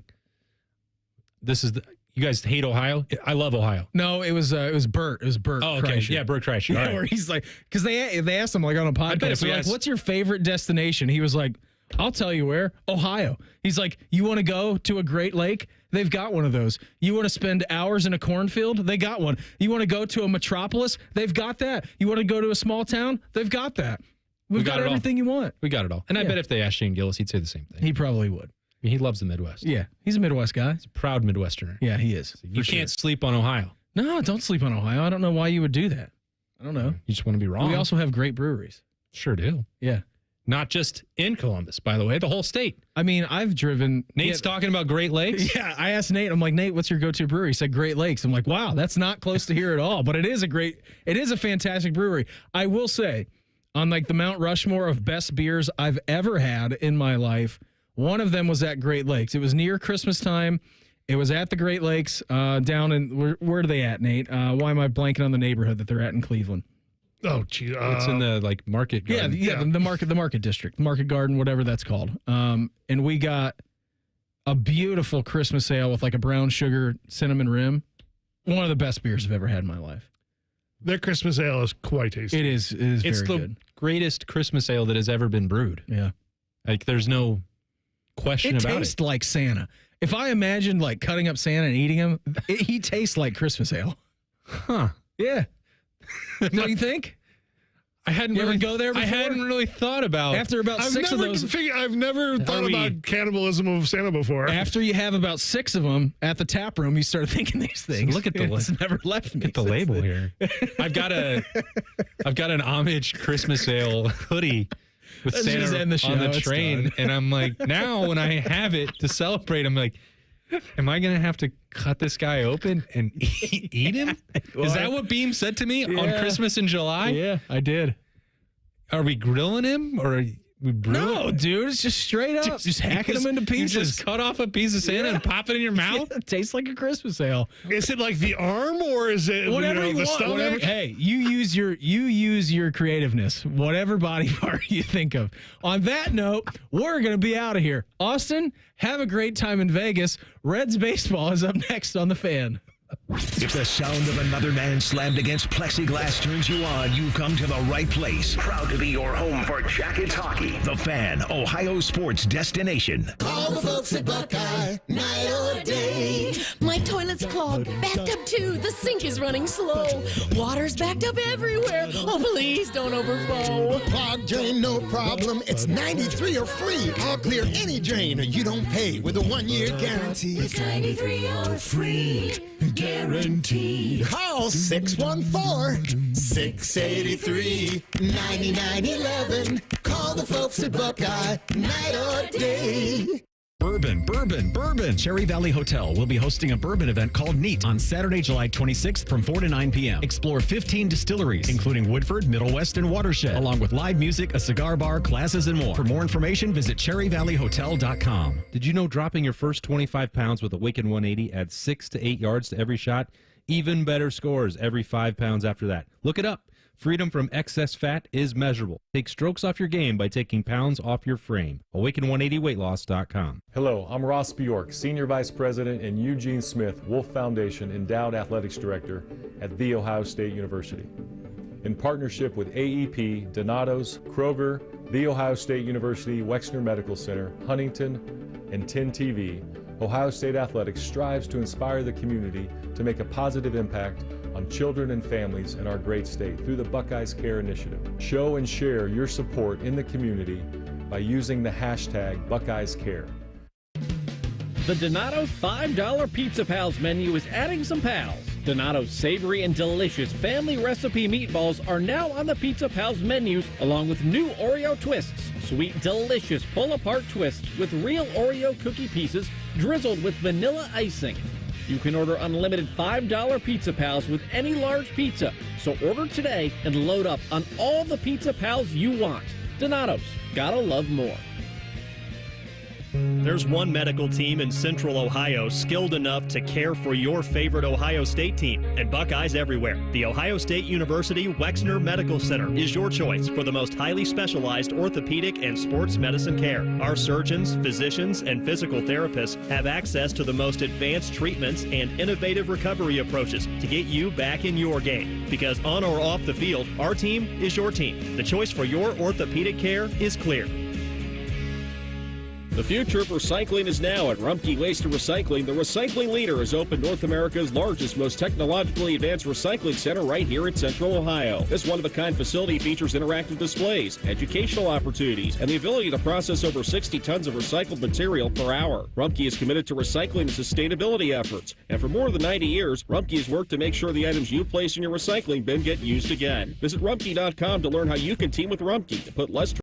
you guys hate Ohio? I love Ohio. No, it was Bert. It was Bert. Oh, okay. Kreischer. Yeah, Bert Kreischer. Yeah, where he's like, because they asked him like on a podcast, they're like, what's your favorite destination? He was like, I'll tell you where. Ohio. He's like, you want to go to a Great Lake? They've got one of those. You want to spend hours in a cornfield? They got one. You want to go to a metropolis? They've got that. You want to go to a small town? They've got that. We've got everything you want. We got it all. And I bet if they asked Shane Gillis, he'd say the same thing. He probably would. I mean, he loves the Midwest. Yeah, he's a Midwest guy. He's a proud Midwesterner. Yeah, he is. You can't sleep on Ohio. No, don't sleep on Ohio. I don't know why you would do that. I don't know. You just want to be wrong. We also have great breweries. Sure do. Yeah. Not just in Columbus, by the way, the whole state. I mean, I've driven. Nate's talking about Great Lakes. Yeah, I asked Nate. I'm like, Nate, what's your go-to brewery? He said Great Lakes. I'm like, wow, that's not close to here at all. But it is a fantastic brewery. I will say, on like the Mount Rushmore of best beers I've ever had in my life, one of them was at Great Lakes. It was near Christmas time. It was at the Great Lakes down in, where are they at, Nate? Why am I blanking on the neighborhood that they're at in Cleveland? Oh, gee. It's in the market garden. The market district, market garden, whatever that's called. And we got a beautiful Christmas ale with a brown sugar cinnamon rim. One of the best beers I've ever had in my life. Their Christmas ale is quite tasty. It is It's very the good. greatest Christmas ale that has ever been brewed. Yeah. There's no question about it. It tastes like Santa. If I imagined cutting up Santa and eating him, he tastes like Christmas ale. Huh. Yeah. Don't you think? I hadn't You really ever go there before? I hadn't really thought about. After about six of those, I've never thought about cannibalism of Santa before. after you have about 6 of them at the tap room, you start thinking these things. Look at the It's never left me. Look at the label here. I've got an homage Christmas ale hoodie with Let's just Santa end the show. on the It's train, done. and I'm like, now when I have it to celebrate, I'm like, am I gonna have to cut this guy open and eat him? Is that what Beam said to me on Christmas in July? Yeah, I did. Are we grilling him or are we brewing? No, dude, it's just straight up. Just hacking them into pieces. You just cut off a piece of Santa and pop it in your mouth? Yeah, it tastes like a Christmas ale. Is it like the arm or is it Whatever you the want. stomach? Hey, you use your creativeness. Whatever body part you think of. On that note, we're going to be out of here. Austin, have a great time in Vegas. Reds baseball is up next on The Fan. If the sound of another man slammed against plexiglass turns you on, you've come to the right place. Proud to be your home for Jackets hockey. The Fan, Ohio sports destination. Call the folks at Buckeye, night or day. My toilet's clogged, backed up too. The sink is running slow. Water's backed up everywhere. Oh, please don't overflow. Clogged drain, no problem. It's 93 or free. I'll clear any drain or you don't pay with a 1-year guarantee. It's 93 or free. Guaranteed. Call 614-683-9911. Call the folks at Buckeye, night or day. Bourbon. Cherry Valley Hotel will be hosting a bourbon event called Neat on Saturday, July 26th from 4 to 9 p.m. Explore 15 distilleries, including Woodford, Middle West, and Watershed, along with live music, a cigar bar, classes, and more. For more information, visit cherryvalleyhotel.com. Did you know dropping your first 25 pounds with a Wicked 180 adds 6 to 8 yards to every shot? Even better scores every 5 pounds after that. Look it up. Freedom from excess fat is measurable. Take strokes off your game by taking pounds off your frame. Awaken180weightloss.com. Hello, I'm Ross Bjork, Senior Vice President and Eugene Smith Wolf Foundation Endowed Athletics Director at The Ohio State University. In partnership with AEP, Donato's, Kroger, The Ohio State University Wexner Medical Center, Huntington, and 10 TV, Ohio State Athletics strives to inspire the community to make a positive impact on children and families in our great state through the Buckeyes Care Initiative. Show and share your support in the community by using the hashtag BuckeyesCare. The Donato's $5 Pizza Pals menu is adding some pals. Donato's savory and delicious family recipe meatballs are now on the Pizza Pals menus, along with new Oreo twists. Sweet, delicious pull-apart twists with real Oreo cookie pieces drizzled with vanilla icing. You can order unlimited $5 Pizza Pals with any large pizza. So order today and load up on all the Pizza Pals you want. Donato's, gotta love more. There's one medical team in Central Ohio skilled enough to care for your favorite Ohio State team, and Buckeyes everywhere. The Ohio State University Wexner Medical Center is your choice for the most highly specialized orthopedic and sports medicine care. Our surgeons, physicians, and physical therapists have access to the most advanced treatments and innovative recovery approaches to get you back in your game. Because on or off the field, our team is your team. The choice for your orthopedic care is clear. The future of recycling is now at Rumpke Waste and Recycling. The recycling leader has opened North America's largest, most technologically advanced recycling center right here in Central Ohio. This one-of-a-kind facility features interactive displays, educational opportunities, and the ability to process over 60 tons of recycled material per hour. Rumpke is committed to recycling and sustainability efforts. And for more than 90 years, Rumpke has worked to make sure the items you place in your recycling bin get used again. Visit Rumpke.com to learn how you can team with Rumpke to put less